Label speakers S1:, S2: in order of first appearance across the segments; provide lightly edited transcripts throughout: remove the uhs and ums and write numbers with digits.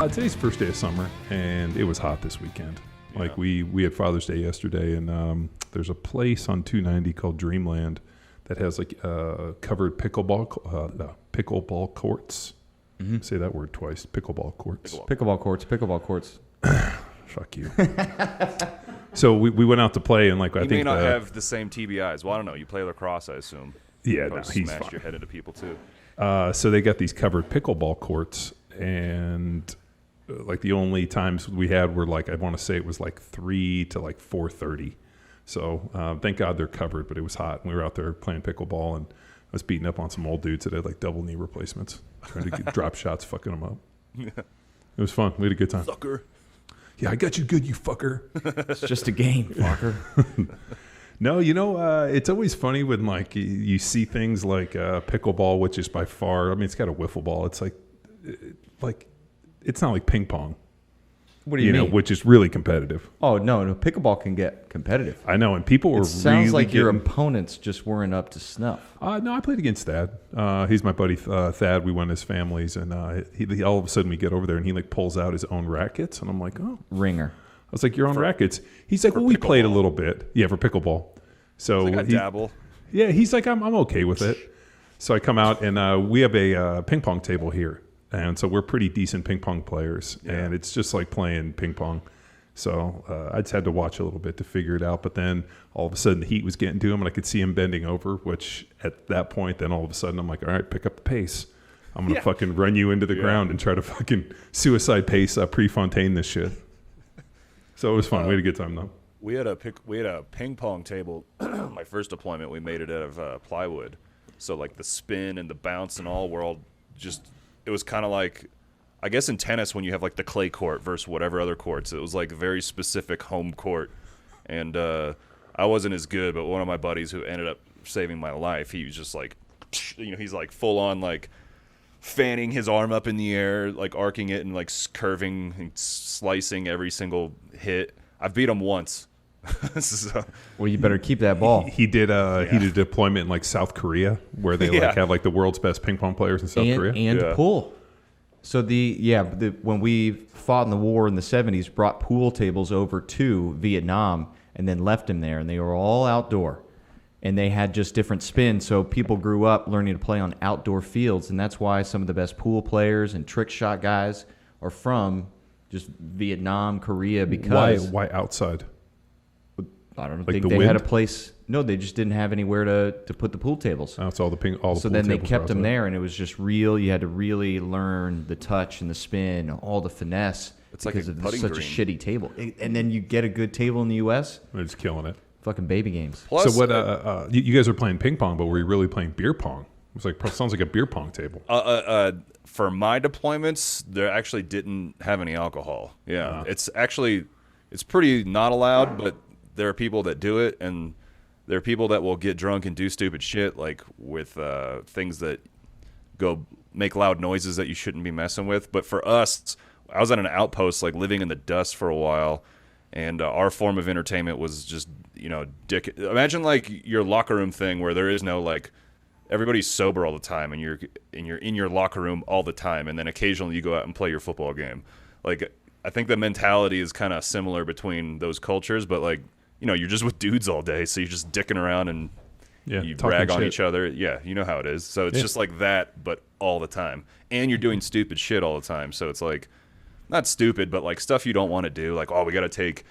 S1: Today's the first day of summer, and it was hot this weekend.
S2: Yeah.
S1: Like we had Father's Day yesterday, and there's a place on 290 called Dreamland that has like covered pickleball courts.
S3: Mm-hmm.
S1: Say that word twice. Pickleball courts.
S3: Pickleball courts.
S1: Fuck you. So we went out to play, and like I
S2: You
S1: think
S2: may not have the same TBIs. Well, I don't know. You play lacrosse, I assume.
S1: Yeah,
S2: You
S1: no,
S2: probably
S1: he's
S2: smash
S1: fine.
S2: your head into people too.
S1: So they got these covered pickleball courts, and like the only times we had were like I want to say it was like 3 to like 4:30. So thank God they're covered, but it was hot. And we were out there playing pickleball, and I was beating up on some old dudes that had like double knee replacements, trying to get drop shots, fucking them up.
S2: Yeah.
S1: It was fun. We had a good time.
S2: Sucker.
S1: Yeah, I got you good, you fucker.
S3: It's just a game, fucker.
S1: No, it's always funny when like you see things like pickleball, which is by far, I mean, it's got a wiffle ball. It's like it's not like ping pong.
S3: What do you mean?
S1: Which is really competitive.
S3: Oh, no, pickleball can get competitive.
S1: I know, and people were
S3: It sounds
S1: really
S3: like your opponents just weren't up to snuff.
S1: No, I played against Thad. He's my buddy Thad. We went as families, and he all of a sudden we get over there, and he like pulls out his own rackets, and I'm like, oh.
S3: Ringer.
S1: I was like, your own rackets? He's like, well, we played a little bit. Yeah, for pickleball. So
S2: I dabble.
S1: Yeah, he's like, I'm okay with it. So I come out, and we have a ping pong table here. And so we're pretty decent ping pong players, and it's just like playing ping pong. So I just had to watch a little bit to figure it out. But then all of a sudden the heat was getting to him, and I could see him bending over, which at that point, then all of a sudden I'm like, all right, pick up the pace. I'm going to fucking run you into the ground and try to fucking suicide pace Prefontaine this shit. So it was fun. We had a good time, though.
S2: We had a ping pong table. My first deployment, we made it out of plywood. So like the spin and the bounce and all were all just. It was kind of like, I guess in tennis when you have like the clay court versus whatever other courts, it was like very specific home court. And I wasn't as good, but one of my buddies who ended up saving my life, he was just like, he's like full on like fanning his arm up in the air, like arcing it and like curving and slicing every single hit. I've beat him once. So,
S3: well, you better keep that ball.
S1: He did a deployment in like South Korea where they like have like the world's best ping pong players in South Korea
S3: and pool. So when we fought in the war in the 70s, brought pool tables over to Vietnam and then left them there, and they were all outdoor, and they had just different spins. So people grew up learning to play on outdoor fields, and that's why some of the best pool players and trick shot guys are from just Vietnam, Korea. Because
S1: why outside?
S3: I don't
S1: like
S3: think they had a place. No, they just didn't have anywhere to put the pool tables.
S1: That's all the
S3: So
S1: pool
S3: then they
S1: tables
S3: kept them
S1: outside.
S3: there, and it was just real. You had to really learn the touch and the spin, all the finesse.
S2: It's like
S3: because
S2: a
S3: of
S2: putting
S3: such
S2: green.
S3: a shitty table. And then you get a good table in the U.S.
S1: They're just killing it.
S3: Fucking baby games.
S2: plus,
S1: So what? You guys are playing ping pong, but were you really playing beer pong? It was like sounds like a beer pong table.
S2: for my deployments, there actually didn't have any alcohol. Yeah, it's pretty not allowed, but there are people that do it, and there are people that will get drunk and do stupid shit, like with things that go make loud noises that you shouldn't be messing with. But for us, I was at an outpost, like living in the dust for a while, and our form of entertainment was just, dick. Imagine like your locker room thing where there is no like, everybody's sober all the time, and you're in your locker room all the time, and then occasionally you go out and play your football game. Like, I think the mentality is kind of similar between those cultures, but like, you're just with dudes all day, so you're just dicking around and you brag on each other. Yeah, you know how it is. So it's just like that, but all the time. And you're doing stupid shit all the time. So it's like, not stupid, but like stuff you don't want to do. Like, we got to take,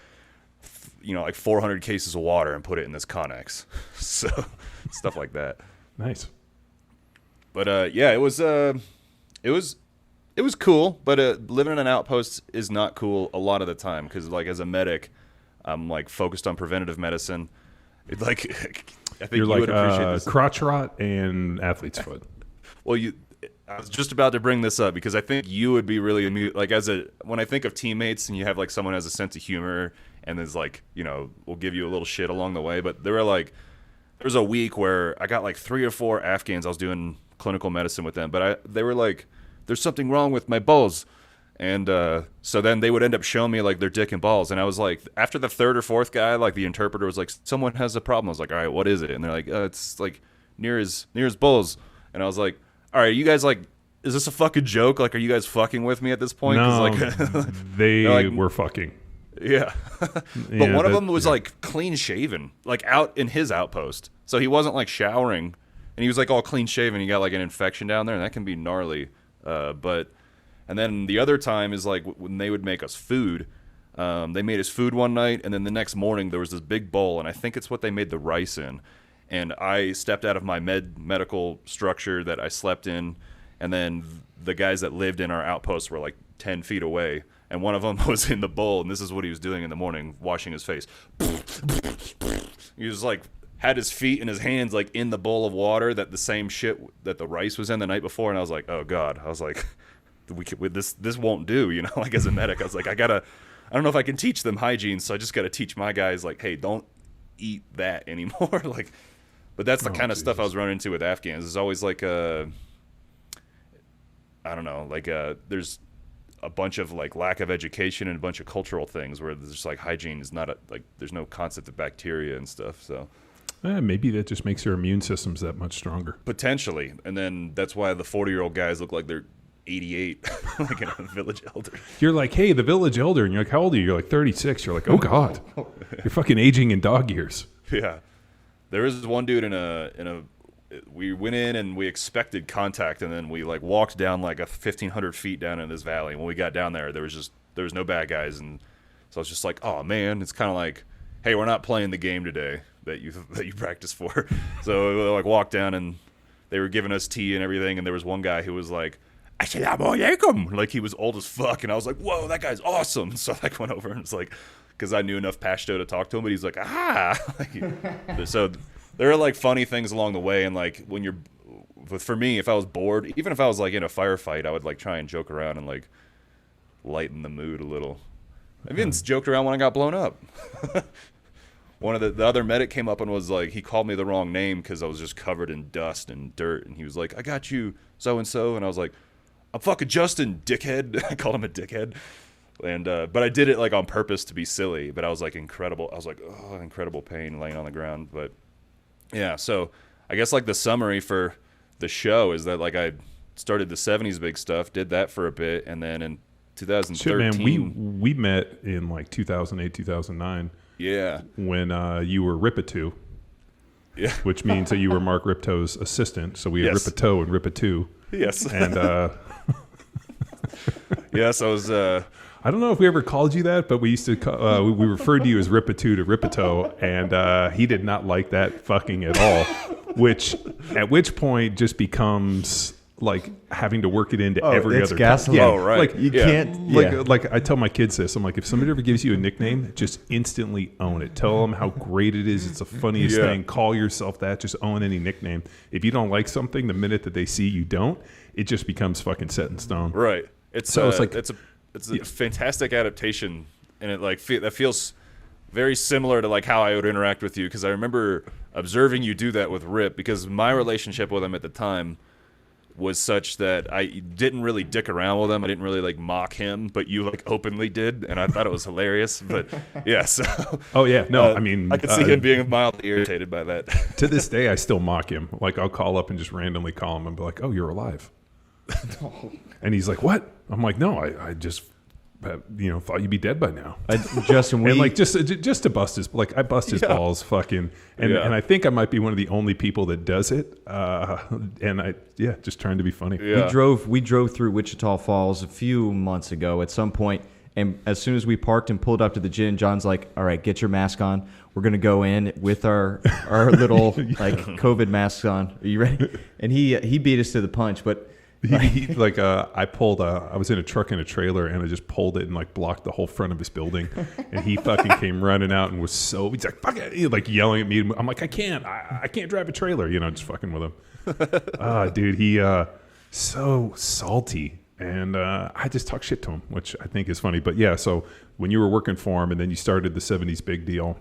S2: like 400 cases of water and put it in this Connex. So stuff like that.
S1: Nice.
S2: But it was cool. But living in an outpost is not cool a lot of the time because, like, as a medic, I'm like focused on preventative medicine. It, like, I think
S1: You're
S2: you would appreciate
S1: like
S2: this.
S1: crotch rot and athlete's foot.
S2: Well, I was just about to bring this up because I think you would be really amused. Like, when I think of teammates and you have like someone who has a sense of humor and is like, will give you a little shit along the way. But there was a week where I got like 3 or 4 Afghans. I was doing clinical medicine with them, but they were like, "There's something wrong with my balls." And so then they would end up showing me like their dick and balls, and I was like, after the 3rd or 4th guy, like the interpreter was like, "Someone has a problem." I was like, "All right, what is it?" And they're like, "It's like near his balls." And I was like, "All right, you guys like is this a fucking joke? Like, are you guys fucking with me at this point?
S1: No,
S2: like,
S1: they were fucking.
S2: Yeah. But one of them was like clean shaven, like out in his outpost. So he wasn't like showering, and he was like all clean shaven. He got like an infection down there, and that can be gnarly. And then the other time is like when they would make us food. They made us food one night, and then the next morning there was this big bowl, and I think it's what they made the rice in. And I stepped out of my medical structure that I slept in, and then the guys that lived in our outposts were like 10 feet away, and one of them was in the bowl, and this is what he was doing in the morning, washing his face. He was like, had his feet and his hands like in the bowl of water that the same shit that the rice was in the night before, and I was like, oh God. I was like, this won't do, you know, like as a medic. I was like, I don't know if I can teach them hygiene, so I just got to teach my guys, like, hey, don't eat that anymore. Like, but that's the kind of stuff I was running into with Afghans. It's always like I don't know, like there's a bunch of like lack of education and a bunch of cultural things where there's just like hygiene is not like there's no concept of bacteria and stuff. So
S1: maybe that just makes your immune systems that much stronger.
S2: Potentially, and then that's why the 40-year-old guys look like they're 88, like in a village elder.
S1: You're like, hey, the village elder, and you're like, how old are you? You're like 36. You're like, oh God, you're fucking aging in dog years.
S2: Yeah, there was one dude in a. We went in and we expected contact, and then we like walked down like 1,500 feet down in this valley. And when we got down there, there was no bad guys, and so I was just like, oh man, it's kind of like, hey, we're not playing the game today that you practiced for. So we like walked down, and they were giving us tea and everything, and there was one guy who was like, Assalamu alaikum. Like he was old as fuck, and I was like, whoa, that guy's awesome. So I like went over and was like, because I knew enough Pashto to talk to him, but he's like, so there are like funny things along the way, and like when you're, for me, if I was bored, even if I was like in a firefight, I would like try and joke around and like lighten the mood a little. I even joked around when I got blown up. One of the other medic came up and was like, he called me the wrong name because I was just covered in dust and dirt, and he was like, I got you so and so, and I was like, I'm fucking Justin, dickhead. I called him a dickhead. And but I did it like on purpose to be silly, but I was like incredible. I was like, oh, incredible pain laying on the ground. But yeah, so I guess like the summary for the show is that like I started the 70s big stuff, did that for a bit, and then in 2013.
S1: Shit, man, we met in like 2008, 2009.
S2: Yeah.
S1: When you were Ripatu.
S2: Yeah.
S1: Which means that you were Mark Ripto's assistant. So we had Ripato and Ripatu.
S2: Yes.
S1: And
S2: yes, I was.
S1: I don't know if we ever called you that, but we used to we referred to you as Ripatu to Ripato, and he did not like that fucking at all. At which point just becomes like having to work it into every other
S3: gasoline.
S1: Yeah,
S2: oh, right.
S1: Like
S3: you can't.
S1: Like I tell my kids this. I'm like, if somebody ever gives you a nickname, just instantly own it. Tell them how great it is. It's the funniest thing. Call yourself that. Just own any nickname. If you don't like something, the minute that they see you don't, it just becomes fucking set in stone.
S2: Right. It's
S1: like
S2: it's a fantastic adaptation, and it like that feels very similar to like how I would interact with you, because I remember observing you do that with Rip, because my relationship with him at the time was such that I didn't really dick around with him. I didn't really like mock him, but you like openly did, and I thought it was hilarious. But yeah, so
S1: oh yeah, no, I mean,
S2: I could see him being mildly irritated by that.
S1: To this day, I still mock him. Like I'll call up and just randomly call him and be like, "Oh, you're alive," and he's like, "What?" I'm like, "No, I just." Thought you'd be dead by now.
S3: Justin,
S1: and like just to bust his I bust his balls, fucking, and I think I might be one of the only people that does it. And I just trying to be funny.
S2: Yeah.
S3: We drove through Wichita Falls a few months ago at some point, and as soon as we parked and pulled up to the gym, John's like, "All right, get your mask on. We're gonna go in with our little like COVID masks on. Are you ready?" And he beat us to the punch, but.
S1: I was in a truck and a trailer, and I just pulled it and like blocked the whole front of his building, and he fucking came running out and he's like, "Fuck it," like yelling at me. I'm like, I can't drive a trailer, just fucking with him. Dude, he so salty, and I just talk shit to him, which I think is funny. But yeah, so when you were working for him, and then you started the 70s big deal,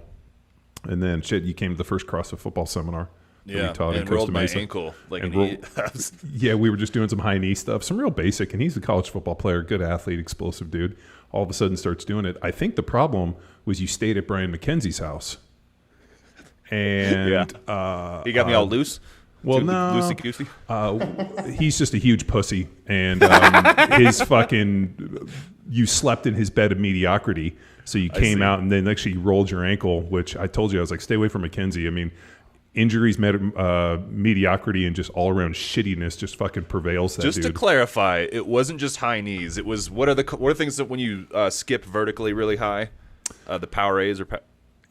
S1: and then you came to the first CrossFit football seminar.
S2: Yeah,
S1: we taught
S2: and
S1: in
S2: rolled
S1: Costa
S2: my
S1: Mesa.
S2: ankle like
S1: we were just doing some high knee stuff, some real basic, and he's a college football player, good athlete, explosive dude. All of a sudden starts doing it. I think the problem was you stayed at Brian McKenzie's house. And
S2: he got me all loose.
S1: Well,
S2: Too
S1: no.
S2: Loosey-goosey?
S1: He's just a huge pussy, and his fucking you slept in his bed of mediocrity. So you came out and then actually rolled your ankle, which I told you I was like, stay away from Mackenzie. I mean, injuries, mediocrity, and just all around shittiness just fucking prevails. That
S2: just
S1: dude.
S2: to clarify, it wasn't just high knees. It was what are things that when you skip vertically really high, the power A's or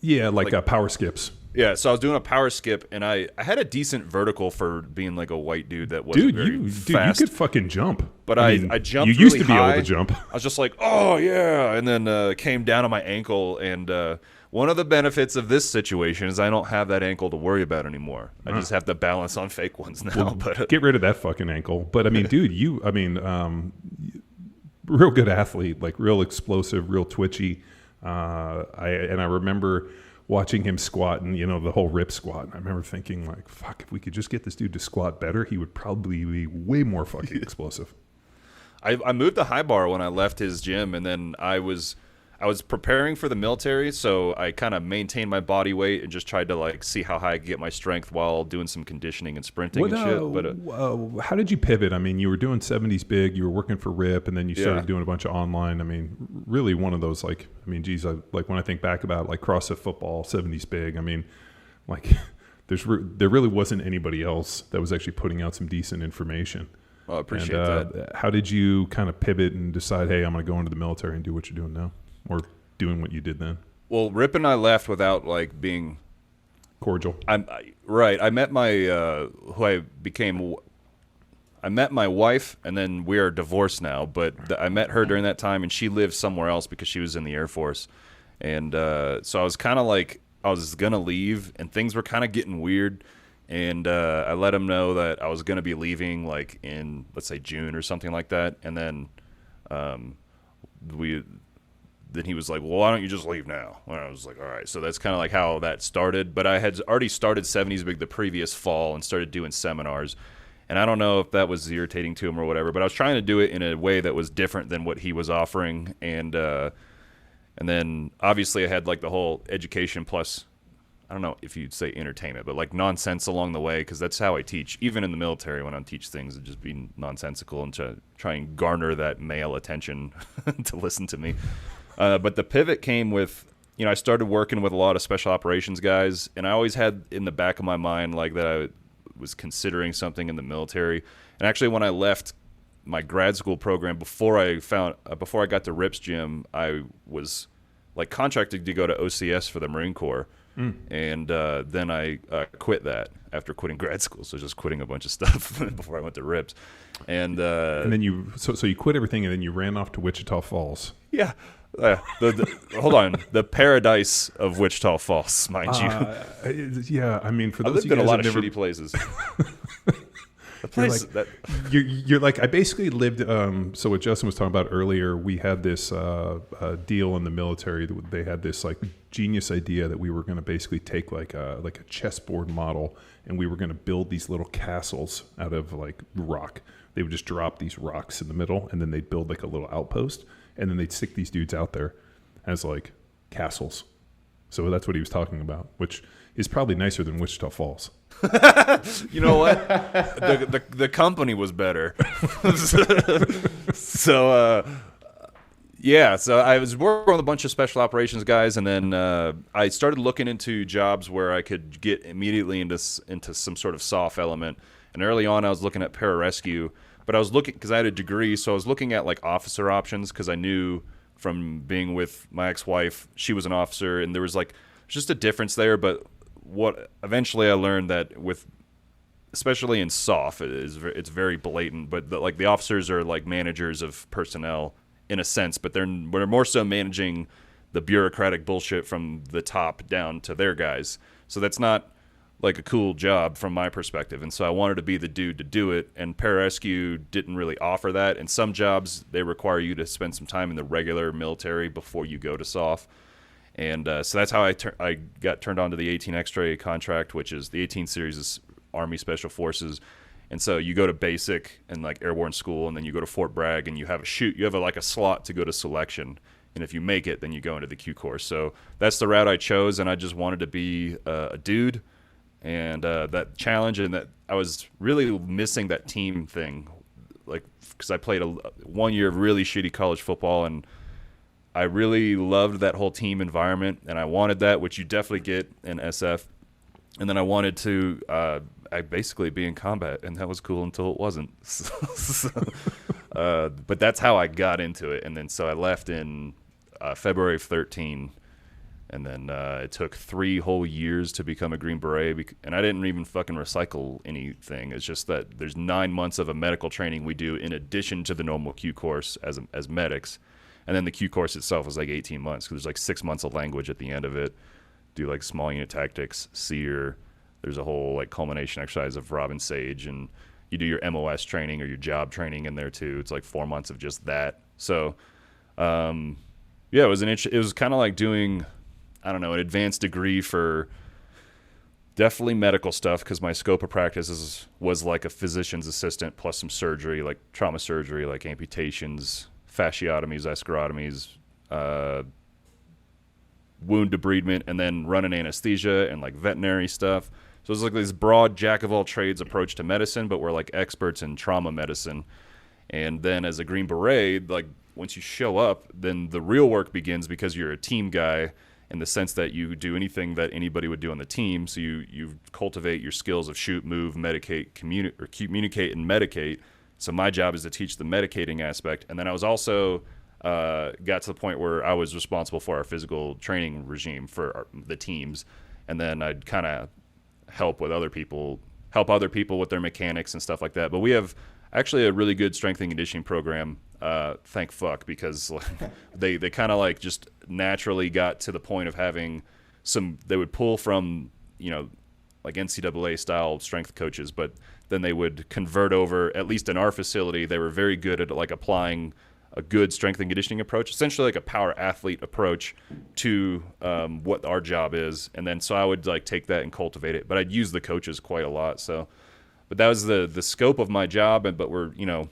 S1: like power skips.
S2: Yeah, so I was doing a power skip, and I had a decent vertical for being like a white dude that wasn't very fast.
S1: You could fucking jump.
S2: But I jumped.
S1: You used
S2: really
S1: to be
S2: high.
S1: able to jump.
S2: I was just like, oh yeah, and then came down on my ankle. And one of the benefits of this situation is I don't have that ankle to worry about anymore. I just have to balance on fake ones now.
S1: Well,
S2: but
S1: get rid of that fucking ankle. But I mean, dude, real good athlete, like real explosive, real twitchy. I remember watching him squat and, the whole rip squat. And I remember thinking like, fuck, if we could just get this dude to squat better, he would probably be way more fucking explosive.
S2: I moved to high bar when I left his gym, and then I was preparing for the military, so I kind of maintained my body weight and just tried to like see how high I could get my strength while doing some conditioning and sprinting and shit. But
S1: how did you pivot? I mean, you were doing 70s big, you were working for RIP, and then you started doing a bunch of online. I mean, really one of those like, I mean, geez, like when I think back about like CrossFit football, 70s big, I mean, like there really wasn't anybody else that was actually putting out some decent information.
S2: I appreciate that.
S1: How did you kind of pivot and decide, hey, I'm going to go into the military and do what you're doing now? Or doing what you did then?
S2: Well, Rip and I left without like being
S1: cordial.
S2: I met I met my wife, and then we are divorced now. But I met her during that time, and she lived somewhere else because she was in the Air Force. And so I was kind of like, I was gonna leave, and things were kind of getting weird. And I let him know that I was gonna be leaving, like in, let's say, June or something like that. And then then he was like, well, why don't you just leave now? And I was like, all right. So that's kind of like how that started. But I had already started 70s Big the previous fall and started doing seminars. And I don't know if that was irritating to him or whatever, but I was trying to do it in a way that was different than what he was offering. And then obviously I had like the whole education plus, I don't know if you'd say entertainment, but like nonsense along the way, because that's how I teach. Even in the military, when I teach things, it just be nonsensical and to try and garner that male attention to listen to me. But the pivot came with, I started working with a lot of special operations guys, and I always had in the back of my mind like that I was considering something in the military. And actually, when I left my grad school program, before I got to Rip's gym, I was like contracted to go to OCS for the Marine Corps. And then I quit that after quitting grad school. So just quitting a bunch of stuff before I went to Rips. And
S1: then you quit everything, and then you ran off to Wichita Falls.
S2: Yeah. Hold on. The paradise of Wichita Falls, mind you.
S1: Yeah, I mean, for those
S2: I lived in a lot of shitty places.
S1: You're like, I basically lived. So what Justin was talking about earlier, we had this deal in the military. They had this like genius idea that we were going to basically take like a chessboard model, and we were going to build these little castles out of like rock. They would just drop these rocks in the middle, and then they'd build like a little outpost, and then they'd stick these dudes out there as like castles. So that's what he was talking about, which is probably nicer than Wichita Falls.
S2: You know what? The company was better. So I was working with a bunch of special operations guys, and then I started looking into jobs where I could get immediately into some sort of SOF element. And early on, I was looking at pararescue, but I was looking because I had a degree, so I was looking at like officer options because I knew from being with my ex-wife, she was an officer, and there was like just a difference there. But what eventually I learned that with, especially in SOF, it's very blatant. But the officers are like managers of personnel in a sense, but they're more so managing the bureaucratic bullshit from the top down to their guys. So that's not like a cool job from my perspective. And so I wanted to be the dude to do it, and pararescue didn't really offer that. And some jobs, they require you to spend some time in the regular military before you go to SOF. And so that's how I got turned on to the 18 X-ray contract, which is the 18 series is Army Special Forces. And so you go to basic and like airborne school, and then you go to Fort Bragg, and you have a slot to go to selection. And if you make it, then you go into the Q course. So that's the route I chose, and I just wanted to be a dude and that challenge, and that I was really missing that team thing, like because I played 1 year of really shitty college football, and I really loved that whole team environment, and I wanted that, which you definitely get in SF. And then I wanted to I basically be in combat, and that was cool until it wasn't. But that's how I got into it. And then so I left in February of 13, and then it took 3 whole years to become a Green Beret, and I didn't even fucking recycle anything. It's just that there's 9 months of a medical training we do in addition to the normal Q course as medics. And then the Q course itself was like 18 months, because there's like 6 months of language at the end of it. Do like small unit tactics, SEER. There's a whole like culmination exercise of Robin Sage, and you do your MOS training or your job training in there too. It's like 4 months of just that. So, yeah, it was kind of like doing, I don't know, an advanced degree for definitely medical stuff, because my scope of practice was like a physician's assistant plus some surgery, like trauma surgery, like amputations, fasciotomies, escharotomies, wound debridement, and then running anesthesia and like veterinary stuff. So it's like this broad jack of all trades approach to medicine, but we're like experts in trauma medicine. And then as a Green Beret, like once you show up, then the real work begins, because you're a team guy in the sense that you do anything that anybody would do on the team. So you cultivate your skills of shoot, move, medicate, communicate, and medicate. So my job is to teach the medicating aspect. And then I was also got to the point where I was responsible for our physical training regime for the teams, and then I'd kind of help other people with their mechanics and stuff like that. But we have actually a really good strength and conditioning program, thank fuck, because they kind of like just naturally got to the point of having they would pull from, you know, like NCAA style strength coaches, but then they would convert over, at least in our facility, they were very good at like applying a good strength and conditioning approach, essentially like a power athlete approach to what our job is. And then so I would like take that and cultivate it, but I'd use the coaches quite a lot. So, but that was the scope of my job. But we're, you know,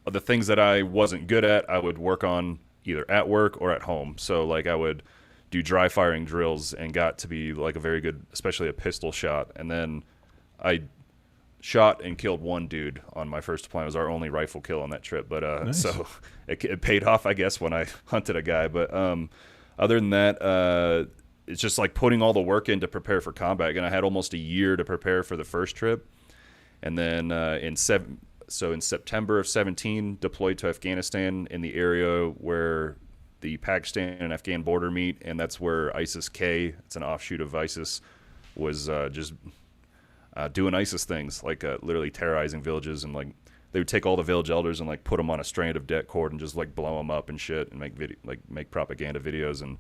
S2: the things that I wasn't good at, I would work on either at work or at home. So like I would do dry firing drills and got to be like a very good, especially a pistol shot. And then I shot and killed one dude on my first deployment. It was our only rifle kill on that trip, but
S1: nice.
S2: So it paid off, I guess, when I hunted a guy. But other than that, it's just like putting all the work in to prepare for combat. And I had almost a year to prepare for the first trip, and then in September of 17, deployed to Afghanistan in the area where the Pakistan and Afghan border meet, and that's where ISIS-K, it's an offshoot of ISIS, was just doing ISIS things, like literally terrorizing villages, and like they would take all the village elders and like put them on a strand of det cord and just like blow them up and shit, and make propaganda videos. And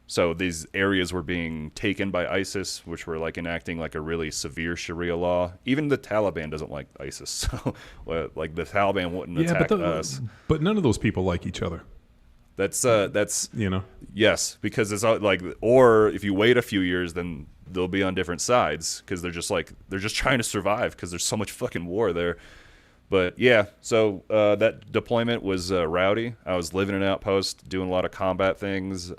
S2: so these areas were being taken by ISIS, which were like enacting like a really severe Sharia law. Even the Taliban doesn't like ISIS, so like the Taliban wouldn't attack us.
S1: But none of those people like each other.
S2: That's
S1: you know.
S2: Yes, because it's like, or if you wait a few years, then they'll be on different sides, because they're just trying to survive, because there's so much fucking war there. But yeah, so that deployment was rowdy. I was living in an outpost, doing a lot of combat things,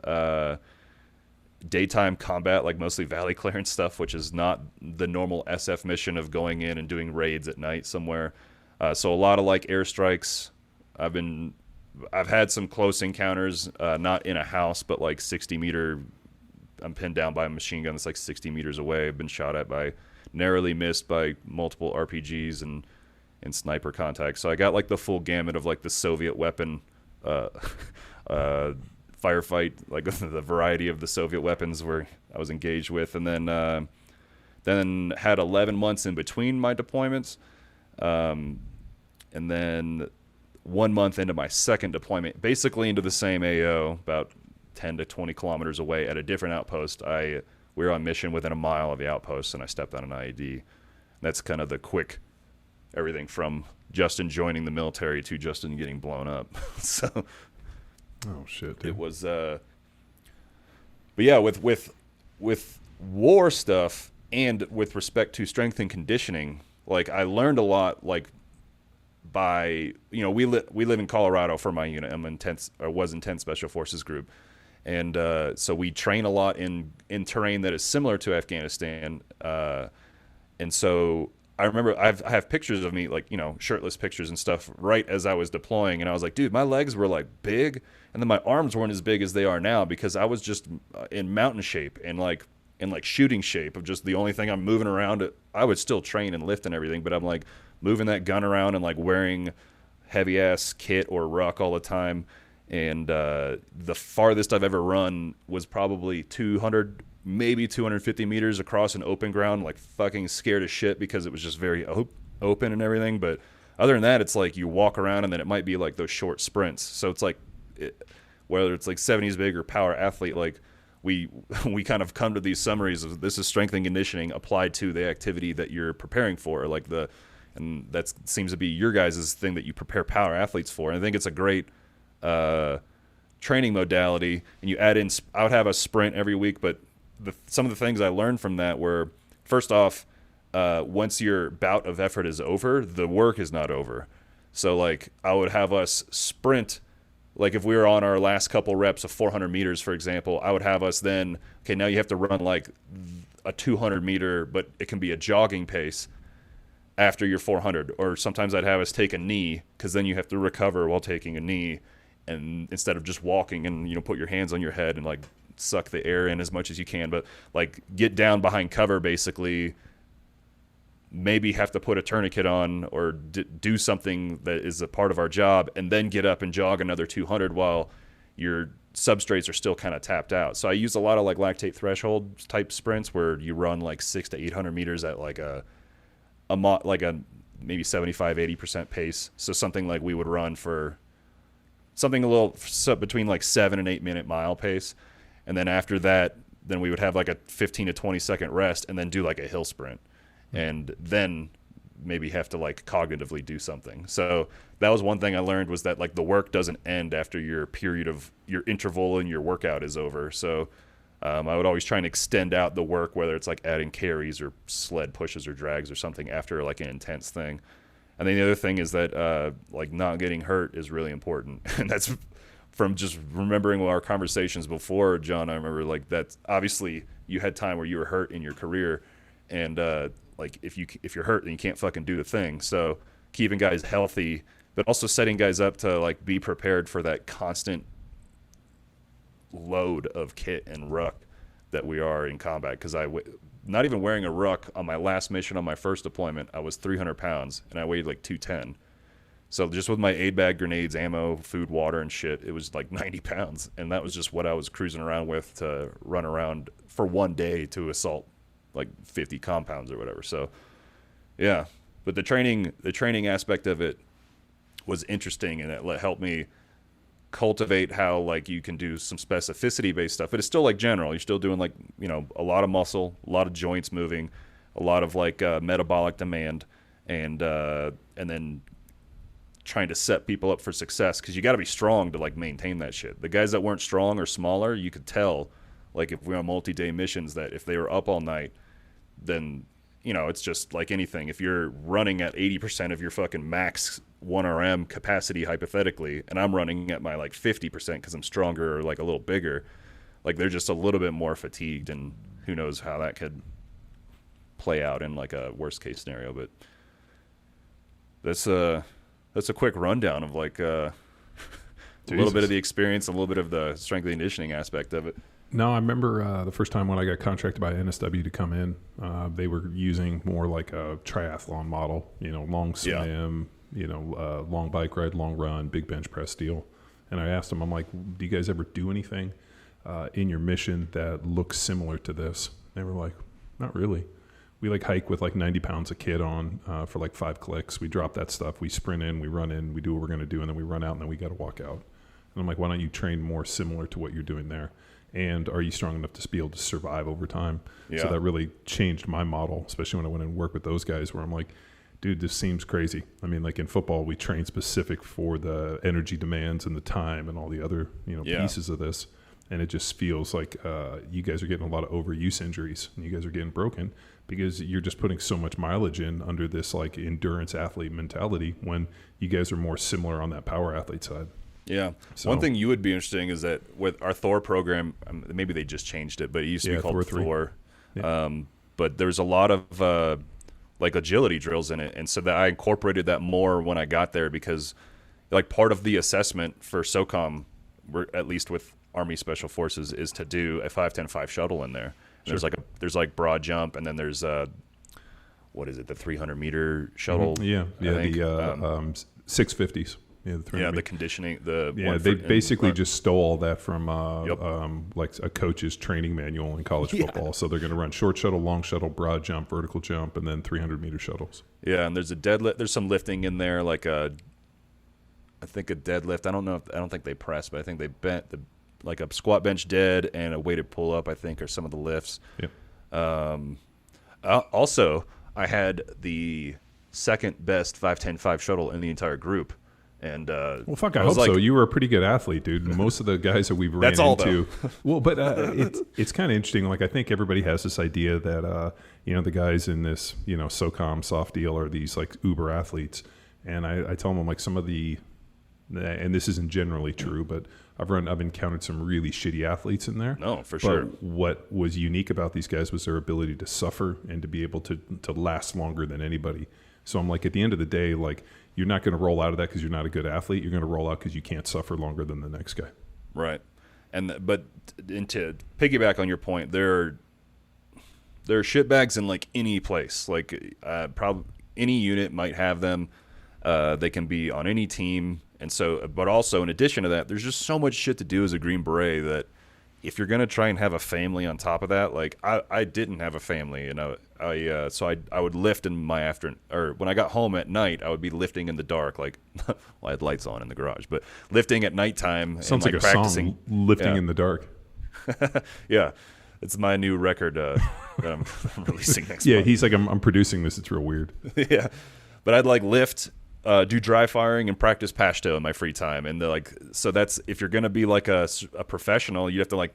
S2: daytime combat, like mostly valley clearance stuff, which is not the normal SF mission of going in and doing raids at night somewhere. So a lot of like airstrikes. I've had some close encounters, not in a house, but like 60-meter. I'm pinned down by a machine gun that's like 60 meters away. I've been shot at narrowly missed by multiple RPGs and sniper contacts. So I got like the full gamut of like the Soviet weapon firefight, like the variety of the Soviet weapons where I was engaged with. And then had 11 months in between my deployments. And then 1 month into my second deployment, basically into the same AO, about 10 to 20 kilometers away at a different outpost. We were on mission within a mile of the outpost, and I stepped on an IED. That's kind of the quick everything from Justin joining the military to Justin getting blown up. So,
S1: oh shit, dude.
S2: It was. But yeah, with war stuff and with respect to strength and conditioning, like I learned a lot. Like by we live in Colorado for my unit. Was in 10th Special Forces Group. And so we train a lot in terrain that is similar to Afghanistan. And so I remember I have pictures of me, like, you know, shirtless pictures and stuff right as I was deploying. And I was like, dude, my legs were like big. And then my arms weren't as big as they are now because I was just in mountain shape and like shooting shape of just the only thing I'm moving around. I would still train and lift and everything, but I'm like moving that gun around and like wearing heavy ass kit or ruck all the time. And the farthest I've ever run was probably 200, maybe 250 meters across an open ground, like fucking scared as shit because it was just very open and everything. But other than that, it's like you walk around and then it might be like those short sprints. So it's like, whether it's like 70s big or power athlete, like we kind of come to these summaries of this is strength and conditioning applied to the activity that you're preparing for, and that seems to be your guys' thing that you prepare power athletes for. And I think it's a great training modality. And you add in, I would have a sprint every week, but some of the things I learned from that were, first off, once your bout of effort is over, the work is not over. So like I would have us sprint. Like if we were on our last couple reps of 400 meters, for example, I would have us then, okay, now you have to run like a 200 meter, but it can be a jogging pace after your 400. Or sometimes I'd have us take a knee because then you have to recover while taking a knee. And instead of just walking and, you know, put your hands on your head and like suck the air in as much as you can, but like get down behind cover basically, maybe have to put a tourniquet on or do something that is a part of our job, and then get up and jog another 200 while your substrates are still kind of tapped out. So I use a lot of like lactate threshold type sprints where you run like 600 to 800 meters at like a maybe 75-80% pace. So something like we would run for something a little between like 7 and 8 minute mile pace. And then after that, then we would have like a 15 to 20 second rest and then do like a hill sprint. And then maybe have to like cognitively do something. So that was one thing I learned, was that like the work doesn't end after your period of your interval and your workout is over. So I would always try and extend out the work, whether it's like adding carries or sled pushes or drags or something after like an intense thing. And then the other thing is that like not getting hurt is really important. And that's from just remembering our conversations before, John. I remember like that obviously you had time where you were hurt in your career, and like if you're hurt, then you can't fucking do the thing. So keeping guys healthy, but also setting guys up to like be prepared for that constant load of kit and ruck that we are in combat. Because not even wearing a ruck on my last mission on my first deployment, I was 300 pounds and I weighed like 210. So just with my aid bag, grenades, ammo, food, water, and shit, it was like 90 pounds. And that was just what I was cruising around with to run around for one day to assault like 50 compounds or whatever. So yeah, but the training aspect of it was interesting, and it helped me cultivate how like you can do some specificity based stuff, but it's still like general. You're still doing like, you know, a lot of muscle, a lot of joints moving, a lot of like metabolic demand, and then trying to set people up for success, because you got to be strong to like maintain that shit. The guys that weren't strong or smaller, you could tell, like if we were on multi-day missions, that if they were up all night, then, you know, it's just like anything. If you're running at 80% of your fucking max 1RM capacity, hypothetically, and I'm running at my like 50% because I'm stronger or like a little bigger, like they're just a little bit more fatigued, and who knows how that could play out in like a worst case scenario. But that's a quick rundown of like a little bit of the experience, a little bit of the strength and conditioning aspect of it.
S1: No, I remember the first time when I got contracted by NSW to come in, they were using more like a triathlon model, you know, long swim, you know, long bike ride, long run, big bench press deal. And I asked them, I'm like, do you guys ever do anything in your mission that looks similar to this? They were like, not really. We like hike with like 90 pounds of kit on for like 5 clicks. We drop that stuff. We sprint in, we run in, we do what we're going to do, and then we run out, and then we got to walk out. And I'm like, why don't you train more similar to what you're doing there? And are you strong enough to be able to survive over time? Yeah. So that really changed my model, especially when I went and worked with those guys, where I'm like, dude, this seems crazy. I mean, like in football, we train specific for the energy demands and the time and all the other, you know, pieces of this. And it just feels like you guys are getting a lot of overuse injuries, and you guys are getting broken because you're just putting so much mileage in under this like endurance athlete mentality, when you guys are more similar on that power athlete side.
S2: Yeah.
S1: So-
S2: One thing you would be interesting is that with our Thor program, maybe they just changed it, but it used to be called
S1: Thor 3.
S2: Thor. But there's a lot of like agility drills in it, and so that I incorporated that more when I got there because like part of the assessment for SOCOM, at least with Army Special Forces, is to do a 5-10-5 shuttle in there. Sure. There's like broad jump, and then there's what is it, the 300-meter shuttle?
S1: Mm-hmm. The 650s. Yeah, the 300
S2: the conditioning.
S1: They basically just stole all that from like a coach's training manual in college football. So they're going to run short shuttle, long shuttle, broad jump, vertical jump, and then 300-meter shuttles.
S2: Yeah, and there's a deadlift. There's some lifting in there, like I think a deadlift. I don't think they press, but I think they bent like a squat bench dead and a weighted pull up. I think are some of the lifts.
S1: Yep.
S2: Also, I had the second best 5-10-5 shuttle in the entire group. And
S1: I hope so. You were a pretty good athlete, dude. Most of the guys that we've ran into, well, but it's kind of interesting. Like I think everybody has this idea that the guys in this SOCOM soft deal are these like uber athletes, and I tell them like some of the, and this isn't generally true, but I've encountered some really shitty athletes in there.
S2: No, for sure.
S1: But what was unique about these guys was their ability to suffer and to be able to last longer than anybody. So I'm like, at the end of the day, like, you're not going to roll out of that because you're not a good athlete. You're going to roll out because you can't suffer longer than the next guy.
S2: Right. But to piggyback on your point, there are shitbags in like any place. Like probably any unit might have them. They can be on any team. And so, but also in addition to that, there's just so much shit to do as a Green Beret that if you're going to try and have a family on top of that, like I didn't have a family, so I would lift in my or when I got home at night, I would be lifting in the dark, like, well, I had lights on in the garage, but lifting at nighttime.
S1: Sounds
S2: and,
S1: like a
S2: practicing
S1: song, lifting in the dark.
S2: Yeah. It's my new record that I'm releasing next month.
S1: He's like, I'm producing this. It's real weird.
S2: Yeah. But I'd like lift, do dry firing, and practice Pashto in my free time. And so that's, if you're going to be like a professional, you have to like,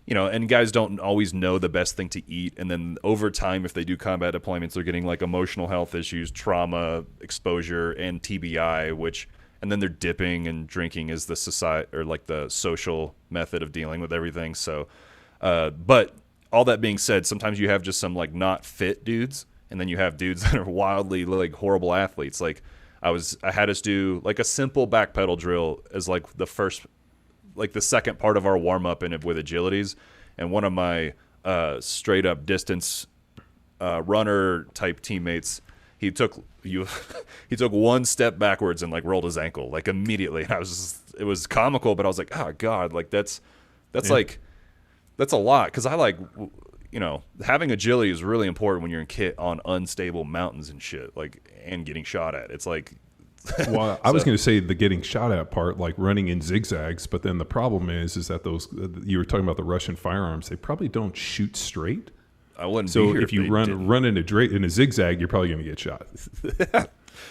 S2: and guys don't always know the best thing to eat. And then over time, if they do combat deployments, they're getting like emotional health issues, trauma, exposure, and TBI, and then they're dipping and drinking is the society or like the social method of dealing with everything. So, but all that being said, sometimes you have just some like not fit dudes, and then you have dudes that are wildly like horrible athletes. Like I had us do like a simple back pedal drill as like the second part of our warm up with agilities, and one of my straight up distance runner type teammates, he took one step backwards and like rolled his ankle like immediately. And it was comical, but I was like, oh god, like that's a lot, because I like having agility is really important when you're in kit on unstable mountains and shit, like, and getting shot at. It's like.
S1: Well, I was going to say the getting shot at part, like running in zigzags, but then the problem is that those you were talking about the Russian firearms, they probably don't shoot straight.
S2: I wouldn't.
S1: So
S2: be here
S1: if you run in a zigzag, you're probably going to get shot.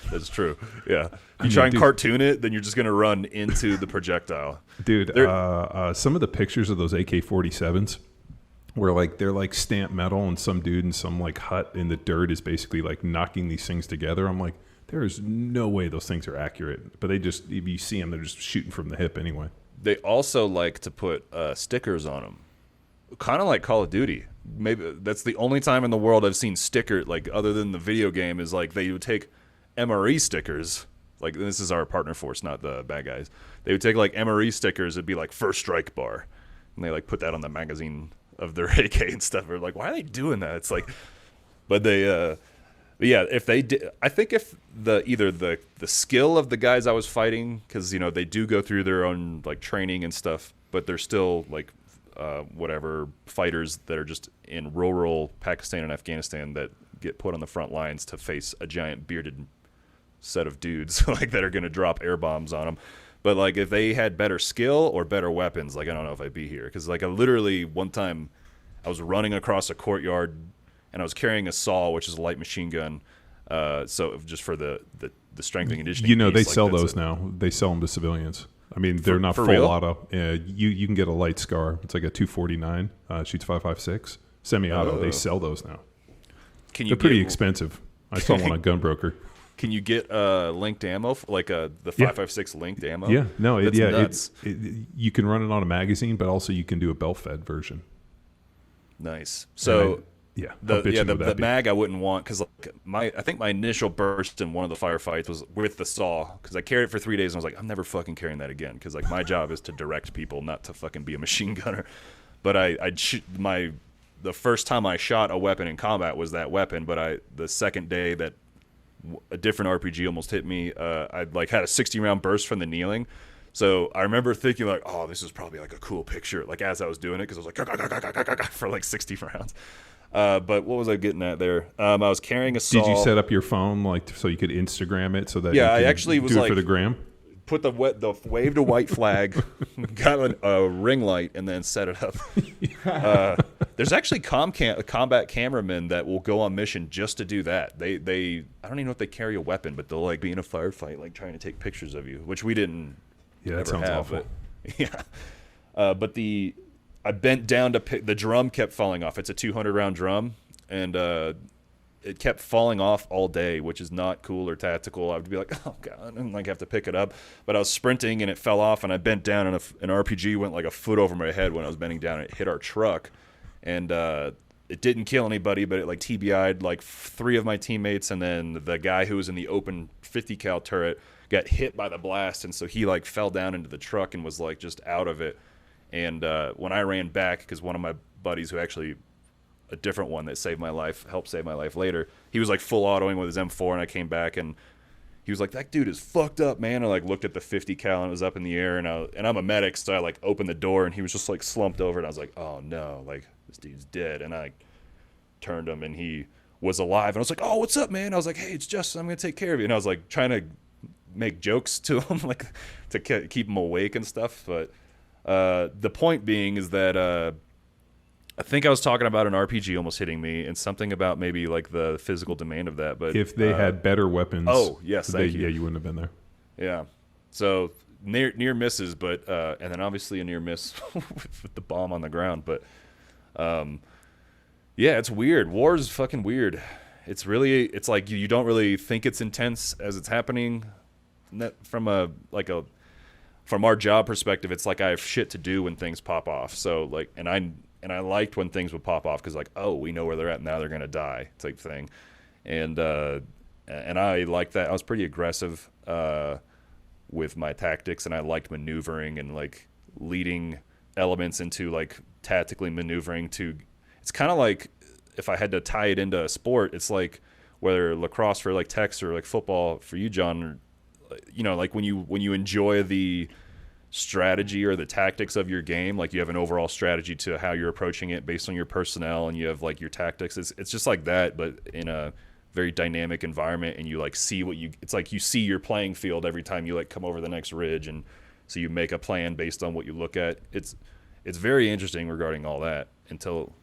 S2: That's true. Yeah. You try and cartoon it, then you're just going to run into the projectile.
S1: Dude, some of the pictures of those AK-47s where like they're like stamped metal, and some dude in some like hut in the dirt is basically like knocking these things together. I'm like, there is no way those things are accurate. But if you see them, they're just shooting from the hip anyway.
S2: They also like to put stickers on them, kind of like Call of Duty. Maybe that's the only time in the world I've seen sticker, like other than the video game, is like they would take MRE stickers. Like, this is our partner force, not the bad guys. They would take like MRE stickers. It'd be like first strike bar, and they like put that on the magazine of their AK and stuff. We're like, why are they doing that? It's like, but they. Yeah, if they did, I think if either the skill of the guys I was fighting, because they do go through their own like training and stuff, but they're still like whatever fighters that are just in rural Pakistan and Afghanistan that get put on the front lines to face a giant bearded set of dudes like that are going to drop air bombs on them. But like if they had better skill or better weapons, like I don't know if I'd be here, because like I literally one time I was running across a courtyard. And I was carrying a saw, which is a light machine gun, so just for the strength and conditioning.
S1: They
S2: piece,
S1: sell those now. They sell them to civilians. I mean, they're not full
S2: real?
S1: auto. You can get a light SCAR. It's like a 249, shoots 5.56, semi-auto. They sell those now. They're pretty expensive. I saw one on Gunbroker.
S2: Can you get linked ammo, like the 5.56 linked ammo?
S1: Yeah, no,
S2: That's nuts.
S1: You can run it on a magazine, but also you can do a belt-fed version.
S2: Nice. So the
S1: be?
S2: mag I wouldn't want because I think my initial burst in one of the firefights was with the saw because I carried it for 3 days and I was like, I'm never fucking carrying that again because like my job is to direct people, not to fucking be a machine gunner. But the first time I shot a weapon in combat was that weapon, but the second day that a different RPG almost hit me, I like had a 60-round burst from the kneeling. So I remember thinking like, oh, this is probably like a cool picture, like as I was doing it, because I was like for like 60 rounds. But what was I getting at there? I was carrying a saw.
S1: Did you set up your phone like so you could Instagram it so that
S2: I actually was
S1: do it
S2: like
S1: for the gram?
S2: Put the waved a white flag, got a ring light, and then set it up. There's actually combat cameramen that will go on mission just to do that. They I don't even know if they carry a weapon, but they'll like be in a firefight, like trying to take pictures of you, which we didn't.
S1: Yeah, that sounds awful.
S2: But I bent down to pick the drum kept falling off. It's a 200-round drum, and it kept falling off all day, which is not cool or tactical. I would be like, oh god, and like have to pick it up. But I was sprinting and it fell off, and I bent down, and an RPG went like a foot over my head when I was bending down. And it hit our truck, and it didn't kill anybody, but it like TBI'd like 3 of my teammates, and then the guy who was in the open 50 cal turret got hit by the blast, and so he like fell down into the truck and was like just out of it. And when I ran back, because one of my buddies who actually a different one that saved my life, helped save my life later, he was like full autoing with his M4, and I came back and he was like, that dude is fucked up, man. I like looked at the 50 cal and it was up in the air, and I'm a medic, so I like opened the door and he was just like slumped over, and I was like, oh no, like this dude's dead. And I turned him and he was alive, and I was like, oh, what's up, man? I was like, hey, it's Justin, I'm gonna take care of you. And I was like trying to make jokes to him like to keep him awake and stuff. But the point being is that I think I was talking about an RPG almost hitting me, and something about maybe like the physical demand of that. But
S1: if they had better weapons,
S2: thank you.
S1: Yeah, you wouldn't have been there.
S2: Yeah, so near misses, but and then obviously a near miss with the bomb on the ground. But yeah, it's weird. War is fucking weird. It's like you don't really think it's intense as it's happening. From our job perspective, it's like I have shit to do when things pop off. So like, and I liked when things would pop off because like, oh, we know where they're at now, they're gonna die type thing, and I liked that. I was pretty aggressive with my tactics, and I liked maneuvering and like leading elements into like tactically maneuvering to. It's kind of like if I had to tie it into a sport, it's like whether lacrosse for like Tex or like football for you, John. Or, you know, like when you enjoy the strategy or the tactics of your game, like you have an overall strategy to how you're approaching it based on your personnel, and you have like your tactics. It's just like that, but in a very dynamic environment, and you like see it's like you see your playing field every time you like come over the next ridge, and so you make a plan based on what you look at. It's very interesting regarding all that until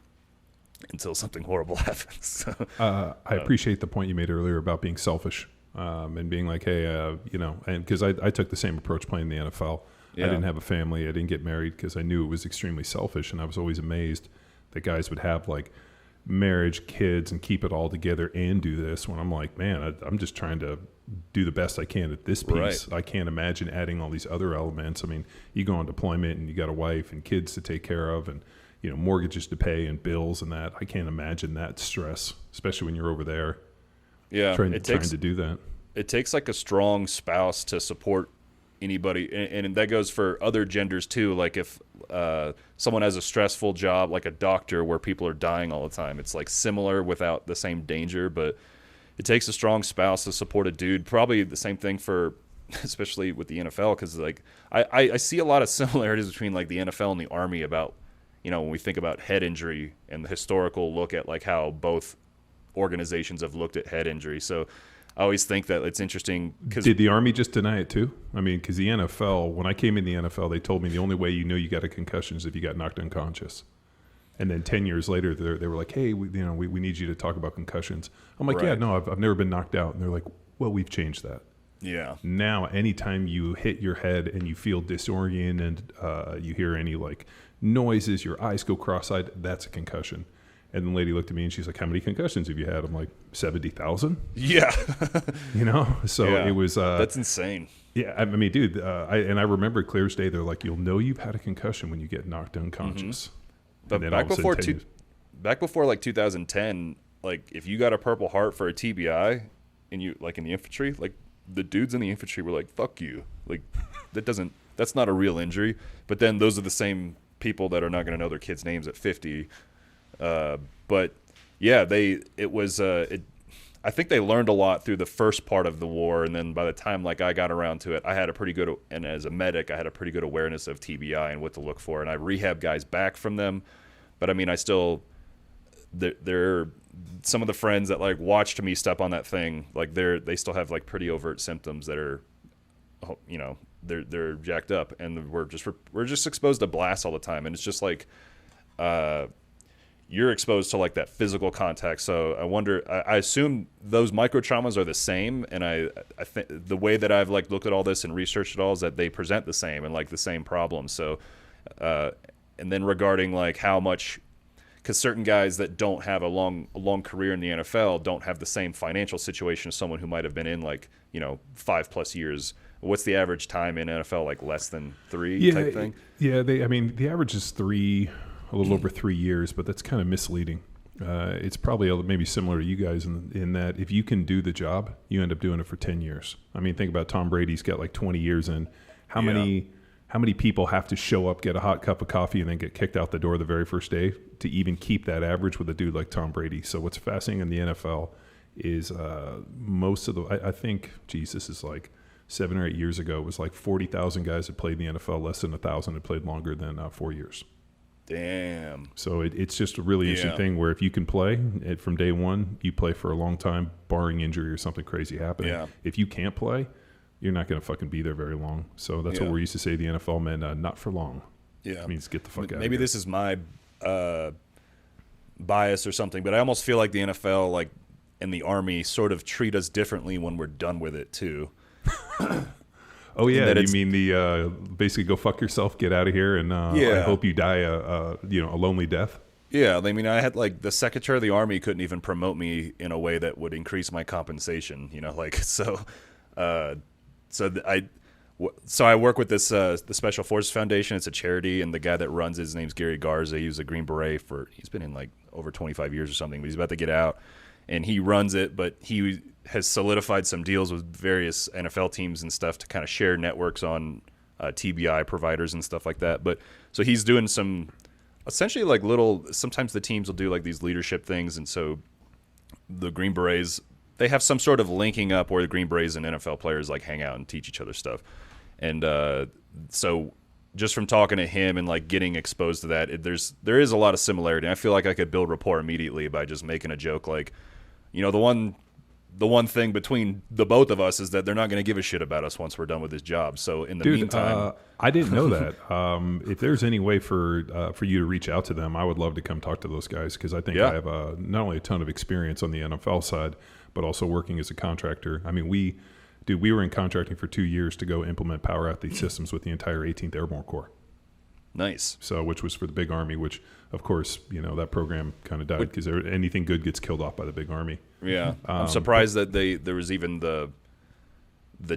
S2: something horrible happens.
S1: I appreciate the point you made earlier about being selfish. And being like, hey, you know, and because I took the same approach playing the NFL. Yeah. I didn't have a family. I didn't get married because I knew it was extremely selfish. And I was always amazed that guys would have like marriage, kids, and keep it all together and do this. When I'm like, man, I'm just trying to do the best I can at this piece. Right. I can't imagine adding all these other elements. I mean, you go on deployment and you got a wife and kids to take care of, and you know, mortgages to pay and bills and that. I can't imagine that stress, especially when you're over there.
S2: Yeah,
S1: trying to do that.
S2: It takes like a strong spouse to support anybody, and that goes for other genders too. Like if someone has a stressful job, like a doctor, where people are dying all the time, it's like similar without the same danger, but it takes a strong spouse to support a dude. Probably the same thing for, especially with the NFL, because like I see a lot of similarities between like the NFL and the Army about, you know, when we think about head injury and the historical look at like how both organizations have looked at head injury. So I always think that it's interesting.
S1: Did the Army just deny it too? I mean, because the NFL, when I came in the NFL, they told me the only way you know you got a concussion is if you got knocked unconscious. And then 10 years later, they were like, hey, we need you to talk about concussions. I'm like, right. Yeah, no, I've never been knocked out. And they're like, well, we've changed that.
S2: Yeah.
S1: Now, anytime you hit your head and you feel disoriented, you hear any like noises, your eyes go cross-eyed, that's a concussion. And the lady looked at me and she's like, how many concussions have you had? I'm like, 70,000.
S2: Yeah.
S1: So it was.
S2: That's insane.
S1: Yeah, I mean, dude, I remember clear as day. They're like, you'll know you've had a concussion when you get knocked unconscious.
S2: But back before like 2010, like if you got a Purple Heart for a TBI, and you like in the infantry, like the dudes in the infantry were like, "Fuck you!" Like that's not a real injury. But then those are the same people that are not going to know their kids' names at 50. But yeah, I think they learned a lot through the first part of the war, and then by the time like I got around to it, I had a pretty good, and as a medic, I had a pretty good awareness of TBI and what to look for, and I rehab guys back from them. But I mean, I still there are some of the friends that like watched me step on that thing, like they still have like pretty overt symptoms that are, they're jacked up, and we're just exposed to blasts all the time, and it's just like you're exposed to like that physical contact. So I wonder, I assume those micro traumas are the same, and I think the way that I've like looked at all this and researched it all is that they present the same and like the same problems. So and then regarding like how much, because certain guys that don't have a long career in the NFL don't have the same financial situation as someone who might have been in like 5+ years. What's the average time in NFL? Like less than 3 type thing?
S1: Yeah, the average is 3, a little over 3 years, but that's kind of misleading. It's probably maybe similar to you guys in that if you can do the job, you end up doing it for 10 years. I mean, think about Tom Brady's got like 20 years in. How many people have to show up, get a hot cup of coffee, and then get kicked out the door the very first day to even keep that average with a dude like Tom Brady? So what's fascinating in the NFL is most of I think, this is like 7 or 8 years ago, it was like 40,000 guys that played in the NFL. Less than 1,000 had played longer than 4 years.
S2: Damn.
S1: So it's just a really interesting thing where if you can play it from day one, you play for a long time, barring injury or something crazy happening.
S2: Yeah.
S1: If you can't play, you're not going to fucking be there very long. So that's what we used to say to the NFL men, not for long.
S2: Yeah.
S1: It means get the fuck out of here.
S2: Maybe this is my bias or something, but I almost feel like the NFL like and the Army sort of treat us differently when we're done with it too.
S1: Oh yeah, you mean the basically go fuck yourself, get out of here, and I hope you die a lonely death. Yeah,
S2: I mean, I had like the Secretary of the Army couldn't even promote me in a way that would increase my compensation. So I work with this the Special Forces Foundation. It's a charity, and the guy that runs it, his name's Gary Garza. He was a Green Beret he's been in like over 25 years or something, but he's about to get out, and he runs it, but he has solidified some deals with various NFL teams and stuff to kind of share networks on TBI providers and stuff like that. But so he's doing some essentially like sometimes the teams will do like these leadership things. And so the Green Berets, they have some sort of linking up where the Green Berets and NFL players like hang out and teach each other stuff. And so just from talking to him and like getting exposed to that, there is a lot of similarity. I feel like I could build rapport immediately by just making a joke like, the one thing between the both of us is that they're not going to give a shit about us once we're done with this job. So in the meantime,
S1: I didn't know that. If there's any way for you to reach out to them, I would love to come talk to those guys because I think I have not only a ton of experience on the NFL side, but also working as a contractor. I mean, we were in contracting for 2 years to go implement power athlete systems with the entire 18th Airborne Corps.
S2: Nice.
S1: So, which was for the big Army, which of course, that program kind of died because anything good gets killed off by the big Army.
S2: Yeah. I'm surprised that there was even the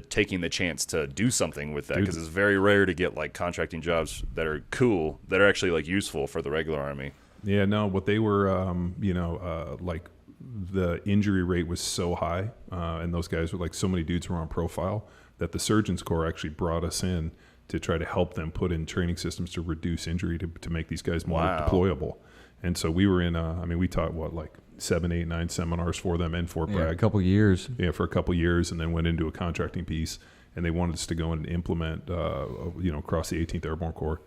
S2: taking the chance to do something with that because it's very rare to get like contracting jobs that are cool, that are actually like useful for the regular Army.
S1: Yeah, no, what they were, like the injury rate was so high and those guys were like so many dudes were on profile that the Surgeons Corps actually brought us in to try to help them put in training systems to reduce injury to make these guys more deployable. And so we were in, we taught like 7, 8, 9 seminars for them in Fort Bragg.
S3: A couple years.
S1: Yeah, for a couple years, and then went into a contracting piece. And they wanted us to go and implement, across the 18th Airborne Corps.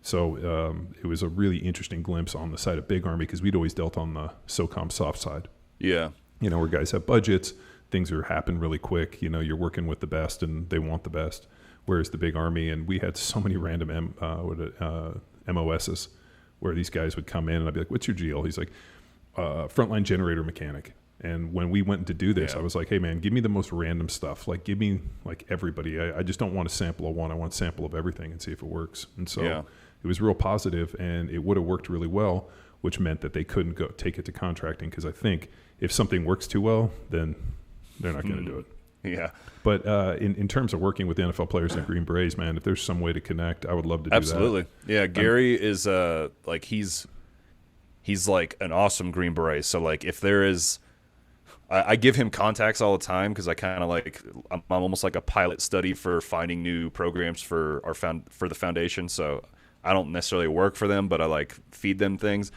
S1: So it was a really interesting glimpse on the side of big Army because we'd always dealt on the SOCOM soft side.
S2: Yeah.
S1: Where guys have budgets, things happen really quick. You're working with the best and they want the best. Whereas the big Army, and we had so many random MOSs where these guys would come in and I'd be like, what's your deal? He's like, frontline generator mechanic. And when we went to do this, I was like, hey man, give me the most random stuff. Like give me like everybody. I just don't want a sample of one. I want a sample of everything and see if it works. And so it was real positive and it would have worked really well. which meant that they couldn't go take it to contracting because I think if something works too well, then they're not going to do it.
S2: Yeah.
S1: But in terms of working with the NFL players and Green Berets, man, if there's some way to connect, I would love to do
S2: Absolutely.
S1: that.
S2: Yeah, Gary is like he's like an awesome Green Beret. So like if there is, I give him contacts all the time because I kind of like I'm almost like a pilot study for finding new programs for the foundation. So I don't necessarily work for them, but I like feed them things.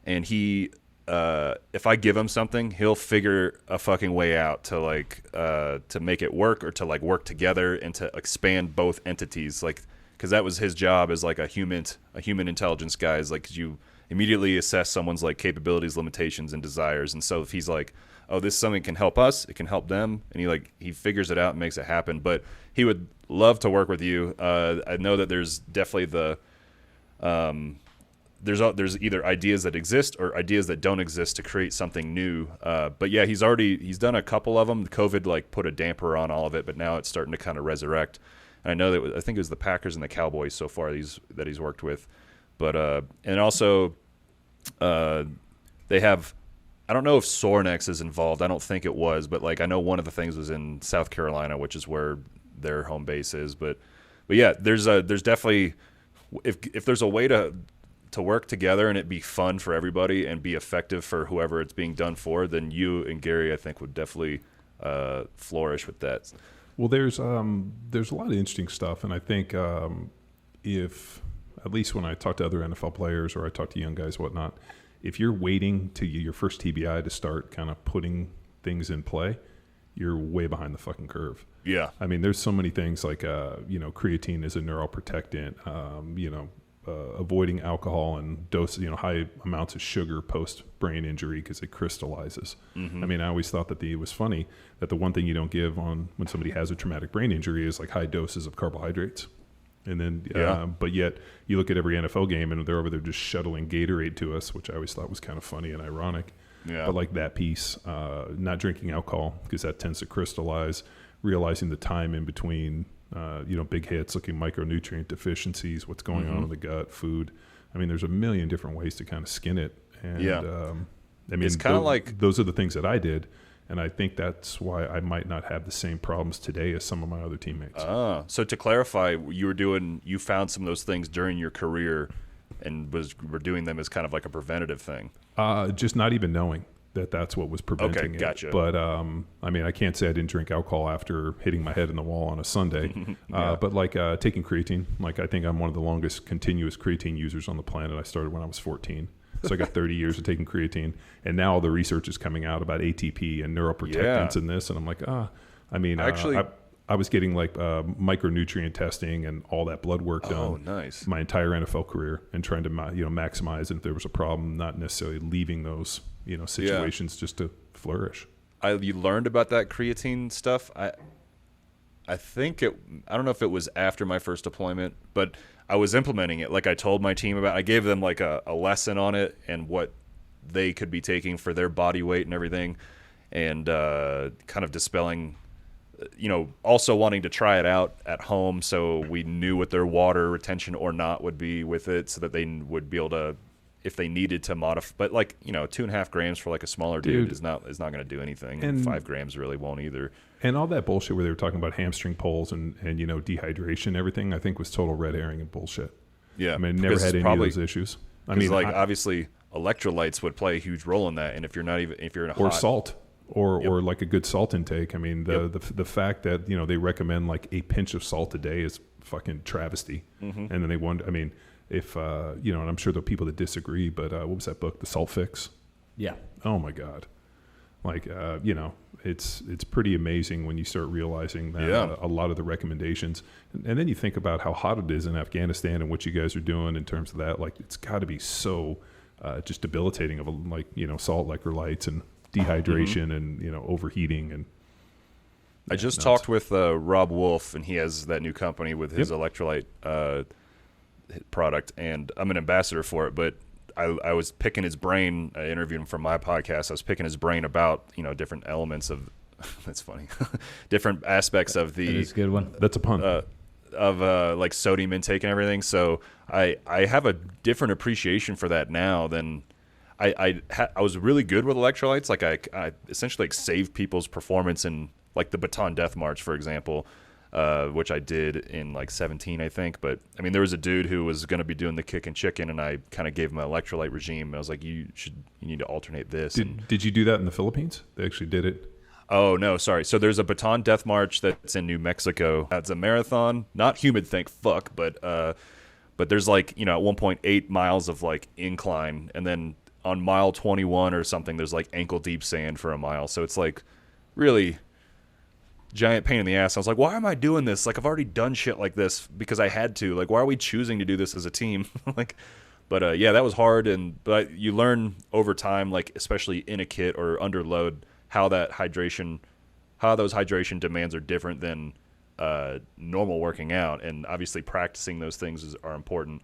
S2: And he, if I give him something, he'll figure a fucking way out to like to make it work or to like work together and to expand both entities. Like because that was his job as like a human intelligence guy. Is like 'cause you immediately assess someone's like capabilities, limitations, and desires. And so if he's like, oh, this something can help us, it can help them, and he figures it out and makes it happen. But he would love to work with you. I know that there's definitely the there's either ideas that exist or ideas that don't exist to create something new. But yeah, he's done a couple of them. COVID like put a damper on all of it, but now it's starting to kind of resurrect. And I know that I think it was the Packers and the Cowboys so far that he's worked with. But and also they have. I don't know if Sornex is involved. I don't think it was, but like I know one of the things was in South Carolina, which is where their home base is. But yeah, there's definitely if there's a way to work together and it be fun for everybody and be effective for whoever it's being done for, then you and Gary I think would definitely flourish with that.
S1: Well, there's a lot of interesting stuff, and I think if at least when I talk to other NFL players or I talk to young guys, whatnot. If you're waiting to your first TBI to start kind of putting things in play, you're way behind the fucking curve.
S2: Yeah.
S1: I mean, there's so many things like, creatine is a neuroprotectant, avoiding alcohol and high amounts of sugar post brain injury because it crystallizes. Mm-hmm. I mean, I always thought that it was funny that the one thing you don't give on when somebody has a traumatic brain injury is like high doses of carbohydrates. And then, but yet you look at every NFL game and they're over there just shuttling Gatorade to us, which I always thought was kind of funny and ironic.
S2: Yeah.
S1: But like that piece, not drinking alcohol because that tends to crystallize, realizing the time in between, big hits, looking micronutrient deficiencies, what's going on in the gut, food. I mean, there's a million different ways to kind of skin it. And, I mean,
S2: it's kind of like
S1: those are the things that I did. And I think that's why I might not have the same problems today as some of my other teammates.
S2: So to clarify, you found some of those things during your career and were doing them as kind of like a preventative thing.
S1: Just not even knowing that that's what was preventing
S2: it. Gotcha.
S1: But I mean, I can't say I didn't drink alcohol after hitting my head in the wall on a Sunday. But like taking creatine, like I think I'm one of the longest continuous creatine users on the planet. I started when I was 14. So I got 30 years of taking creatine, and now all the research is coming out about ATP and neuroprotectants and this, and I'm like, I mean, actually, I was getting like micronutrient testing and all that blood work done.
S2: Oh, nice.
S1: My entire NFL career, and trying to maximize, and if there was a problem, not necessarily leaving those situations just to flourish.
S2: You learned about that creatine stuff. I think I don't know if it was after my first deployment, but I was implementing it. Like I told my team about, I gave them like a lesson on it and what they could be taking for their body weight and everything, and kind of dispelling, also wanting to try it out at home so we knew what their water retention or not would be with it, so that they would be able to, if they needed to modify. But like 2.5 grams for like a smaller dude is not going to do anything, and 5 grams really won't either. And
S1: all that bullshit where they were talking about hamstring pulls and dehydration and everything, I think was total red herring and bullshit.
S2: Yeah,
S1: I mean, never had any of those issues. I mean,
S2: obviously electrolytes would play a huge role in that, and if you're in a hot,
S1: salt or like a good salt intake. I mean, the fact that they recommend like a pinch of salt a day is fucking travesty. Mm-hmm. And then they wonder, I mean, if and I'm sure there are people that disagree, but what was that book, The Salt Fix?
S3: Yeah.
S1: Oh my God. Like it's pretty amazing when you start realizing that a lot of the recommendations, and then you think about how hot it is in Afghanistan and what you guys are doing in terms of that. Like it's got to be so just debilitating of salt electrolytes and dehydration and overheating. And
S2: I just talked with Rob Wolf, and he has that new company with his electrolyte product, and I'm an ambassador for it, but I was picking his brain. I interviewed him for my podcast. I was picking his brain about different elements of that's funny different aspects of the.
S3: That is a good one.
S1: That's a pun.
S2: Of like sodium intake and everything. So I have a different appreciation for that now than I was really good with electrolytes. Like I essentially like saved people's performance in like the Baton Death March, for example, which I did in like 17, I think. But I mean, there was a dude who was going to be doing the kick and chicken, and I kind of gave him an electrolyte regime. I was like, you need to alternate this.
S1: Did you do that in the Philippines? They actually did it.
S2: Oh, no, sorry. So there's a Baton Death March that's in New Mexico. It's a marathon, not humid, thank fuck, but there's like, you know, at 1.8 miles of like incline, and then on mile 21 or something, there's like ankle deep sand for a mile. So it's like really giant pain in the ass. I was like, why am I doing this? Like, I've already done shit like this because I had to. Like, why are we choosing to do this as a team? But yeah, that was hard. But you learn over time, like especially in a kit or under load, how those hydration demands are different than normal working out. And obviously practicing those things are important.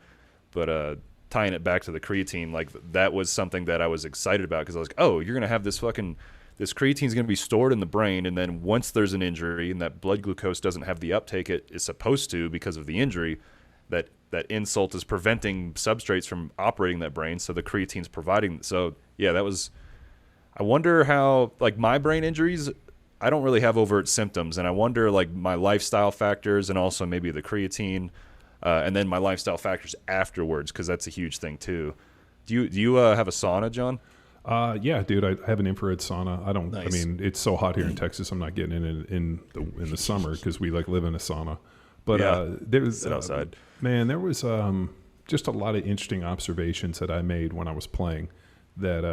S2: But tying it back to the creatine, like that was something that I was excited about, because I was like, oh, you're going to have this creatine is going to be stored in the brain, and then once there's an injury and that blood glucose doesn't have the uptake it is supposed to because of the injury, that insult is preventing substrates from operating that brain, so the creatine's providing. So yeah, I wonder how, like, my brain injuries, I don't really have overt symptoms, and I wonder like my lifestyle factors and also maybe the creatine, and then my lifestyle factors afterwards, because that's a huge thing too. Do you have a sauna, John?
S1: Yeah, dude, I have an infrared sauna. I don't.
S2: Nice.
S1: I mean, it's so hot here in Texas. I'm not getting in the summer because we like live in a sauna. But
S2: yeah,
S1: there's
S2: sit outside.
S1: Man, there was just a lot of interesting observations that I made when I was playing. That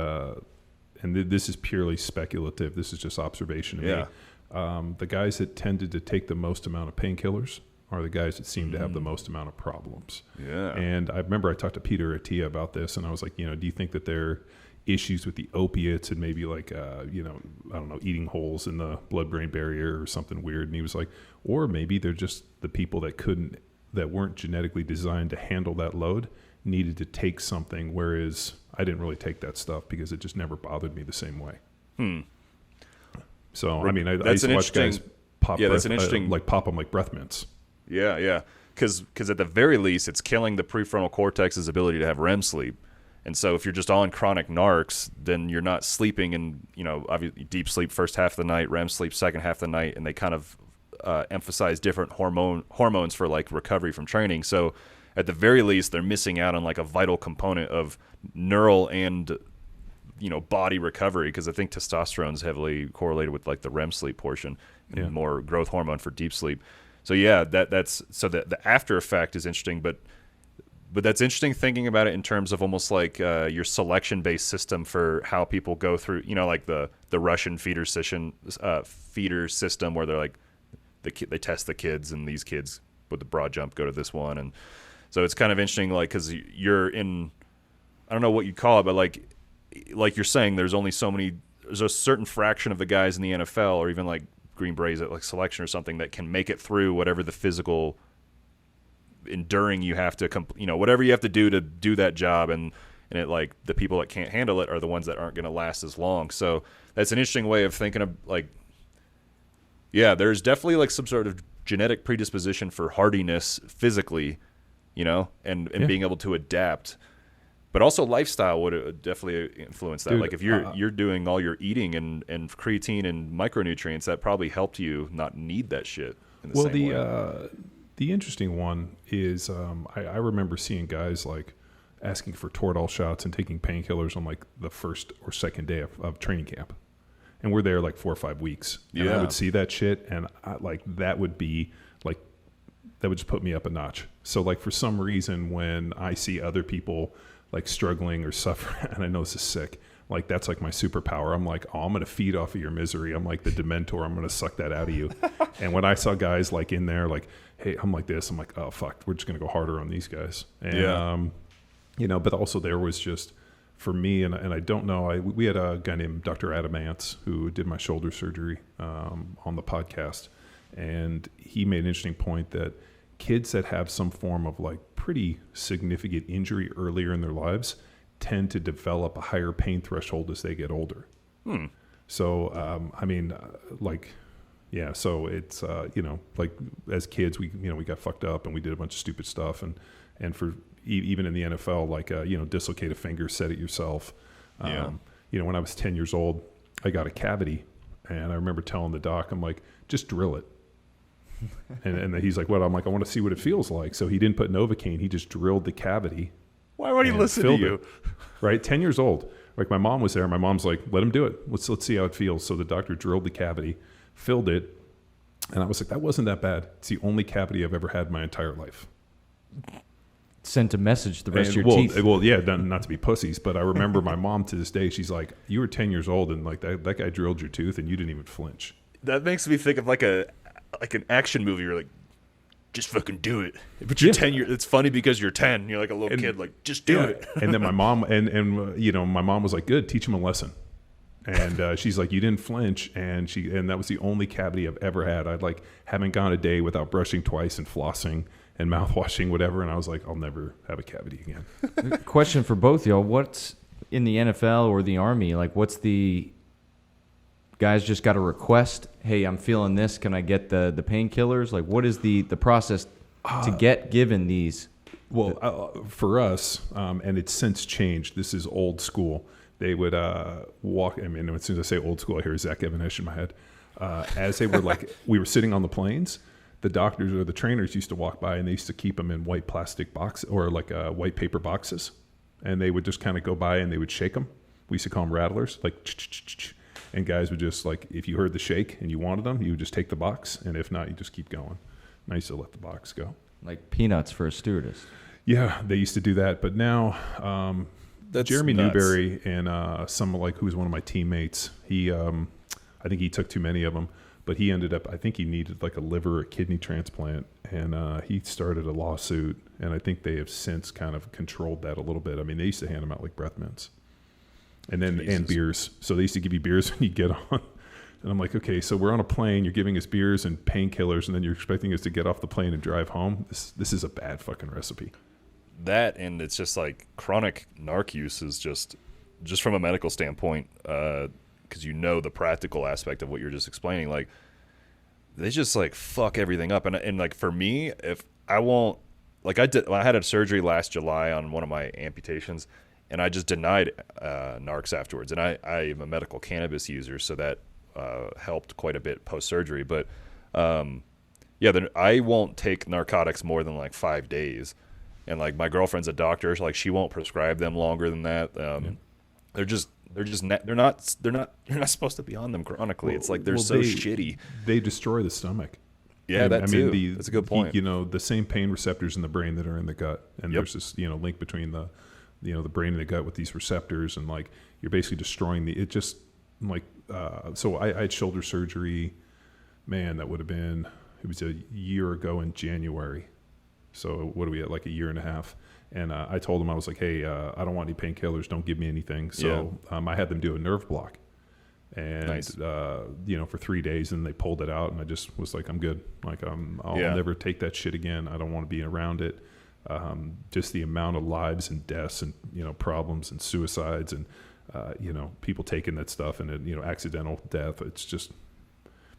S1: and this is purely speculative. This is just observation to me. The guys that tended to take the most amount of painkillers are the guys that seem to have the most amount of problems.
S2: Yeah.
S1: And I remember I talked to Peter Attia about this, and I was like, do you think that there are issues with the opiates and maybe like, I don't know, eating holes in the blood-brain barrier or something weird? And he was like, or maybe they're just the people that weren't genetically designed to handle that load needed to take something, whereas I didn't really take that stuff because it just never bothered me the same way. So, I mean, I used to watch guys pop pop them like breath mints.
S2: Yeah. Because at the very least, it's killing the prefrontal cortex's ability to have REM sleep. And so if you're just on chronic narcs, then you're not sleeping in, obviously deep sleep first half of the night, REM sleep second half of the night, and they kind of emphasize different hormones for like recovery from training. So at the very least, they're missing out on like a vital component of neural and body recovery, because I think testosterone is heavily correlated with like the REM sleep portion and more growth hormone for deep sleep. So yeah, that's the after effect is interesting, but that's interesting thinking about it in terms of almost like your selection-based system for how people go through, like the Russian feeder system where they're like they test the kids, and these kids with the broad jump go to this one, and so it's kind of interesting, like, because you're in, I don't know what you call it, but like you're saying, there's a certain fraction of the guys in the NFL or even like Green Berets at like selection or something that can make it through whatever the physical enduring you have to whatever you have to do that job, and it, like, the people that can't handle it are the ones that aren't going to last as long. So that's an interesting way of thinking of, like, there's definitely like some sort of genetic predisposition for hardiness physically, and being able to adapt, but also lifestyle would definitely influence that.
S1: Dude,
S2: like if you're doing all your eating and creatine and micronutrients, that probably helped you not need that shit in the same way.
S1: The interesting one is I remember seeing guys like asking for Toradol shots and taking painkillers on like the first or second day of training camp. And we're there like 4 or 5 weeks. And I would see that shit, and that would just put me up a notch. So like for some reason, when I see other people like struggling or suffering, and I know this is sick, like that's like my superpower. I'm like, I'm going to feed off of your misery. I'm like the Dementor. I'm going to suck that out of you. And when I saw guys like in there, like, hey, I'm like this, I'm like, oh, fuck, we're just going to go harder on these guys. And, but also there was just, for me, and I don't know, we had a guy named Dr. Adamance who did my shoulder surgery on the podcast. And he made an interesting point that kids that have some form of like pretty significant injury earlier in their lives tend to develop a higher pain threshold as they get older. So, so it's, like as kids, we got fucked up and we did a bunch of stupid stuff. And for even in the NFL, like, dislocate a finger, set it yourself. When I was 10 years old, I got a cavity, and I remember telling the doc, I'm like, just drill it. and he's like, what? I'm like, I want to see what it feels like. So he didn't put Novocaine. He just drilled the cavity.
S2: Why would he listen to you?
S1: Right? 10 years old. Like, my mom was there. My mom's like, let him do it. Let's see how it feels. So the doctor drilled the cavity, filled it. And I was like, that wasn't that bad. It's the only cavity I've ever had in my entire life.
S3: Sent a message the rest of your teeth.
S1: Well, yeah, not to be pussies, but I remember my mom to this day, she's like, you were 10 years old and like that guy drilled your tooth and you didn't even flinch.
S2: That makes me think of like an action movie. You're like, just fucking do it. But you're 10 years. It's funny because you're 10. You're like a little kid, like, just do it.
S1: And then my mom, and my mom was like, good, teach him a lesson. And she's like, you didn't flinch. And that was the only cavity I've ever had. I haven't gone a day without brushing twice and flossing and mouthwashing, whatever. And I was like, I'll never have a cavity again.
S3: Question for both y'all. What's in the NFL or the Army? Like, what's the guys just got a request? Hey, I'm feeling this. Can I get the painkillers? Like, what is the process to get given these?
S1: Well, for us, and it's since changed. This is old school. They would walk. I mean, as soon as I say old school, I hear Zach Evanish in my head. As they were we were sitting on the planes, the doctors or the trainers used to walk by, and they used to keep them in white plastic box or white paper boxes, and they would just kind of go by and they would shake them. We used to call them rattlers, and guys would just if you heard the shake and you wanted them, you would just take the box, and if not, you just keep going. And I used to let the box go.
S3: Like peanuts for a stewardess.
S1: Yeah, they used to do that, but now.
S2: That's
S1: Jeremy
S2: nuts.
S1: Newberry and who was one of my teammates. He, I think he took too many of them, but he ended up. I think he needed a liver or kidney transplant, and he started a lawsuit. And I think they have since kind of controlled that a little bit. I mean, they used to hand them out like breath mints, and beers. So they used to give you beers when you get on. And I'm like, okay, so we're on a plane. You're giving us beers and painkillers, and then you're expecting us to get off the plane and drive home. This is a bad fucking recipe.
S2: That, and it's just like chronic narc use is just from a medical standpoint, because the practical aspect of what you're just explaining. Like, they just fuck everything up. And for me, if I won't, I had a surgery last July on one of my amputations, and I just denied narcs afterwards. And I am a medical cannabis user, so that helped quite a bit post surgery. But I won't take narcotics more than 5 days. And my girlfriend's a doctor, so she won't prescribe them longer than that. You're not supposed to be on them chronically. It's they're so shitty.
S1: They destroy the stomach.
S2: Yeah, that's a good point.
S1: The same pain receptors in the brain that are in the gut, and there's this link between the the brain and the gut with these receptors, and you're basically destroying so I had shoulder surgery. Man, that would have been, it was a year ago in January. So what are we at, a year and a half? And I told them, I was like, hey, I don't want any painkillers. Don't give me anything. So I had them do a nerve block. And,
S2: nice.
S1: For 3 days, and they pulled it out. And I just was like, I'm good. I'll never take that shit again. I don't want to be around it. Just the amount of lives and deaths and, problems and suicides and, people taking that stuff and, accidental death. It's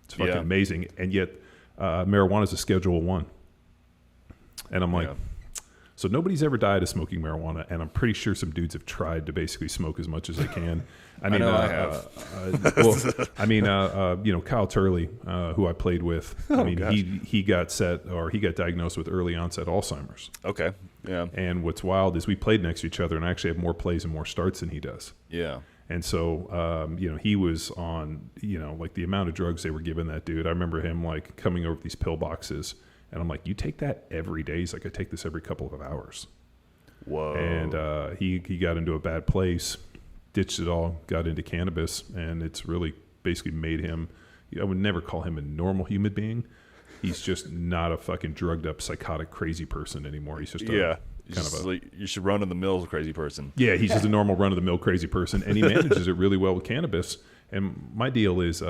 S1: fucking amazing. And yet marijuana is a Schedule 1. And I'm like, so nobody's ever died of smoking marijuana, and I'm pretty sure some dudes have tried to basically smoke as much as they can. I mean,
S2: I have.
S1: Kyle Turley, who I played with, he got diagnosed with early onset Alzheimer's.
S2: Okay, yeah.
S1: And what's wild is we played next to each other, and I actually have more plays and more starts than he does.
S2: Yeah.
S1: And so, he was on, the amount of drugs they were giving that dude. I remember him coming over with these pill boxes. And I'm like, you take that every day? He's like, I take this every couple of hours.
S2: Whoa.
S1: And he got into a bad place, ditched it all, got into cannabis, and it's really basically made him, I would never call him a normal human being. He's just not a fucking drugged up, psychotic, crazy person anymore. He's just
S2: you should run in the mill crazy person.
S1: Yeah, he's just a normal run of the mill crazy person, and he manages it really well with cannabis. And my deal is,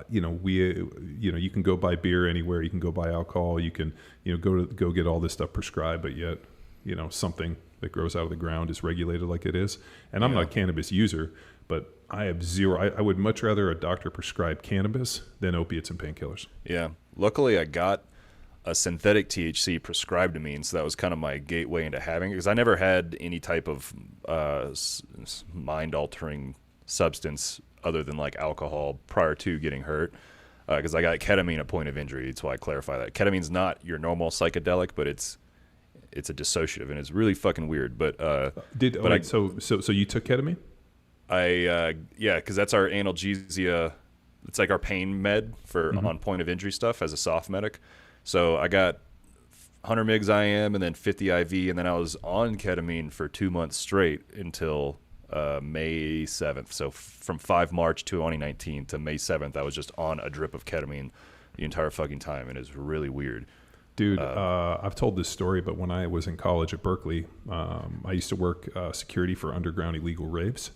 S1: you can go buy beer anywhere. You can go buy alcohol. You can, go get all this stuff prescribed, but yet, something that grows out of the ground is regulated like it is. And I'm not a cannabis user, but I have zero. I would much rather a doctor prescribe cannabis than opiates and painkillers.
S2: Yeah. Luckily, I got a synthetic THC prescribed to me, and so that was kind of my gateway into having it, because I never had any type of mind-altering substance other than like alcohol prior to getting hurt, because I got ketamine at point of injury. That's why I clarify that. Ketamine's not your normal psychedelic, but it's a dissociative, and it's really fucking weird. But so
S1: you took ketamine?
S2: Yeah, because that's our analgesia. It's like our pain med for on point of injury stuff as a soft medic. So I got 100 mgs IM and then 50 IV, and then I was on ketamine for 2 months straight until May 7th. So from 5 March 2019 to May 7th, I was just on a drip of ketamine the entire fucking time, and it's really weird.
S1: Dude, I've told this story, but when I was in college at Berkeley, I used to work security for underground illegal raves.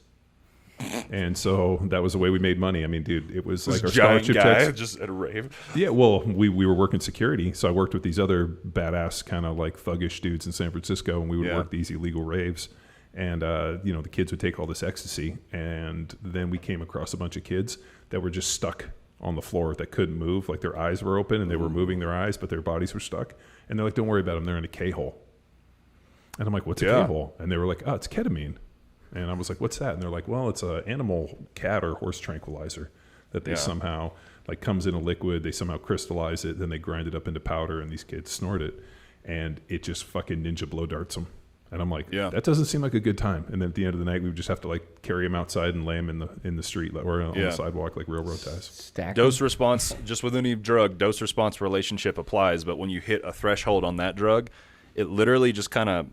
S1: And so that was the way we made money. I mean, dude, it was like our scholarship checks.
S2: Just at a rave.
S1: Yeah, well, we were working security, so I worked with these other badass kind of like thuggish dudes in San Francisco, and we would work these illegal raves. And the kids would take all this ecstasy, and then we came across a bunch of kids that were just stuck on the floor that couldn't move. Like their eyes were open and they were moving their eyes, but their bodies were stuck. And they're like, "Don't worry about them. They're in a K-hole." And I'm like, "What's a K-hole?" And they were like, "Oh, it's ketamine." And I was like, "What's that?" And they're like, "Well, it's an animal cat or horse tranquilizer that they somehow, like, comes in a liquid. They somehow crystallize it. Then they grind it up into powder, and these kids snort it. And it just fucking ninja blow darts them." And I'm like, that doesn't seem like a good time. And then at the end of the night, we would just have to like carry him outside and lay him in the street or on the sidewalk like railroad ties.
S2: Dose response, just with any drug, dose response relationship applies. But when you hit a threshold on that drug, it literally just kind of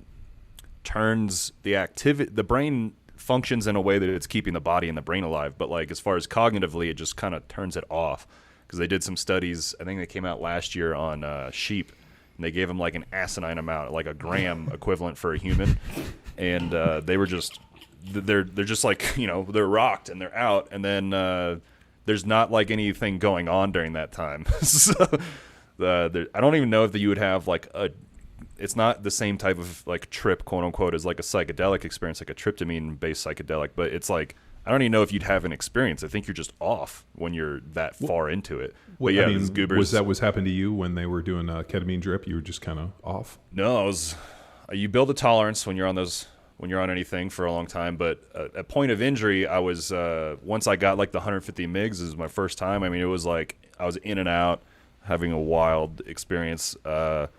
S2: turns the activity. The brain functions in a way that it's keeping the body and the brain alive. But like as far as cognitively, it just kind of turns it off. Because they did some studies, I think they came out last year on sheep. And they gave them like an asinine amount, like a gram equivalent for a human, and they were they're just like, they're rocked and they're out, and then there's not like anything going on during that time. So I don't even know if you would have like it's not the same type of like trip, quote unquote, as like a psychedelic experience, like a tryptamine based psychedelic, but it's like, I don't even know if you'd have an experience. I think you're just off when you're that far into it. But yeah,
S1: was that what's happened to you when they were doing a ketamine drip? You were just kind of off?
S2: No, you build a tolerance when you're on anything for a long time. But at point of injury, I was once I got like the 150 mgs, this was my first time. I mean, it was like I was in and out, having a wild experience, and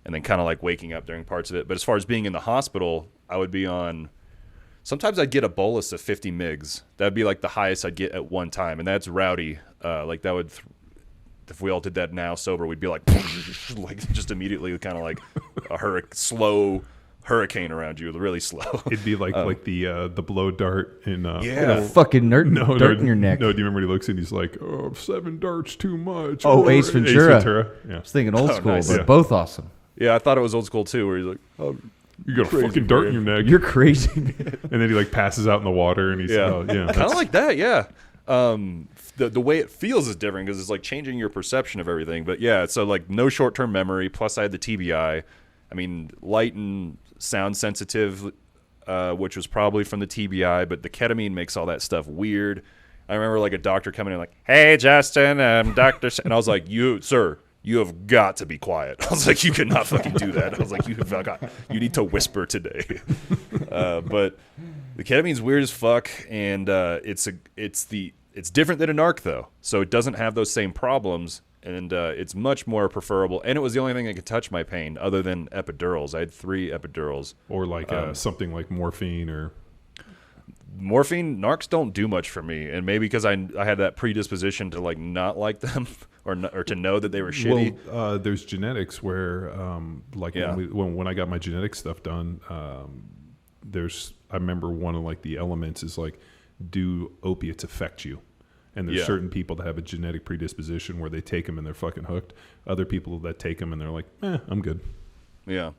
S2: then kind of like waking up during parts of it. But as far as being in the hospital, I would be on. Sometimes I'd get a bolus of 50 mgs. That'd be like the highest I'd get at one time, and that's rowdy. Like that would, if we all did that now sober, we'd be like, like just immediately kind of like a slow hurricane around you, really slow.
S1: It'd be like the blow dart in
S3: fucking dart in your neck.
S1: No, do you remember when he looks and he's like, "Oh, 7 darts too much."
S3: Oh, Ace Ventura.
S1: Yeah.
S3: I was thinking old school,
S2: nice.
S3: but both awesome.
S2: Yeah, I thought it was old school too, where he's like, "Oh,
S1: you got a fucking dart in your neck.
S3: You're crazy."
S1: And then he like passes out in the water, and he's kind
S2: of like that. Yeah. The way it feels is different because it's like changing your perception of everything. But yeah, so like no short term memory. Plus, I had the TBI. I mean, light and sound sensitive, which was probably from the TBI. But the ketamine makes all that stuff weird. I remember like a doctor coming in like, "Hey, Justin, Doctor," and I was like, "Sir, you have got to be quiet." I was like, "You cannot fucking do that." I was like, you need to whisper today." But the ketamine's weird as fuck, and it's different than a narc though, so it doesn't have those same problems, and it's much more preferable. And it was the only thing that could touch my pain other than epidurals. I had 3 epidurals,
S1: or like something like morphine or.
S2: Morphine, narcs don't do much for me, and maybe because I had that predisposition to like not like them or to know that they were shitty.
S1: Well, there's genetics where, when I got my genetic stuff done, I remember one of like the elements is like, do opiates affect you? And there's certain people that have a genetic predisposition where they take them and they're fucking hooked. Other people that take them and they're like, I'm good. Yeah.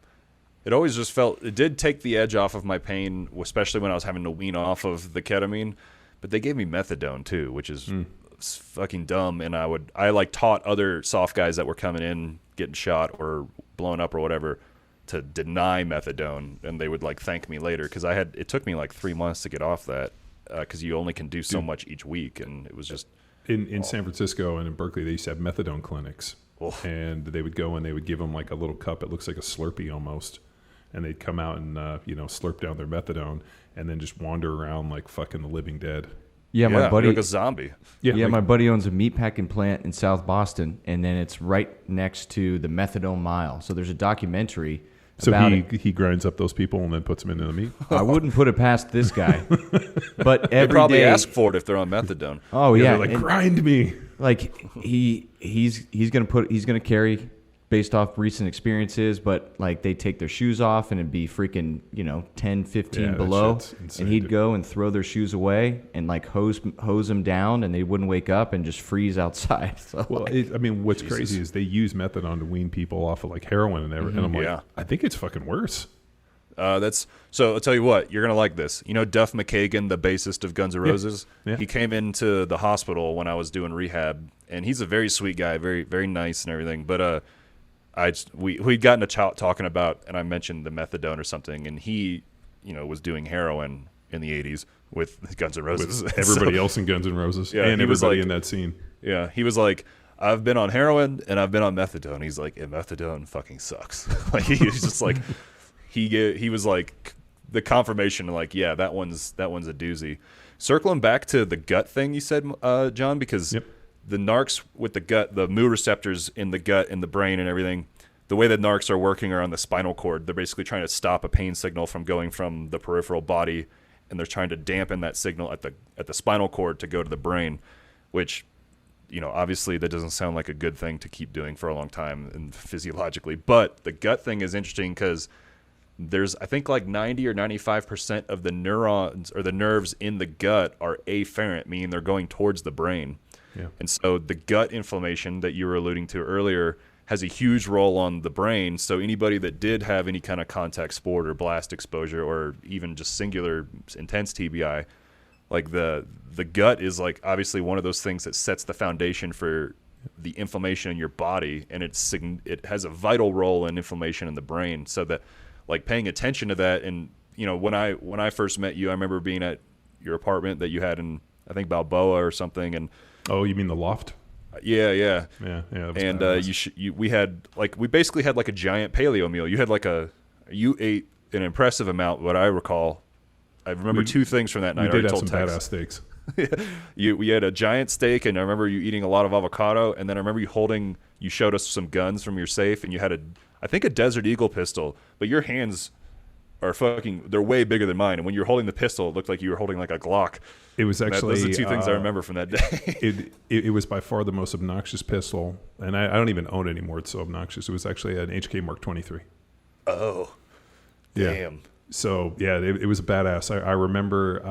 S2: It always just felt, it did take the edge off of my pain, especially when I was having to wean off of the ketamine. But they gave me methadone too, which is fucking dumb. And I like taught other soft guys that were coming in, getting shot or blown up or whatever, to deny methadone. And they would like thank me later because it took me like 3 months to get off that because you only can do so much each week. And it was just.
S1: In San Francisco and in Berkeley, they used to have methadone clinics. and they would go and they would give them like a little cup. It looks like a Slurpee almost, and they'd come out and slurp down their methadone and then just wander around like fucking the living dead.
S3: Yeah, my buddy,
S2: like a zombie.
S3: Yeah, my buddy owns a meatpacking plant in South Boston, and then it's right next to the methadone mile. So there's a documentary.
S1: So
S3: about
S1: he grinds up those people and then puts them into the meat.
S3: I wouldn't put it past this guy, but
S2: They
S3: every
S2: probably
S3: day-
S2: ask for it if they're on methadone.
S3: Oh yeah,
S1: They're like,
S3: and,
S1: grind me.
S3: like he's gonna carry based off recent experiences, but like they take their shoes off and it'd be freaking 10, 15
S1: Yeah, that
S3: below,
S1: shit's insane,
S3: and he'd
S1: dude.
S3: go and throw their shoes away and like hose them down, and they wouldn't wake up and just freeze outside. So
S1: Well, what's crazy is they use methadone to wean people off of like heroin and everything. And I'm like,
S2: Yeah.
S1: I think it's fucking worse.
S2: So I'll tell you what, you're gonna like this. You know Duff McKagan, the bassist of Guns N' Roses?
S1: Yeah.
S2: He came into the hospital when I was doing rehab, and he's a very sweet guy, very, very nice and everything. But we'd gotten a talking about, and I mentioned the methadone or something, and he, was doing heroin in the 80s with Guns N' Roses.
S1: With everybody else in Guns N' Roses
S2: Yeah,
S1: and
S2: he was
S1: everybody
S2: like-
S1: in that scene.
S2: Yeah, he was like, I've been on heroin and I've been on methadone. He's like, and methadone fucking sucks. Like he was just like, he was like the confirmation, like, yeah, that one's a doozy. Circling back to the gut thing you said, John, because
S1: Yep.
S2: the narcs with the gut, the mu receptors in the gut, in the brain, and everything. The way that narcs are working are on the spinal cord. They're basically trying to stop a pain signal from going from the peripheral body, and they're trying to dampen that signal at the spinal cord to go to the brain, which, obviously that doesn't sound like a good thing to keep doing for a long time and physiologically. But the gut thing is interesting because there's, I think, like 90 or 95% of the neurons or the nerves in the gut are afferent, meaning they're going towards the brain.
S1: Yeah.
S2: And so the gut inflammation that you were alluding to earlier has a huge role on the brain. So anybody that did have any kind of contact sport or blast exposure or even just singular intense TBI, like the gut is like obviously one of those things that sets the foundation for the inflammation in your body, and it has a vital role in inflammation in the brain. So that, like, paying attention to that, and when I first met you, I remember being at your apartment that you had in, I think, Balboa or something, and
S1: Oh, you mean the loft?
S2: yeah.
S1: Yeah. That was
S2: And
S1: badass.
S2: we basically had like a giant paleo meal. You ate an impressive amount. What I recall, I remember two things from that
S1: we
S2: night.
S1: did
S2: I
S1: have
S2: already
S1: some
S2: told
S1: badass
S2: Tex.
S1: steaks.
S2: We had a giant steak, and I remember you eating a lot of avocado. And then I remember you showed us some guns from your safe, and you had I think a Desert Eagle pistol, but your hands are they're way bigger than mine. And when you're holding the pistol, it looked like you were holding like a Glock.
S1: It was actually
S2: Those are two things I remember from that day.
S1: it was by far the most obnoxious pistol, and I don't even own it anymore. It's so obnoxious. It was actually an HK Mark 23.
S2: Oh,
S1: Yeah.
S2: damn.
S1: So yeah, it was a badass. I remember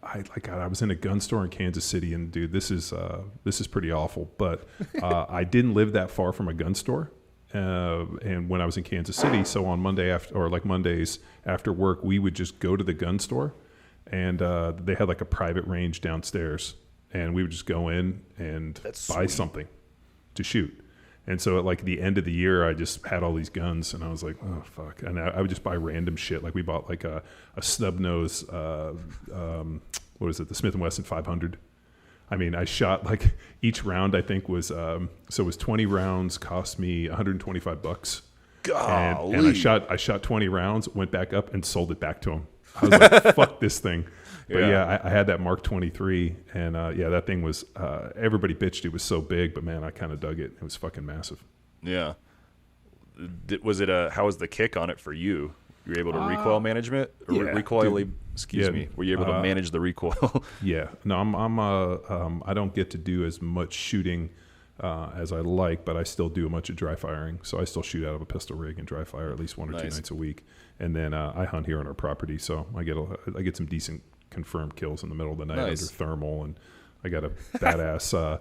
S1: I was in a gun store in Kansas City, and dude, this is pretty awful. But I didn't live that far from a gun store, and when I was in Kansas City, so on Mondays after work, we would just go to the gun store, and they had like a private range downstairs, and we would just go in and
S2: That's
S1: buy
S2: sweet.
S1: something to shoot. And so at like the end of the year, I just had all these guns, and I was like, oh fuck! And I would just buy random shit. Like we bought like a snub nose, what was it? The Smith & Wesson 500. I mean, I shot like each round I think was so it was 20 rounds, cost me $125.
S2: Golly.
S1: And I shot 20 rounds, went back up and sold it back to him. I was like, fuck this thing. But yeah, I had that Mark 23, and that thing was, everybody bitched it was so big, but man, I kind of dug it. It was fucking massive.
S2: Yeah. How was the kick on it for you? You were able to recoil management? Or
S1: yeah,
S2: recoil,
S1: dude.
S2: excuse
S1: Yeah,
S2: me. Were you able to manage the recoil?
S1: Yeah, no, I don't get to do as much shooting as I like, but I still do a bunch of dry firing. So I still shoot out of a pistol rig and dry fire at least one or two
S2: Nice.
S1: nights a week. And then I hunt here on our property, so I get some decent confirmed kills in the middle of the night
S2: Nice.
S1: under thermal, and I got a badass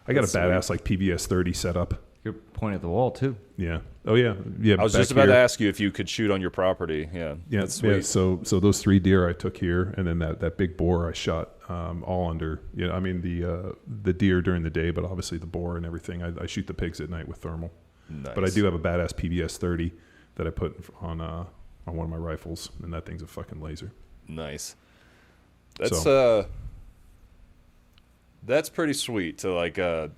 S1: badass like PBS 30 setup.
S3: You're pointing at the wall too.
S1: Yeah. Oh yeah. Yeah.
S2: I was
S1: back
S2: just about
S1: here.
S2: to ask you if you could shoot on your property. Yeah.
S1: Yeah,
S2: That's sweet.
S1: yeah. So those 3 deer I took here, and then that big boar I shot all under. Yeah, I mean the deer during the day, but obviously the boar and everything. I shoot the pigs at night with thermal.
S2: Nice.
S1: But I do have a badass PBS 30 that I put on one of my rifles, and that thing's a fucking laser.
S2: Nice. That's pretty sweet to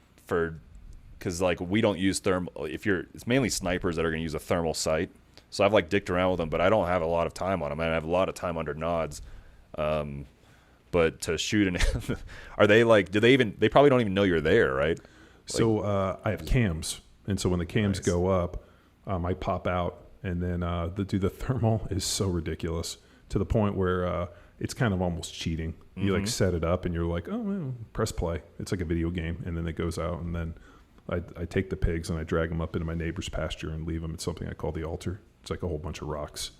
S2: because like we don't use thermal. It's mainly snipers that are going to use a thermal sight. So I've like dicked around with them, but I don't have a lot of time on them. I have a lot of time under nods. But to shoot are they like? They probably don't even know you're there, right?
S1: So I have cams, and so when the cams go up, I pop out, and then the thermal is so ridiculous to the point where it's kind of almost cheating. You like set it up, and you're like, oh, well, press play. It's like a video game, and then it goes out, and then I take the pigs and I drag them up into my neighbor's pasture and leave them at something I call the altar. It's like a whole bunch of rocks,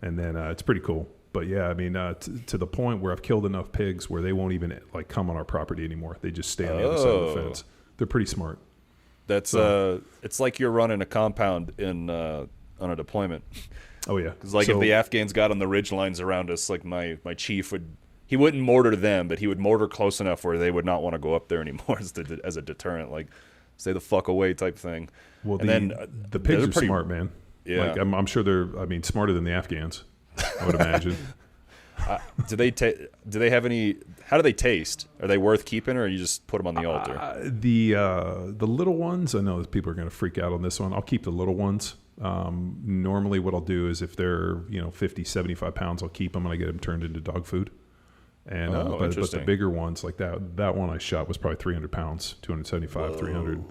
S1: and then it's pretty cool. But yeah, I mean, to the point where I've killed enough pigs where they won't even like come on our property anymore. They just stay on the other side of the fence. They're pretty smart.
S2: That's it's like you're running a compound on a deployment.
S1: Oh yeah,
S2: because like if the Afghans got on the ridge lines around us, like my chief wouldn't mortar them, but he would mortar close enough where they would not want to go up there anymore as a deterrent, like stay the fuck away type thing.
S1: Well,
S2: and
S1: the pigs are pretty smart, man.
S2: Yeah,
S1: like, I'm sure they're smarter than the Afghans, I would imagine.
S2: Do they have any? How do they taste? Are they worth keeping, or you just put them on the altar?
S1: The little ones, I know that people are going to freak out on this one. I'll keep the little ones. Normally what I'll do is if they're 50, 75 pounds, I'll keep them and I get them turned into dog food. And but the bigger ones like that one I shot was probably 300 pounds, 275, Whoa. 300.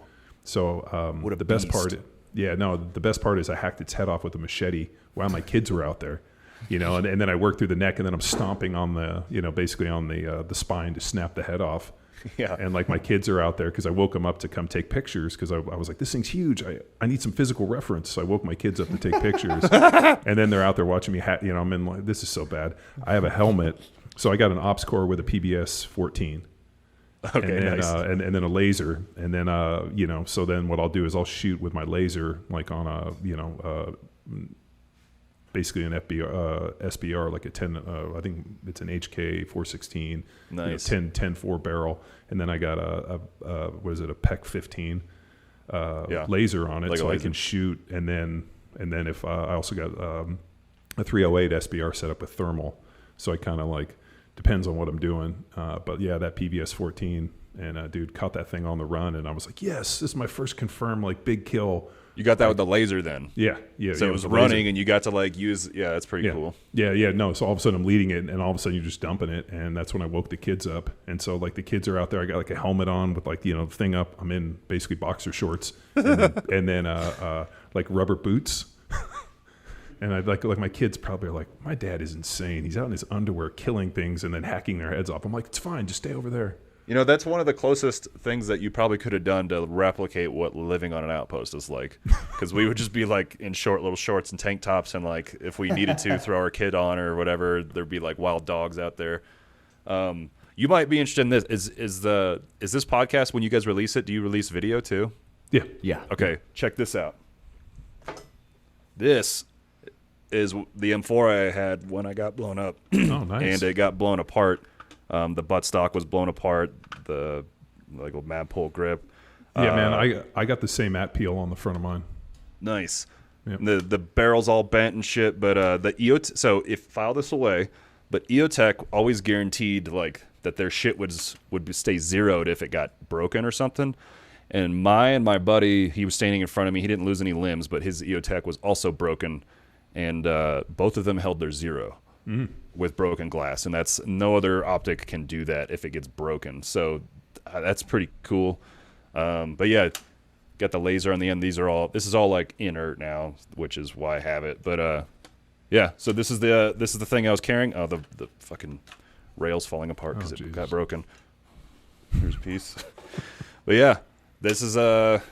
S1: So the best part, the best part is I hacked its head off with a machete while my kids were out there. And then I work through the neck, and then I'm stomping on basically on the spine to snap the head off.
S2: Yeah.
S1: And like my kids are out there because I woke them up to come take pictures because I was like, this thing's huge. I need some physical reference. So I woke my kids up to take pictures. And then they're out there watching me. I'm in like, this is so bad. I have a helmet. So I got an ops core with a PBS 14.
S2: Okay,
S1: and then,
S2: nice.
S1: And then a laser. And then, so then what I'll do is I'll shoot with my laser like on basically an SBR, like a 10, I think it's an HK 416,
S2: nice.
S1: 10-4 barrel. And then I got a PEC 15 laser on it, like so I can shoot. And then if I also got a 308 SBR set up with thermal. So I kind of like, depends on what I'm doing. But yeah, that PBS 14 and dude caught that thing on the run. And I was like, yes, this is my first confirmed like big kill.
S2: You got that with the laser then?
S1: Yeah.
S2: So it was running and you got to like use, that's pretty cool.
S1: Yeah. No, so all of a sudden I'm leading it and all of a sudden you're just dumping it. And that's when I woke the kids up. And so like the kids are out there. I got like a helmet on with like, the thing up. I'm in basically boxer shorts and then like rubber boots. And I like my kids probably are like, my dad is insane. He's out in his underwear killing things and then hacking their heads off. I'm like, it's fine. Just stay over there.
S2: That's one of the closest things that you probably could have done to replicate what living on an outpost is like. Because we would just be like in little shorts and tank tops, and like if we needed to throw our kid on or whatever, there'd be like wild dogs out there. You might be interested in this. Is this podcast, when you guys release it, do you release video too?
S1: Yeah.
S2: Okay, check this out. This is the M4 I had when I got blown up.
S1: Oh, nice.
S2: And it got blown apart. The buttstock was blown apart. The like mad pull grip.
S1: Yeah, man, I got the same mat peel on the front of mine.
S2: Nice.
S1: Yep.
S2: The barrel's all bent and shit. But the so if file this away, but EOTech always guaranteed like that their shit would stay zeroed if it got broken or something. And my buddy, he was standing in front of me. He didn't lose any limbs, but his EOTech was also broken, and both of them held their zero. With broken glass, and that's no other optic can do that if it gets broken. So that's pretty cool. But yeah, got the laser on the end. This is all like inert now, which is why I have it. But yeah, so this is the thing I was carrying. Oh, the fucking rail's falling apart because it got broken. Here's a piece. But yeah, this is the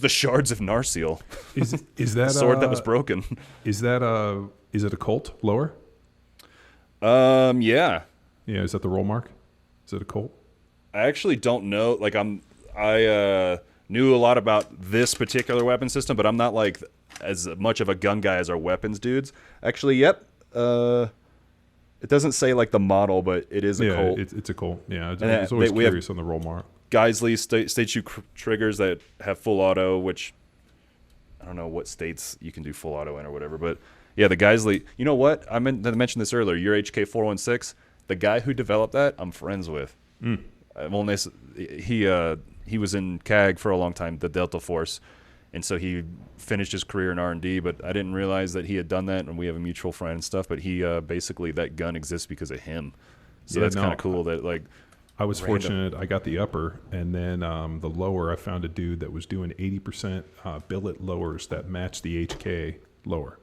S2: shards of Narsil.
S1: Is that
S2: sword that was broken?
S1: Is it a Colt lower?
S2: Yeah.
S1: Yeah, is that the roll mark? Is it a Colt?
S2: I actually don't know. Like I knew a lot about this particular weapon system, but I'm not like as much of a gun guy as our weapons dudes. Actually, yep. It doesn't say like the model, but it is a Colt.
S1: It's a Colt. Yeah, I was always curious on the roll mark.
S2: Geisley state shoot triggers that have full auto, which I don't know what states you can do full auto in or whatever, but yeah, the Geisley. You know what? I meant to mention this earlier. Your HK 416. The guy who developed that, I'm friends with. Well, he he was in CAG for a long time, the Delta Force, and so he finished his career in R&D. But I didn't realize that he had done that, and we have a mutual friend and stuff. But he basically that gun exists because of him. So that's kind of cool. That like
S1: I was fortunate. I got the upper, and then the lower. I found a dude that was doing 80% billet lowers that matched the HK lower.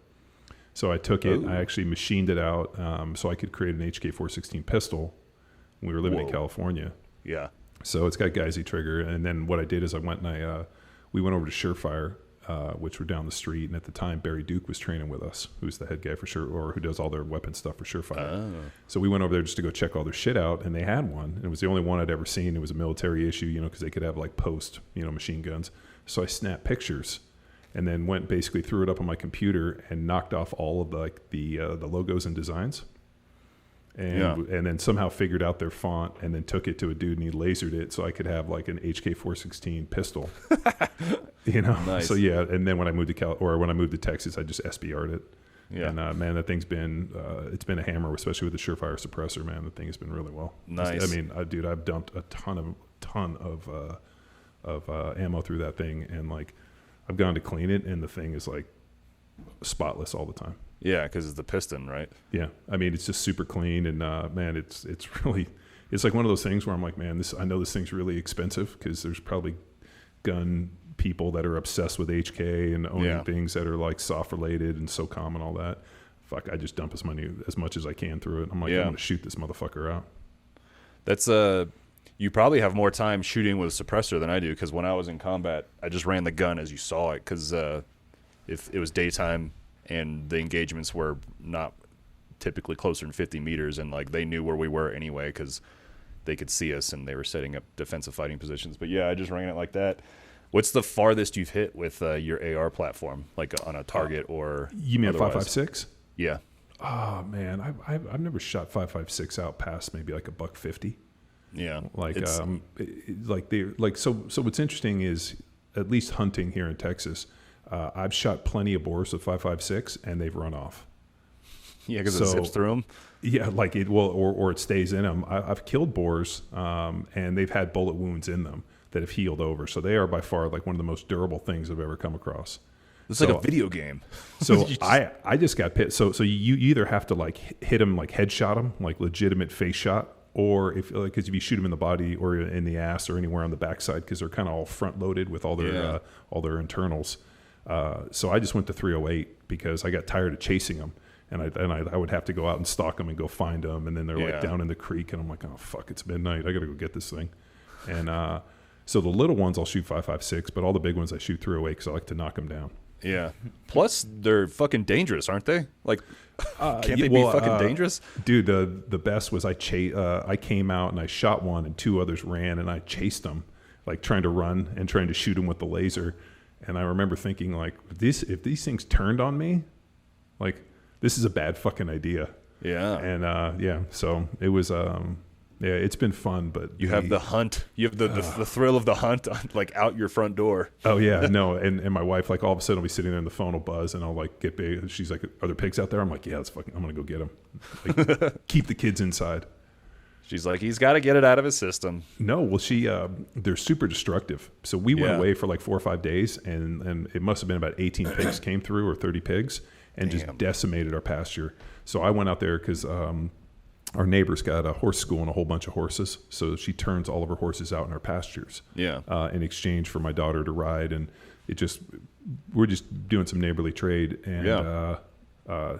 S1: So I took it. I actually machined it out so I could create an HK 416 pistol. We were living in California.
S2: Yeah.
S1: So it's got Geisy trigger. And then what I did is I went and we went over to Surefire, which were down the street. And at the time, Barry Duke was training with us, who's the head guy for or who does all their weapon stuff for Surefire. Oh. So we went over there just to go check all their shit out. And they had one. And it was the only one I'd ever seen. It was a military issue, you know, because they could have like post, you know, machine guns. So I snapped pictures and then went basically threw it up on my computer and knocked off all of the logos and designs. And then somehow figured out their font and then took it to a dude and he lasered it so I could have like an HK 416 pistol. You know? Nice. So yeah, and then when I moved to Texas, I just SBR'd it. Yeah. And man, that thing's been it's been a hammer, especially with the Surefire suppressor, man. The thing has been really well.
S2: Nice.
S1: I mean, dude, I've dumped a ton of ammo through that thing, and like I've gone to clean it and the thing is like spotless all the time.
S2: Yeah, because it's the piston, right?
S1: Yeah, I mean it's just super clean, and man, it's really like one of those things where I'm like, man, I know this thing's really expensive because there's probably gun people that are obsessed with HK and owning things that are like soft related and SOCOM and all that. Fuck, I just dump as much as I can through it. I'm like, I'm gonna shoot this motherfucker out.
S2: That's you probably have more time shooting with a suppressor than I do because when I was in combat, I just ran the gun as you saw it because if it was daytime. And the engagements were not typically closer than 50 meters, and like they knew where we were anyway because they could see us and they were setting up defensive fighting positions. But yeah, I just ran it like that. What's the farthest you've hit with your AR platform, like on a target or?
S1: You mean 5.56?
S2: Yeah.
S1: Oh man, I've never shot 5.56 out past maybe like $150.
S2: Yeah.
S1: Like so what's interesting is at least hunting here in Texas. I've shot plenty of boars with 5.56 and they've run off.
S2: Yeah, because it zips through them.
S1: Yeah, like it will, or it stays in them. I've killed boars, and they've had bullet wounds in them that have healed over. So they are by far like one of the most durable things I've ever come across.
S2: It's like a video game.
S1: So I just got pissed. So you either have to like hit them, like headshot them, like legitimate face shot, or if you shoot them in the body or in the ass or anywhere on the backside because they're kind of all front loaded with all their internals. So I just went to 308 because I got tired of chasing them, and I would have to go out and stalk them and go find them, and then they're like down in the creek, and I'm like, oh fuck, it's midnight, I gotta go get this thing, and so the little ones I'll shoot 5.56, but all the big ones I shoot 308 because I like to knock them down.
S2: Yeah. Plus they're fucking dangerous, aren't they? Like, can't they be fucking dangerous?
S1: Dude, the best was I came out and I shot one, and two others ran, and I chased them, like trying to run and trying to shoot them with the laser. And I remember thinking, like, if these things turned on me, like, this is a bad fucking idea.
S2: Yeah.
S1: And, so it was, it's been fun, but...
S2: You have the hunt. You have the thrill of the hunt, like, out your front door.
S1: Oh, yeah, no. And my wife, like, all of a sudden I'll be sitting there and the phone will buzz, and I'll, like, get big. She's like, are there pigs out there? I'm like, yeah, I'm going to go get them. Like, keep the kids inside.
S2: She's like, he's got to get it out of his system.
S1: No, well, they're super destructive. So we went away for like 4 or 5 days, and it must have been about 18 pigs came through, or 30 pigs, and just decimated our pasture. So I went out there because our neighbor's got a horse school and a whole bunch of horses. So she turns all of her horses out in our pastures in exchange for my daughter to ride. And we're just doing some neighborly trade. And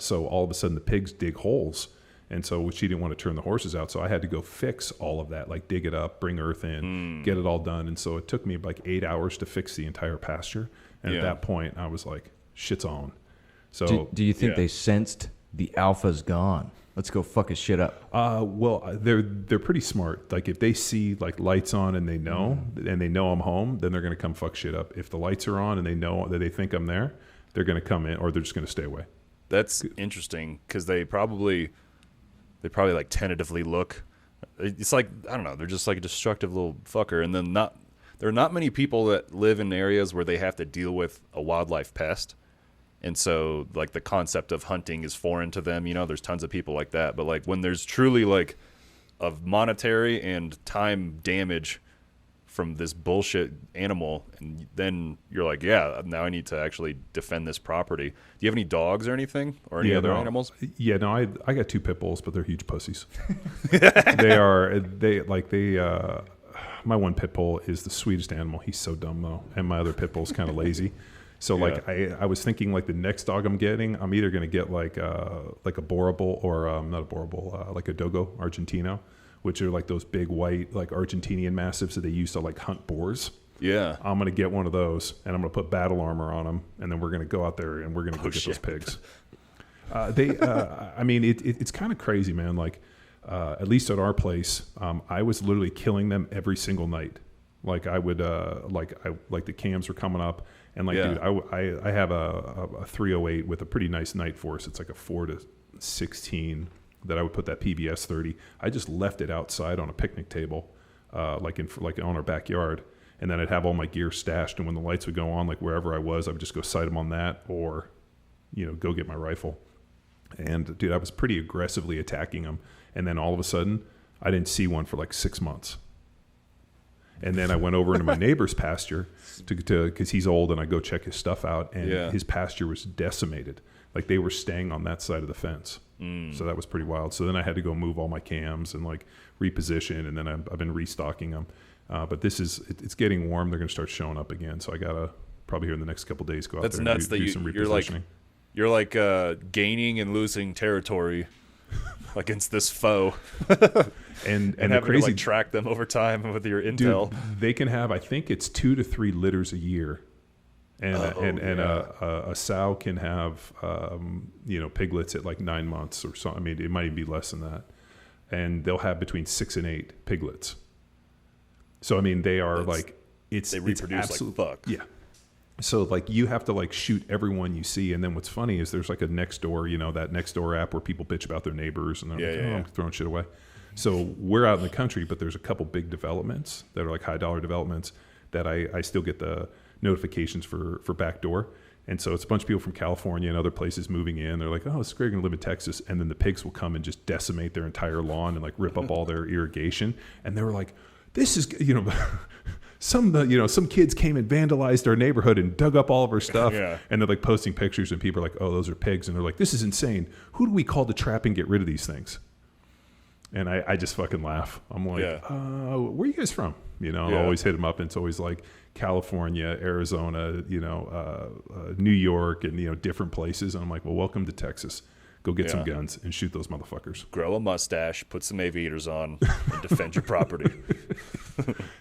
S1: so all of a sudden the pigs dig holes. And so she didn't want to turn the horses out. So I had to go fix all of that, like dig it up, bring earth in, get it all done. And so it took me like 8 hours to fix the entire pasture. And at that point, I was like, shit's on. So
S3: do you think they sensed the alpha's gone? Let's go fuck his shit up.
S1: Well, they're pretty smart. Like if they see like lights on and they know I'm home, then they're going to come fuck shit up. If the lights are on and they know that they think I'm there, they're going to come in, or they're just going to stay away.
S2: That's interesting because they probably like tentatively look. It's like, I don't know, they're just like a destructive little fucker. And then there are not many people that live in areas where they have to deal with a wildlife pest. And so like the concept of hunting is foreign to them. You know, there's tons of people like that. But like when there's truly like of monetary and time damage from this bullshit animal, and then you're like, yeah, now I need to actually defend this property. Do you have any dogs or anything, or any other animals?
S1: Yeah, no, I got 2 pit bulls, but they're huge pussies. My one pit bull is the sweetest animal. He's so dumb though, and my other pit bull's kind of lazy. So like I was thinking like the next dog I'm getting, I'm either going to get like a Bora Bull or not a Bora Bull, like a Dogo Argentino, which are like those big white like Argentinian Mastiffs that they use to like hunt boars.
S2: Yeah.
S1: I'm going to get one of those, and I'm going to put battle armor on them, and then we're going to go out there and we're going to go get those pigs. I mean, it's kind of crazy, man. Like, at least at our place, I was literally killing them every single night. Like I would, like the cams were coming up, and like, dude, I have a 308 with a pretty nice night force. It's like a 4-16 that I would put that PBS 30. I just left it outside on a picnic table, like on our backyard, and then I'd have all my gear stashed. And when the lights would go on, like wherever I was, I would just go sight them on that, or go get my rifle. And dude, I was pretty aggressively attacking them. And then all of a sudden, I didn't see one for like 6 months. And then I went over into my neighbor's pasture because he's old, and I go check his stuff out, and his pasture was decimated. Like they were staying on that side of the fence. So that was pretty wild. So then I had to go move all my cams and like reposition, and then I've been restocking them. But it's getting warm. They're going to start showing up again. So I got to probably here in the next couple of days go out there and do some repositioning.
S2: You're like gaining and losing territory against this foe. and having the crazy to like track them over time with your intel.
S1: Dude, they can have, I think it's 2 to 3 litters a year. And a sow can have piglets at like 9 months or so. I mean, it might even be less than that. And they'll have between 6 and 8 piglets. So I mean, they are they reproduce like fuck. Yeah. So like you have to like shoot everyone you see, and then what's funny is there's like a Nextdoor, that Nextdoor app where people bitch about their neighbors and they're I'm throwing shit away. So we're out in the country, but there's a couple big developments that are like high dollar developments that I still get the notifications for backdoor. And so it's a bunch of people from California and other places moving in. They're like, oh, it's great, going to live in Texas. And then the pigs will come and just decimate their entire lawn and like rip up all their irrigation. And they were like, this is, some kids came and vandalized our neighborhood and dug up all of our stuff. And they're like posting pictures, and people are like, oh, those are pigs. And they're like, this is insane. Who do we call to trap and get rid of these things? And I just fucking laugh. I'm like, where are you guys from? I always hit them up, and it's always like California, Arizona, New York, and different places. And I'm like, well, welcome to Texas. Go get some guns and shoot those motherfuckers.
S2: Grow a mustache, put some aviators on, and defend your property.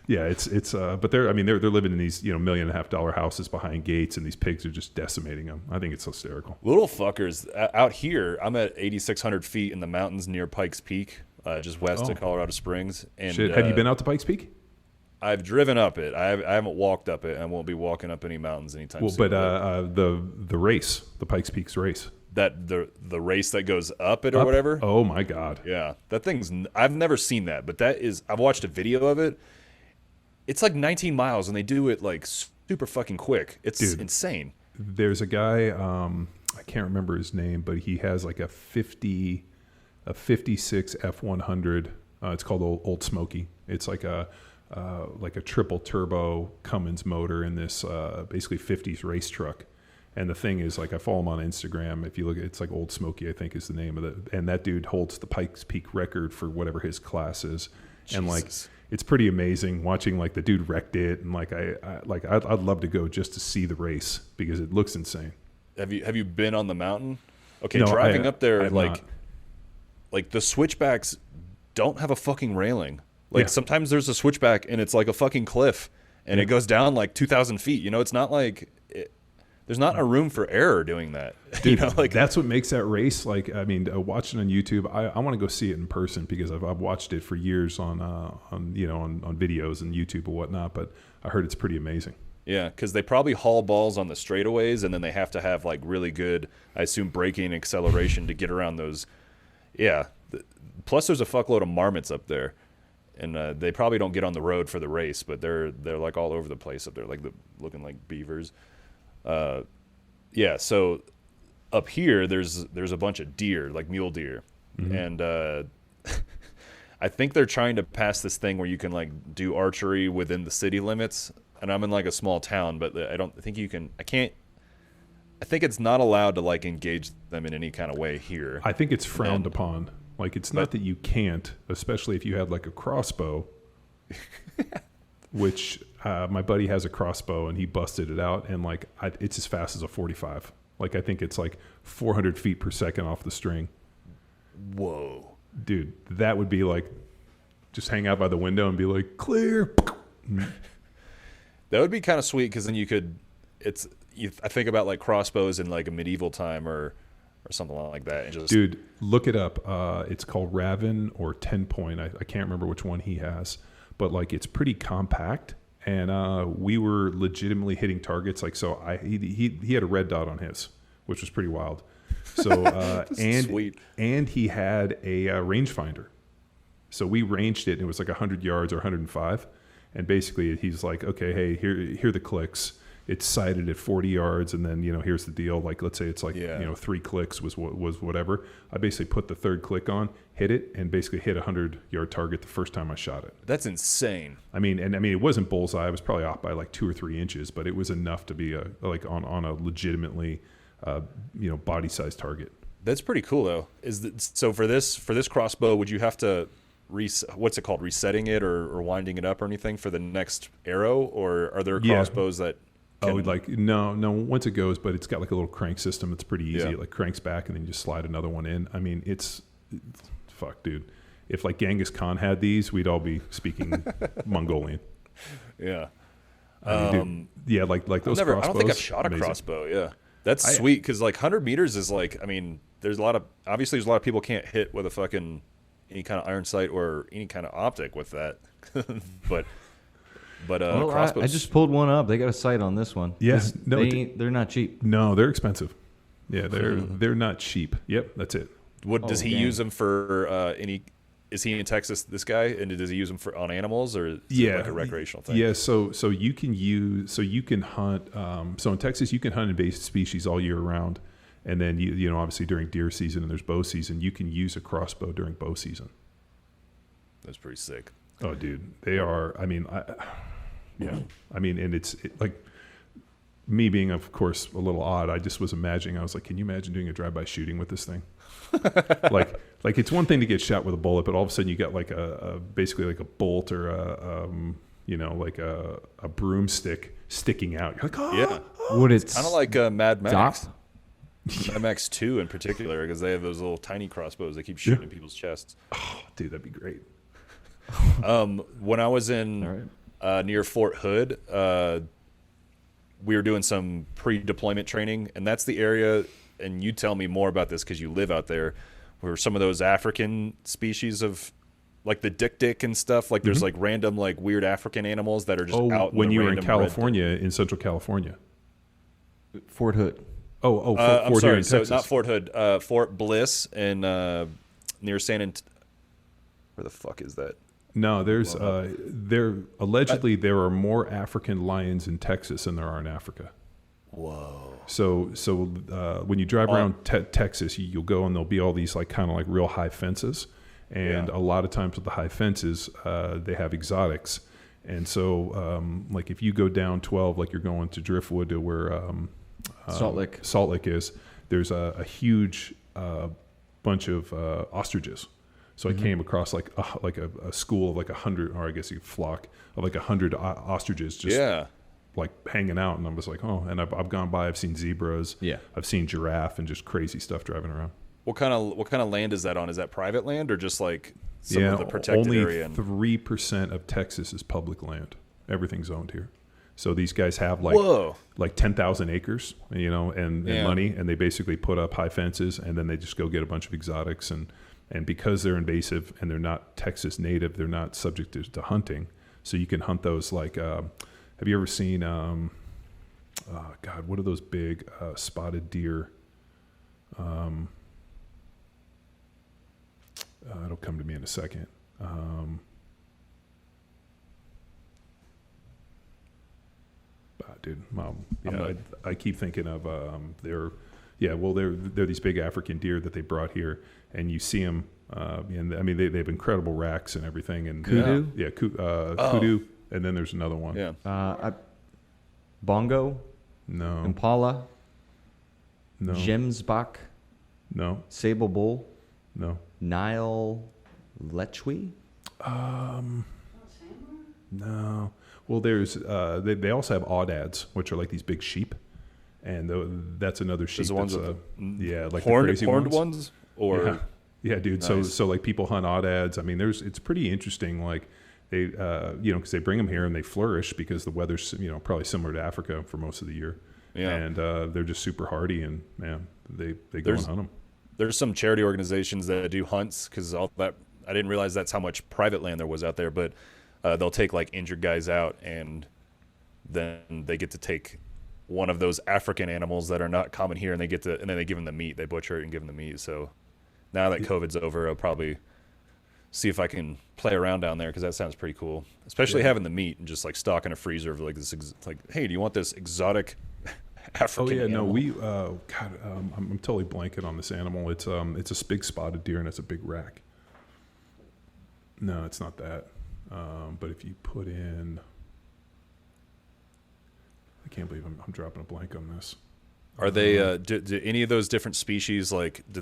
S1: Yeah, but they're living in these $1.5 million houses behind gates, and these pigs are just decimating them. I think it's hysterical.
S2: Little fuckers out here. I'm at 8,600 feet in the mountains near Pikes Peak, just west of Colorado Springs. And
S1: shit, have you been out to Pikes Peak?
S2: I've driven up it. I haven't walked up it. I won't be walking up any mountains anytime soon.
S1: But the race, the Pikes Peaks race.
S2: That the race that goes up it or whatever.
S1: Oh my God!
S2: Yeah, that thing's. I've never seen that, but I've watched a video of it. It's like 19 miles, and they do it like super fucking quick. It's insane.
S1: There's a guy. I can't remember his name, but he has like a 56 F100. It's called Old Smoky. It's like a triple turbo Cummins motor in this basically 50s race truck. And the thing is, like, I follow him on Instagram. If you look at it's like Old Smoky, I think is the name of it. And that dude holds the Pikes Peak record for whatever his class is. Jesus. And like, it's pretty amazing watching like the dude wrecked it. And like, I'd love to go just to see the race because it looks insane.
S2: Have you been on the mountain? Okay, no, driving up there, like the switchbacks don't have a fucking railing. Like sometimes there's a switchback and it's like a fucking cliff and it goes down like 2,000 feet. It's not like there's not a room for error doing that.
S1: Dude, that's what makes that race. Like, I mean, watching on YouTube, I want to go see it in person because I've watched it for years on videos and YouTube and whatnot. But I heard it's pretty amazing.
S2: Yeah, because they probably haul balls on the straightaways, and then they have to have like really good, I assume, braking and acceleration to get around those. Yeah. Plus, there's a fuckload of marmots up there. And they probably don't get on the road for the race, but they're like all over the place up there, like looking like beavers. So up here there's a bunch of deer, like mule deer, and I think they're trying to pass this thing where you can like do archery within the city limits. And I'm in like a small town, but I don't think you can. I think it's not allowed to like engage them in any kind of way here.
S1: I think it's frowned upon. Like it's not that you can't, especially if you had like a crossbow, which my buddy has a crossbow and he busted it out, and like it's as fast as a 45. Like I think it's like 400 feet per second off the string.
S2: Whoa,
S1: dude, that would be like just hang out by the window and be like clear.
S2: That would be kind of sweet because then you could. I think about like crossbows in like a medieval time or something like that. And just
S1: dude, look it up. It's called Raven or 10 Point. I can't remember which one he has, but like it's pretty compact. And we were legitimately hitting targets. Like so, he had a red dot on his, which was pretty wild. So and
S2: sweet.
S1: And he had a rangefinder. So we ranged it, and it was like 100 yards or 105. And basically, he's like, okay, hey, here are the clicks. It's sighted at 40 yards, and then here's the deal. Like, let's say it's like 3 clicks was whatever. I basically put the third click on, hit it, and basically hit a 100-yard target the first time I shot it.
S2: That's insane.
S1: I mean, it wasn't bullseye. I was probably off by like 2 or 3 inches, but it was enough to be on a legitimately body-sized target.
S2: That's pretty cool though. So for this crossbow, would you have to what's it called, resetting it or winding it up or anything for the next arrow, or are there crossbows that?
S1: No. Once it goes, but it's got like a little crank system. It's pretty easy.
S2: Yeah.
S1: It like cranks back and then you just slide another one in. I mean, fuck, dude. If like Genghis Khan had these, we'd all be speaking Mongolian.
S2: Yeah.
S1: I mean, dude, like those crossbows.
S2: I don't think I've shot a crossbow. Yeah, that's sweet because like 100 meters is like, I mean, there's a lot of people can't hit with a fucking any kind of iron sight or any kind of optic with that, but.
S3: Well,
S2: crossbows.
S3: I just pulled one up. They got a sight on this one.
S1: Yes,
S3: they're not cheap.
S1: No, they're expensive. Yeah, they're not cheap. Yep, that's it.
S2: Does he use them for any? Is he in Texas? This guy, and does he use them on animals, or is it like a recreational thing?
S1: Yeah, so you can hunt. So in Texas, you can hunt invasive species all year round, and then you obviously during deer season and there's bow season, you can use a crossbow during bow season.
S2: That's pretty sick.
S1: Oh, dude, they are. I mean, and it's like me being, of course, a little odd. I just was imagining. I was like, can you imagine doing a drive-by shooting with this thing? like it's one thing to get shot with a bullet, but all of a sudden you got like basically like a bolt or a broomstick sticking out. You're like,
S2: yeah.
S3: Would it's
S2: kind of like Mad Max? Mad Max 2 in particular, because they have those little tiny crossbows that keep shooting in people's chests.
S1: Oh, dude, that'd be great.
S2: When I was in near Fort Hood, we were doing some pre-deployment training, and that's the area, and you tell me more about this because you live out there, where some of those African species of like the dick and stuff, like there's like random like weird African animals that are just out
S1: when you were in California, in Central California.
S3: Fort Hood.
S1: Fort
S2: I'm sorry,
S1: here in Texas.
S2: So not Fort Hood, Fort Bliss in near where the fuck is that?
S1: No, there's allegedly there are more African lions in Texas than there are in Africa.
S2: Whoa.
S1: So when you drive around Texas, you'll go and there'll be all these like kind of like real high fences, and a lot of times with the high fences, they have exotics, and so like if you go down 12, like you're going to Driftwood to where Salt Lake is, there's a huge bunch of ostriches. So I came across like a school of like 100, or I guess a flock of like 100 ostriches just like hanging out, and I was like, oh, and I've gone by, I've seen zebras, I've seen giraffe, and just crazy stuff driving around.
S2: What kind of land is that on? Is that private land or just like some of the protected area?
S1: Only 3% of Texas is public land. Everything's owned here. So these guys have like 10,000 acres, and money, and they basically put up high fences, and then they just go get a bunch of exotics, and because they're invasive and they're not Texas native, they're not subject to hunting. So you can hunt those like, have you ever seen, what are those big spotted deer? It'll come to me in a second. Dude, I keep thinking of they're Yeah, well, they're these big African deer that they brought here, and you see them. And I mean, they have incredible racks and everything. And
S3: Kudu?
S1: kudu, and then there's another one.
S2: Yeah.
S3: Bongo,
S1: No,
S3: Impala,
S1: no,
S3: Gemsbach,
S1: no,
S3: Sable Bull,
S1: no.
S3: Nile Lechwe.
S1: No. Well, there's they also have audads, which are like these big sheep, and that's another sheep.
S2: The ones
S1: that's,
S2: with
S1: like
S2: horned,
S1: the crazy
S2: horned
S1: ones.
S2: ones, or
S1: Yeah, dude.
S2: Nice.
S1: So like people hunt audads. I mean, it's pretty interesting. Like they because they bring them here and they flourish because the weather's probably similar to Africa for most of the year.
S2: Yeah.
S1: And they're just super hardy, and man, they go and hunt them.
S2: There's some charity organizations that do hunts because all that. I didn't realize that's how much private land there was out there, but they'll take like injured guys out, and then they get to take one of those African animals that are not common here, and then they give them the meat. They butcher it and give them the meat. So now that COVID's over, I'll probably see if I can play around down there because that sounds pretty cool. Especially having the meat and just like stocking a freezer of like this, like, hey, do you want this exotic African animal?
S1: I'm totally blanking on this animal. It's a big spotted deer and it's a big rack. No, it's not that. But if you put in, I can't believe I'm dropping a blank on this.
S2: Are they do any of those different species, like do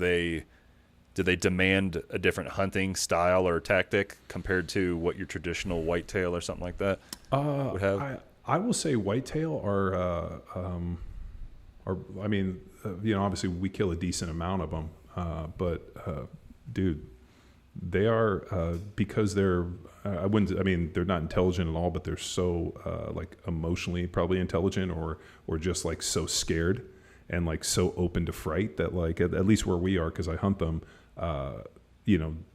S2: they demand a different hunting style or tactic compared to what your traditional whitetail or something like that would have?
S1: I will say whitetail are I mean, obviously we kill a decent amount of them, but dude, they are because they're they're not intelligent at all, but they're so like emotionally probably intelligent or just like so scared and like so open to fright that like at least where we are, because I hunt them,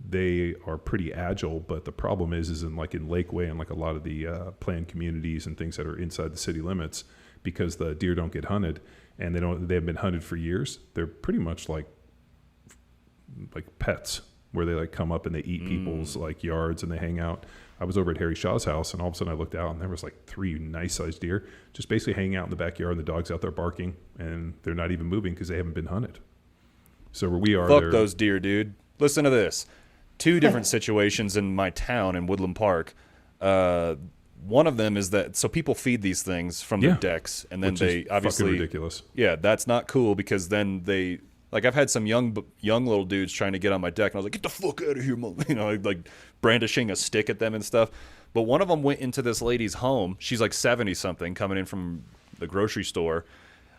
S1: they are pretty agile. But the problem is in Lakeway and like a lot of the planned communities and things that are inside the city limits, because the deer don't get hunted and they haven't been hunted for years. They're pretty much like pets, where they like come up and they eat people's like yards and they hang out. I was over at Harry Shaw's house and all of a sudden I looked out and there was like 3 nice sized deer just basically hanging out in the backyard, and the dog's out there barking and they're not even moving because they haven't been hunted. So where we are,
S2: fuck those deer, dude. Listen to this. 2 different situations in my town in Woodland Park. One of them is that so people feed these things from their decks, and then they obviously
S1: fucking ridiculous.
S2: Yeah, that's not cool because then they. Like, I've had some young little dudes trying to get on my deck, and I was like, get the fuck out of here, like brandishing a stick at them and stuff. But one of them went into this lady's home. She's like 70-something, coming in from the grocery store.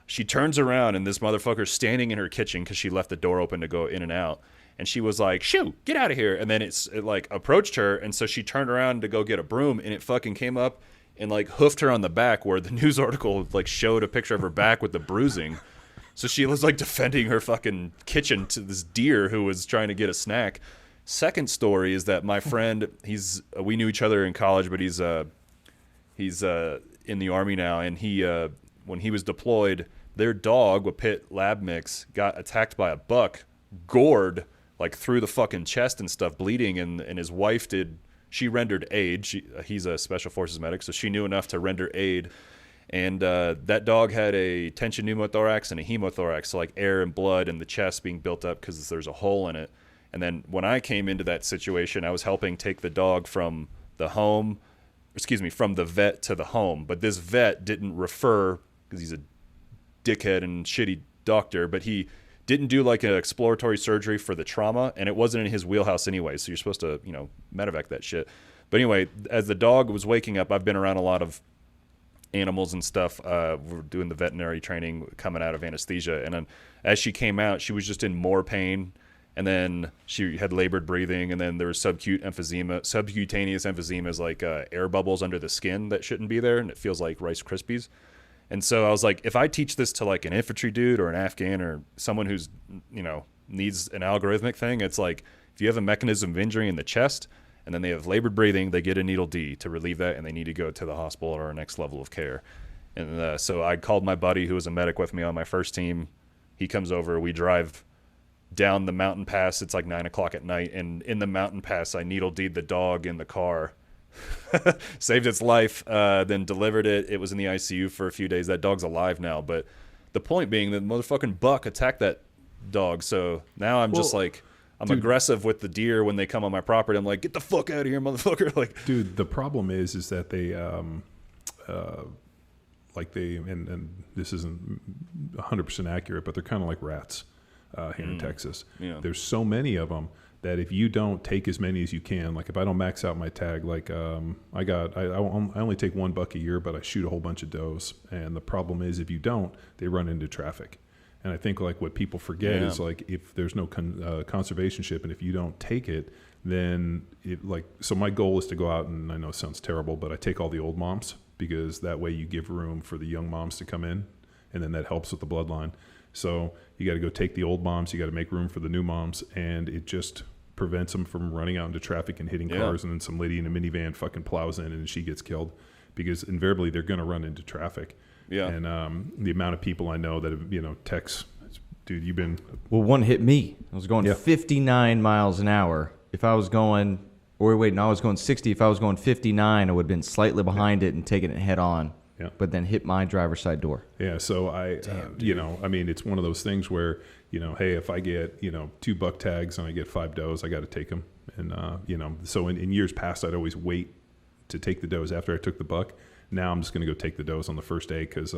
S2: She turns around, and this motherfucker's standing in her kitchen because she left the door open to go in and out. And she was like, shoot, get out of here. And then it like approached her, and so she turned around to go get a broom, and it fucking came up and like hoofed her on the back, where the news article like showed a picture of her back with the bruising. So she was like defending her fucking kitchen to this deer who was trying to get a snack. Second story is that my friend, we knew each other in college, but he's in the Army now, and he when he was deployed, their dog, a pit lab mix, got attacked by a buck, gored like through the fucking chest and stuff, bleeding, and his wife she rendered aid. He's a special forces medic, so she knew enough to render aid. And that dog had a tension pneumothorax and a hemothorax, so like air and blood in the chest being built up because there's a hole in it. And then when I came into that situation, I was helping take the dog from the vet to the home. But this vet didn't refer, because he's a dickhead and shitty doctor, but he didn't do like an exploratory surgery for the trauma, and it wasn't in his wheelhouse anyway, so you're supposed to, medevac that shit. But anyway, as the dog was waking up, I've been around a lot of animals and stuff. We're doing the veterinary training coming out of anesthesia, and then as she came out, she was just in more pain, and then she had labored breathing, and then there was subcutaneous emphysema is like air bubbles under the skin that shouldn't be there, and it feels like Rice Krispies. And so I was like, if I teach this to like an infantry dude or an Afghan or someone who's needs an algorithmic thing, it's like if you have a mechanism of injury in the chest and then they have labored breathing, they get a needle D to relieve that, and they need to go to the hospital or a next level of care. And so I called my buddy who was a medic with me on my first team. He comes over. We drive down the mountain pass. It's like 9 o'clock at night. And in the mountain pass, I needle D'd the dog in the car. Saved its life, then delivered it. It was in the ICU for a few days. That dog's alive now, but the point being that motherfucking buck attacked that dog. So now I'm just like, I'm aggressive with the deer when they come on my property. I'm like, get the fuck out of here, motherfucker! Like,
S1: dude, the problem is that they, and this isn't 100% accurate, but they're kind of like rats here in Texas.
S2: Yeah.
S1: There's so many of them that if you don't take as many as you can, like if I don't max out my tag, like I only take one buck a year, but I shoot a whole bunch of does. And the problem is if you don't, they run into traffic. And I think like what people forget is like if there's no conservationship and if you don't take it, then so my goal is to go out, and I know it sounds terrible, but I take all the old moms because that way you give room for the young moms to come in, and then that helps with the bloodline. So you got to go take the old moms, you got to make room for the new moms, and it just prevents them from running out into traffic and hitting cars, and then some lady in a minivan fucking plows in and she gets killed because invariably they're going to run into traffic. Yeah. And the amount of people I know that have, text, dude, you've been...
S3: Well, one hit me. I was going 59 miles an hour. If I was going... Or wait, no, I was going 60. If I was going 59, I would have been slightly behind it and taken it head on. Yeah. But then hit my driver's side door.
S1: Yeah, so it's one of those things where, hey, if I get, 2 buck tags and I get 5 does, I got to take them. And, so in years past, I'd always wait to take the does after I took the buck. Now I'm just going to go take the does on the first day because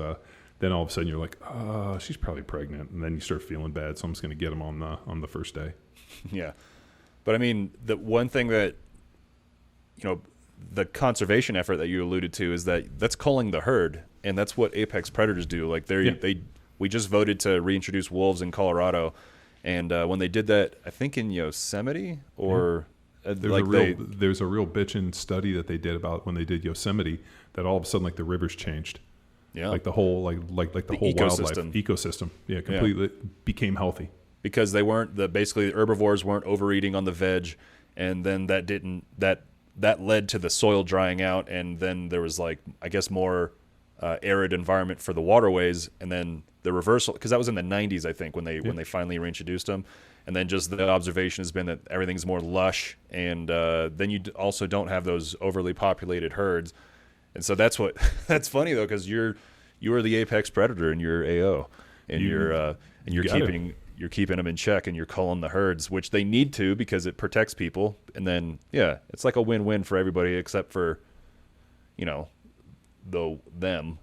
S1: then all of a sudden you're like, oh, she's probably pregnant. And then you start feeling bad. So I'm just going to get them on the first day.
S2: Yeah. But I mean, the one thing that, the conservation effort that you alluded to is that's culling the herd. And that's what apex predators do. Like we just voted to reintroduce wolves in Colorado. And when they did that, I think in Yosemite or...
S1: There's a real bitchin' study that they did about when they did Yosemite that all of a sudden like the rivers changed. Yeah. Like the whole the whole wildlife ecosystem. Yeah, completely became healthy.
S2: Because they weren't basically the herbivores weren't overeating on the veg, and then that led to the soil drying out, and then there was more arid environment for the waterways, and then the reversal, because that was in the 90s I think when they finally reintroduced them. And then just the observation has been that everything's more lush, and then you also don't have those overly populated herds. And so that's funny though, because you are the apex predator in your AO, and you're keeping them in check, and you're culling the herds, which they need to because it protects people. And then it's like a win-win for everybody except for them.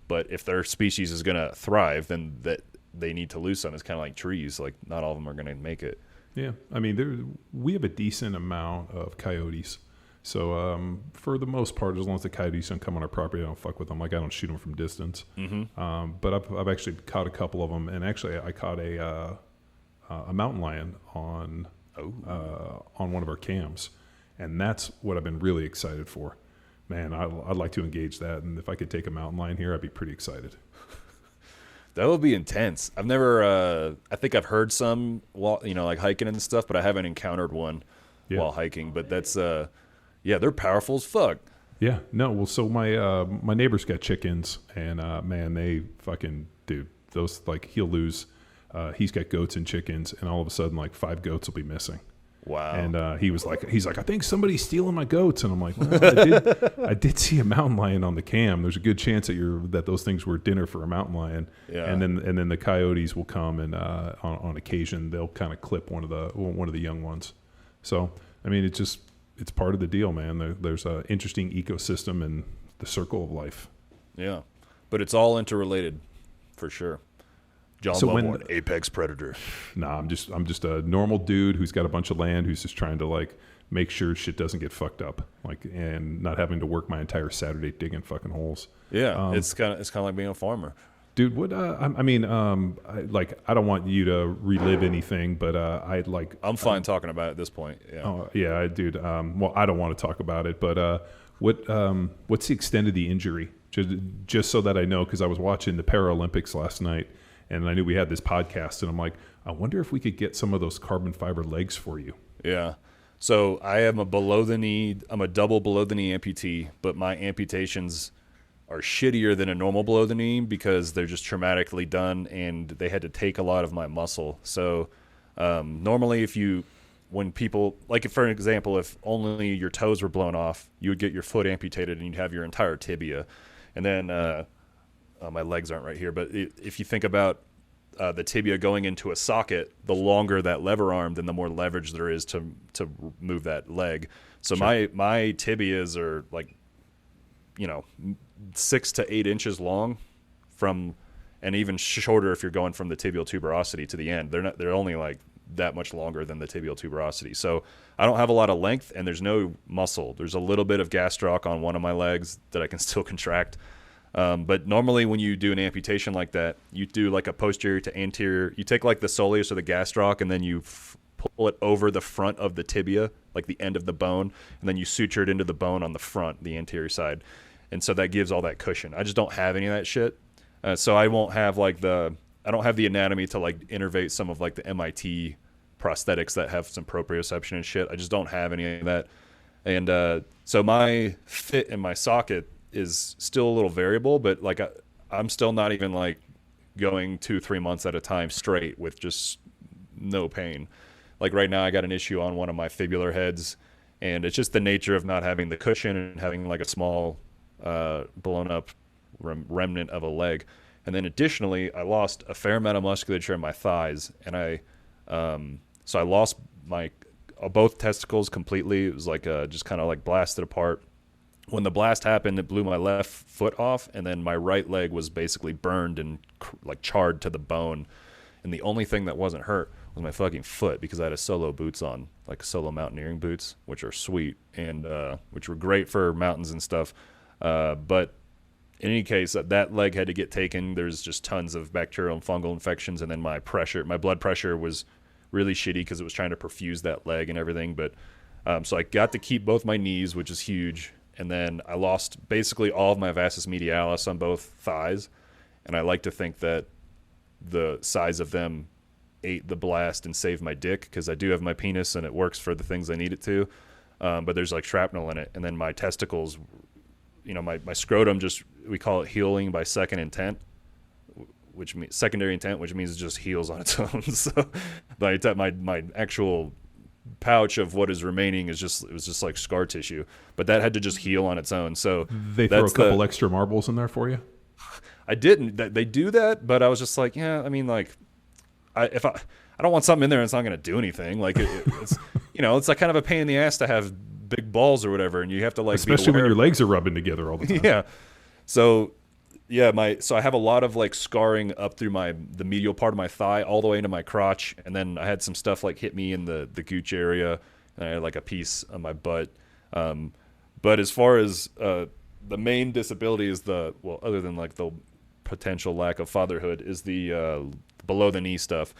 S2: But if their species is going to thrive, then that they need to lose some. It's kind of like trees; like not all of them are going to make it.
S1: Yeah, I mean, we have a decent amount of coyotes. So for the most part, as long as the coyotes don't come on our property, I don't fuck with them. Like I don't shoot them from distance. Mm-hmm. But I've actually caught a couple of them, and actually I caught a mountain lion on one of our cams, and that's what I've been really excited for. Man, I'd like to engage that, and if I could take a mountain lion here, I'd be pretty excited.
S2: That would be intense. I've never, I think I've heard some while, like hiking and stuff, but I haven't encountered one while hiking. But that's, they're powerful as fuck.
S1: Yeah, no, well, so my neighbor's got chickens, and man, they fucking, dude, those, like, he'll lose, he's got goats and chickens, and all of a sudden, like, 5 goats will be missing.
S2: Wow.
S1: And he's like, I think somebody's stealing my goats. And I'm like, well, I did see a mountain lion on the cam. There's a good chance that those things were dinner for a mountain lion. Yeah. And then the coyotes will come, and on occasion they'll kind of clip one of the young ones. So I mean, it's part of the deal, man. There's an interesting ecosystem and the circle of life.
S2: Yeah, but it's all interrelated, for sure. John Loveborn, apex predator.
S1: Nah, I'm just a normal dude who's got a bunch of land who's just trying to like make sure shit doesn't get fucked up, like, and not having to work my entire Saturday digging fucking holes.
S2: Yeah, it's kind of like being a farmer.
S1: Dude, what? I don't want you to relive anything, but
S2: I'm fine talking about it at this point. Yeah.
S1: Oh yeah, dude. Well, I don't want to talk about it, but what's the extent of the injury? Just so that I know, because I was watching the Paralympics last night. And I knew we had this podcast, and I'm like, I wonder if we could get some of those carbon fiber legs for you.
S2: Yeah. So I am a double below the knee amputee, but my amputations are shittier than a normal below the knee because they're just traumatically done, and they had to take a lot of my muscle. So normally when people, like for an example, if only your toes were blown off, you would get your foot amputated and you'd have your entire tibia. And then my legs aren't right here, but if you think about the tibia going into a socket, the longer that lever arm, then the more leverage there is to move that leg. So my tibias are like, 6 to 8 inches long and even shorter if you're going from the tibial tuberosity to the end. They're only like that much longer than the tibial tuberosity. So I don't have a lot of length, and there's no muscle. There's a little bit of gastroc on one of my legs that I can still contract. But normally when you do an amputation like that, you do like a posterior to anterior. You take like the soleus or the gastroc, and then you pull it over the front of the tibia, like the end of the bone, and then you suture it into the bone on the front, the anterior side. And so that gives all that cushion. I just don't have any of that shit. So I won't have I don't have the anatomy to like innervate some of like the MIT prosthetics that have some proprioception and shit. I just don't have any of that. And so my fit in my socket is still a little variable, but like I'm still not even like going 2-3 months at a time straight with just no pain. Like right now I got an issue on one of my fibular heads, and it's just the nature of not having the cushion and having like a small blown up remnant of a leg. And then additionally, I lost a fair amount of musculature in my thighs, and so I lost my both testicles completely. It was like just kind of like blasted apart. When the blast happened, it blew my left foot off, and then my right leg was basically burned and like charred to the bone. And the only thing that wasn't hurt was my fucking foot, because I had a solo boots on, like solo mountaineering boots, which are sweet and which were great for mountains and stuff. But in any case, that leg had to get taken. There's just tons of bacterial and fungal infections, and then my blood pressure was really shitty because it was trying to perfuse that leg and everything. But so I got to keep both my knees, which is huge. And then I lost basically all of my vastus medialis on both thighs. And I like to think that the size of them ate the blast and saved my dick, because I do have my penis and it works for the things I need it to. But there's like shrapnel in it. And then my testicles, my scrotum, we call it healing by secondary intent, which means it just heals on its own. So my actual pouch of what is remaining it was just like scar tissue, but that had to just heal on its own. So
S1: they throw a couple extra marbles in there for you.
S2: I didn't. They do that, but I was just like, yeah. I mean, like, I don't want something in there and it's not going to do anything. Like it's it's like kind of a pain in the ass to have big balls or whatever, and you have to like,
S1: especially when your legs are rubbing together all the time.
S2: Yeah. So yeah, so I have a lot of like scarring up through the medial part of my thigh all the way into my crotch, and then I had some stuff like hit me in the gooch area, and I had like a piece on my butt. But as far as the main disability is other than like the potential lack of fatherhood, is the below the knee stuff.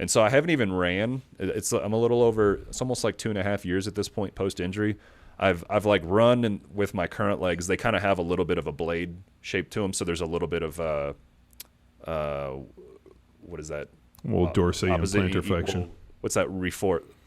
S2: And so I haven't even ran. I'm a little over. It's almost like 2.5 years at this point post injury. I've like run, and with my current legs, they kind of have a little bit of a blade shape to them. So there's a little bit of what is that?
S1: Well, dorsal and plantar flexion.
S2: What's that?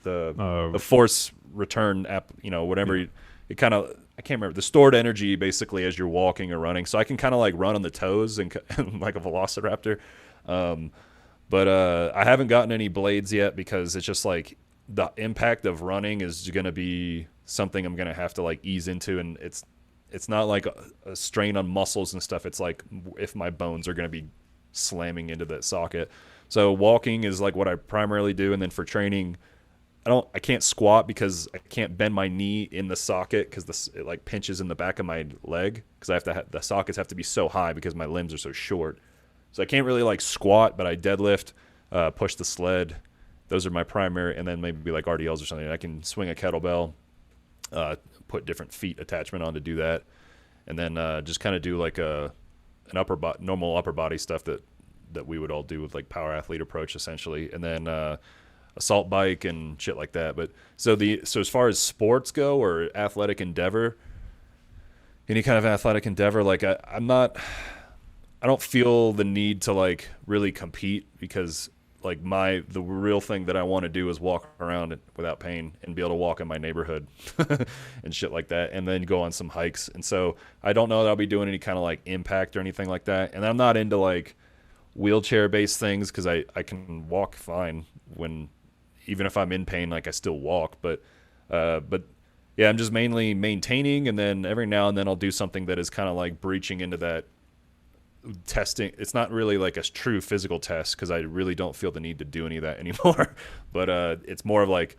S2: The force return whatever.
S1: Yeah.
S2: It kind of, I can't remember, the stored energy basically as you're walking or running. So I can kind of like run on the toes and like a velociraptor. But I haven't gotten any blades yet, because it's just like the impact of running is going to be something I'm going to have to like ease into. And it's not like a strain on muscles and stuff. It's like if my bones are going to be slamming into that socket. So walking is like what I primarily do. And then for training, I can't squat because I can't bend my knee in the socket, because it like pinches in the back of my leg, because the sockets have to be so high because my limbs are so short. So I can't really like squat, but I deadlift, push the sled. Those are my primary, and then maybe like RDLs or something. I can swing a kettlebell, put different feet attachment on to do that, and then just kind of do like normal upper body stuff that we would all do with like power athlete approach essentially, and then assault bike and shit like that. But so as far as sports go, or athletic endeavor, any kind of athletic endeavor, like I don't feel the need to like really compete, because like the real thing that I want to do is walk around without pain and be able to walk in my neighborhood and shit like that, and then go on some hikes. And so I don't know that I'll be doing any kind of like impact or anything like that. And I'm not into like wheelchair based things, because I can walk fine even if I'm in pain, like I still walk. But yeah, I'm just mainly maintaining, and then every now and then I'll do something that is kind of like breaching into that testing. It's not really like a true physical test because I really don't feel the need to do any of that anymore. But it's more of like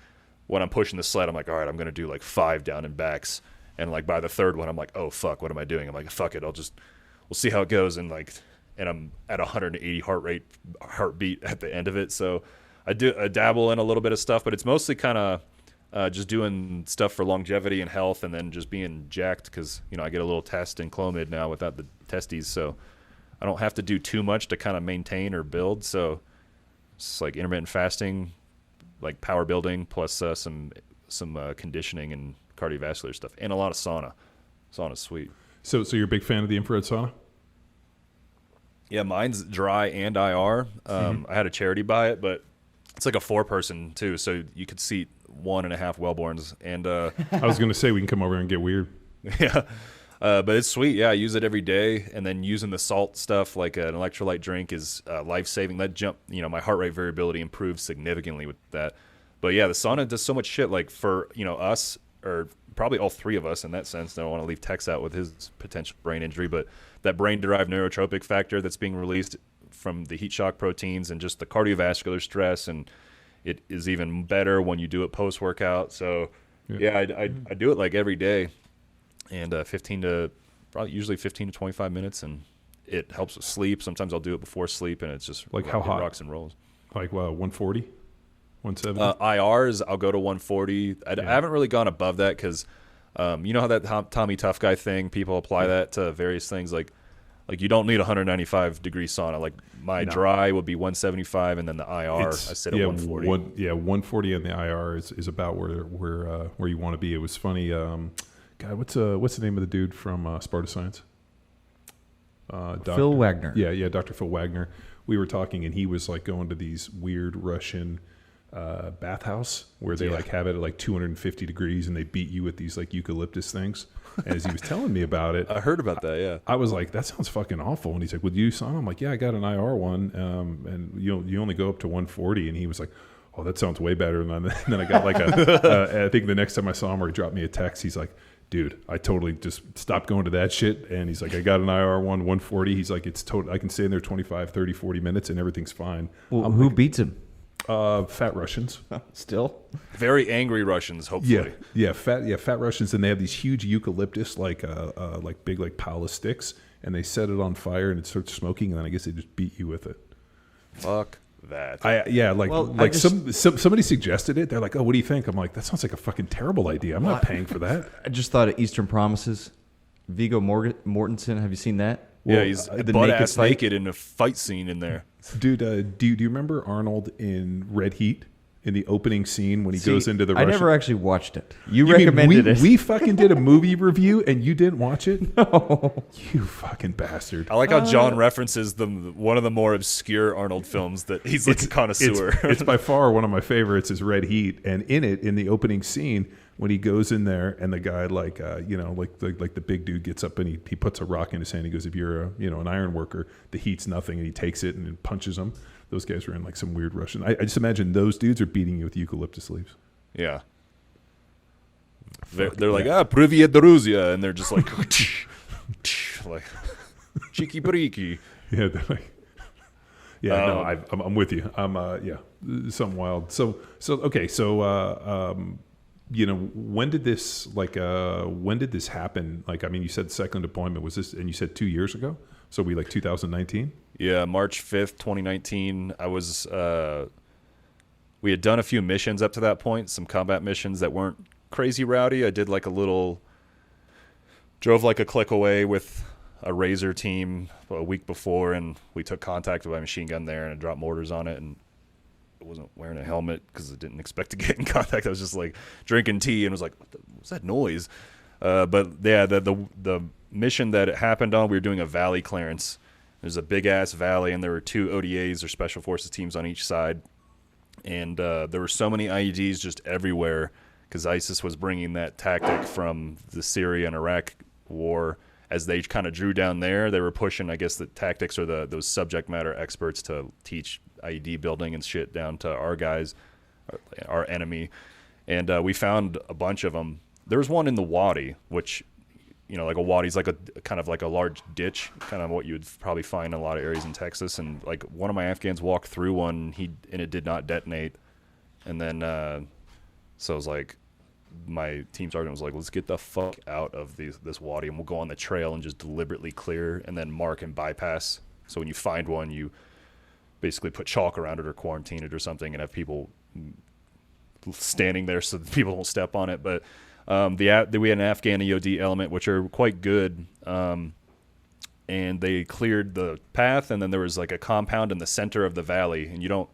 S2: when I'm pushing the sled, I'm like, all right, I'm going to do like 5 down and backs. And like by the third one, I'm like, oh, fuck, what am I doing? I'm like, fuck it. We'll see how it goes. And I'm at 180 heartbeat at the end of it. So I dabble in a little bit of stuff, but it's mostly kind of just doing stuff for longevity and health, and then just being jacked because, I get a little test in Clomid now without the testes. So I don't have to do too much to kind of maintain or build. So it's like intermittent fasting, like power building, plus some conditioning and cardiovascular stuff, and a lot of sauna. Sauna's sweet.
S1: So you're a big fan of the infrared sauna?
S2: Yeah, mine's dry and IR. I had a charity buy it, but it's like a 4-person too, so you could seat 1.5 wellborns. And
S1: I was going to say we can come over and get weird.
S2: Yeah. But it's sweet. Yeah, I use it every day. And then using the salt stuff like an electrolyte drink is life-saving. That jump, my heart rate variability improves significantly with that. But yeah, the sauna does so much shit. Like for, us, or probably all 3 of us in that sense. I don't want to leave Tex out with his potential brain injury, but that brain-derived neurotropic factor that's being released from the heat shock proteins and just the cardiovascular stress, and it is even better when you do it post-workout. So yeah, I do it like every day. And usually 15 to 25 minutes, and it helps with sleep. Sometimes I'll do it before sleep, and it's just
S1: like how hot?
S2: Rocks and rolls.
S1: Like 140, 170.
S2: IRs, I'll go to 140. I haven't really gone above that because, you know how that Tommy Tough Guy thing, people apply that to various things. Like you don't need 195 degree sauna. Like my dry would be 175, and then the IR I sit at 140.
S1: 140 on the IR is about where you want to be. It was funny. God, what's the name of the dude from Sparta Science?
S3: Phil Wagner.
S1: Yeah, Dr. Phil Wagner. We were talking, and he was like going to these weird Russian bathhouse where they like have it at like 250 degrees, and they beat you with these like eucalyptus things. And as he was telling me about it,
S2: I heard about that. Yeah,
S1: I was like, that sounds fucking awful. And he's like, "Would you sauna?" I'm like, "Yeah, I got an IR one, and you only go up to 140." And he was like, "Oh, that sounds way better." And then I got like I think the next time I saw him, or he dropped me a text, he's like, "Dude, I totally just stopped going to that shit." And he's like, "I got an IR 140. He's like, "It's total. I can stay in there 25, 30, 40 minutes and everything's fine."
S3: Well, who beats him?
S1: Fat Russians.
S3: Still?
S2: Very angry Russians, hopefully.
S1: Yeah, fat Russians, and they have these huge eucalyptus like big like pile of sticks, and they set it on fire and it starts smoking, and then I guess they just beat you with it.
S2: Fuck that.
S1: Somebody suggested it. They're like, "Oh, what do you think?" I'm like, "That sounds like a fucking terrible idea. I'm not paying for that."
S3: I just thought of Eastern Promises. Viggo Mortensen, have you seen that?
S2: Yeah, he's butt-ass naked in a fight scene in there.
S1: Dude, do you remember Arnold in Red Heat? In the opening scene when he goes into the Russian...
S3: I never actually watched it. You recommended it.
S1: We fucking did a movie review and you didn't watch it? No. You fucking bastard.
S2: I like how John references one of the more obscure Arnold films that he's like a connoisseur.
S1: It's by far one of my favorites is Red Heat. And in the opening scene, when he goes in there and the guy like the big dude gets up and he puts a rock in his hand. He goes, "If you're an iron worker, the heat's nothing," and he takes it and punches him. Those guys were in like some weird Russian. I just imagine those dudes are beating you with eucalyptus leaves.
S2: Yeah. They're like, "Privyet Druzia," and they're just like, like, cheeky briki.
S1: Yeah, they're like, I'm with you. Something wild. So okay. So when did this happen? Like, I mean, you said second deployment was this, and you said 2 years ago. So we like 2019.
S2: Yeah, March 5th, 2019. I was. We had done a few missions up to that point, some combat missions that weren't crazy rowdy. I did like drove like a click away with a Razor team a week before, and we took contact with my machine gun there, and I dropped mortars on it, and I wasn't wearing a helmet because I didn't expect to get in contact. I was just like drinking tea and was like, what's that noise? But yeah, the mission that it happened on, we were doing a valley clearance. There's a big ass valley, and there were 2 ODAs or special forces teams on each side, and there were so many IEDs just everywhere because ISIS was bringing that tactic from the Syria and Iraq war. As they kind of drew down there, they were pushing, I guess, the tactics or those subject matter experts to teach IED building and shit down to our guys, our enemy. And we found a bunch of them. There was one in the Wadi, which, like a wadi's like a kind of like a large ditch, kind of what you would probably find in a lot of areas in Texas. And like one of my Afghans walked through one, and it did not detonate. And then so I was like, my team sergeant was like, let's get the fuck out of this wadi, and we'll go on the trail and just deliberately clear and then mark and bypass. So when you find one, you basically put chalk around it or quarantine it or something and have people standing there so that people don't step on it. But we had an Afghan EOD element, which are quite good, and they cleared the path, and then there was like a compound in the center of the valley, and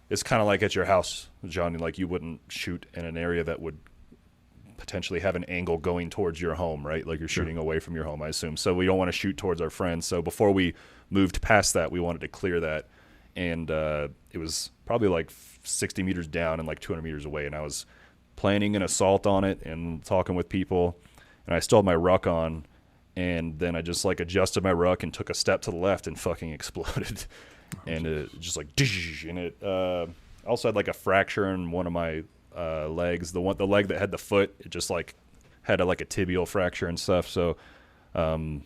S2: it's kind of like at your house, Johnny, like you wouldn't shoot in an area that would potentially have an angle going towards your home, right? Like you're shooting away from your home, I assume. So we don't want to shoot towards our friends. So before we moved past that, we wanted to clear that. And it was probably like 60 meters down and like 200 meters away. And I was planning an assault on it and talking with people. And I still had my ruck on. And then I just like adjusted my ruck and took a step to the left and fucking exploded. And it just like, and it also had like a fracture in one of my legs. The leg that had the foot, it just like had like a tibial fracture and stuff. So so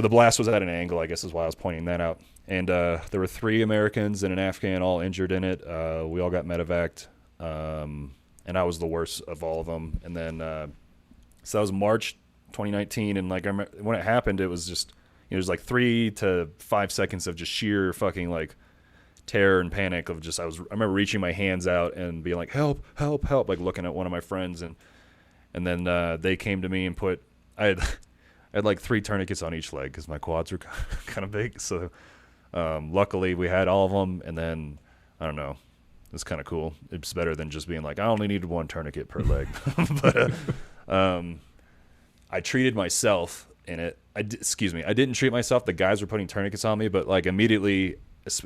S2: the blast was at an angle, I guess is why I was pointing that out. And there were 3 Americans and an Afghan all injured in it. We all got medevaced, and I was the worst of all of them. And then so that was March 2019, and like I remember when it happened, it was just it was like 3 to 5 seconds of just sheer fucking like terror and panic of just I remember reaching my hands out and being like help, like looking at one of my friends, and then they came to me and I had like 3 tourniquets on each leg because my quads were kind of big. So luckily we had all of them, and then I don't know, it's kind of cool. It's better than just being like I only needed 1 tourniquet per leg. But I treated myself in it. I didn't treat myself. The guys were putting tourniquets on me, but like immediately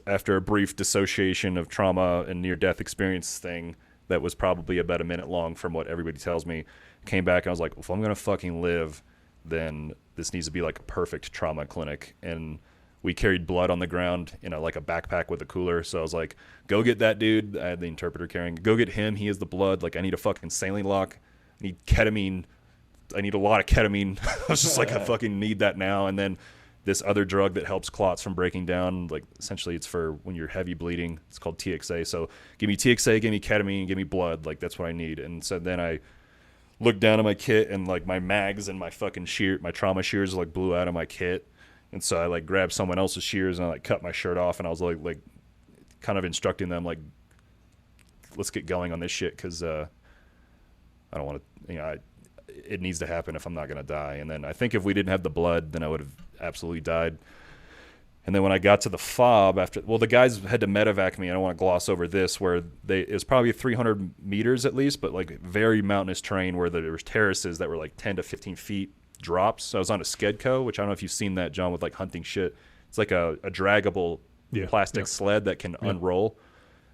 S2: after a brief dissociation of trauma and near-death experience thing that was probably about a minute long from what everybody tells me, came back and I was like, if I'm going to fucking live, then this needs to be like a perfect trauma clinic. And we carried blood on the ground in like a backpack with a cooler. So I was like, go get that dude. I had the interpreter carrying. Go get him. He has the blood. Like I need a fucking saline lock. I need ketamine. I need a lot of ketamine. I was just like, I fucking need that now. And then this other drug that helps clots from breaking down, like essentially it's for when you're heavy bleeding. It's called TXA. So give me TXA, give me ketamine, give me blood. Like that's what I need. And so then I looked down at my kit and like my mags and my fucking my trauma shears like blew out of my kit. And so I like grabbed someone else's shears and I like cut my shirt off, and I was like kind of instructing them like, let's get going on this shit because I don't want to, it needs to happen if I'm not going to die. And then I think if we didn't have the blood, then I would have absolutely died. And then when I got to the fob the guys had to medevac me. I don't want to gloss over this, where it was probably 300 meters at least, but like very mountainous terrain where there was terraces that were like 10 to 15 feet drops. So I was on a Skedco, which I don't know if you've seen that, John, with like hunting shit. It's like a draggable plastic sled that can unroll.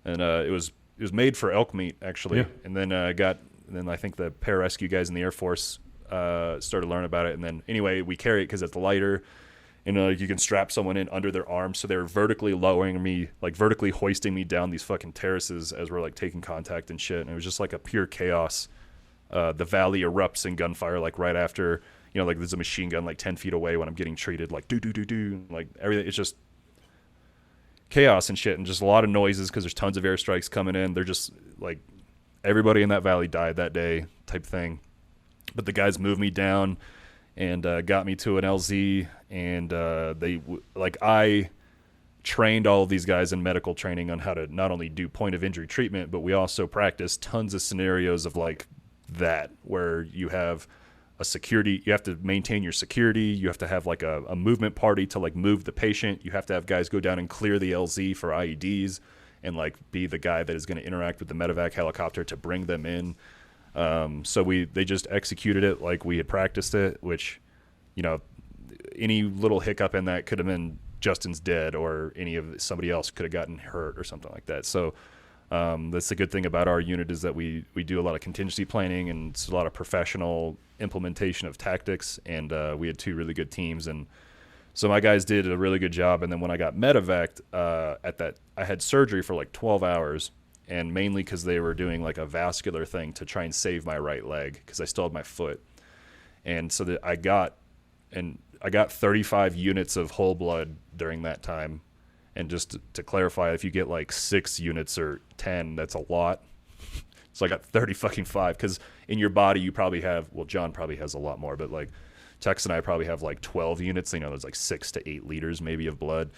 S2: And it was made for elk meat actually. Yeah. And then then I think the pararescue guys in the Air Force started learning about it. And then anyway, we carry it because it's lighter. And you can strap someone in under their arm. So they were vertically lowering me, like vertically hoisting me down these fucking terraces as we're like taking contact and shit. And it was just like a pure chaos. The valley erupts in gunfire like right after, like there's a machine gun like 10 feet away when I'm getting treated, like do. Like everything, it's just chaos and shit, and just a lot of noises because there's tons of airstrikes coming in. They're just like everybody in that valley died that day type thing. But the guys moved me down and got me to an LZ, and I trained all of these guys in medical training on how to not only do point of injury treatment, but we also practiced tons of scenarios of like that, where you have a security, you have to maintain your security, you have to have like a movement party to like move the patient, you have to have guys go down and clear the LZ for IEDs, and like be the guy that is going to interact with the medevac helicopter to bring them in. So they just executed it like we had practiced it, which, any little hiccup in that could have been Justin's dead, or somebody else could have gotten hurt or something like that. So that's the good thing about our unit, is that we do a lot of contingency planning, and it's a lot of professional implementation of tactics. And we had 2 really good teams, and so my guys did a really good job. And then when I got medevaced, I had surgery for like 12 hours, and mainly because they were doing like a vascular thing to try and save my right leg because I still had my foot. And so that I got 35 units of whole blood during that time. And just to clarify, if you get like 6 units or 10, that's a lot. So I got 35 because in your body you probably have, well, John probably has a lot more, but like Tex and I probably have like 12 units. There's like 6 to 8 liters maybe of blood.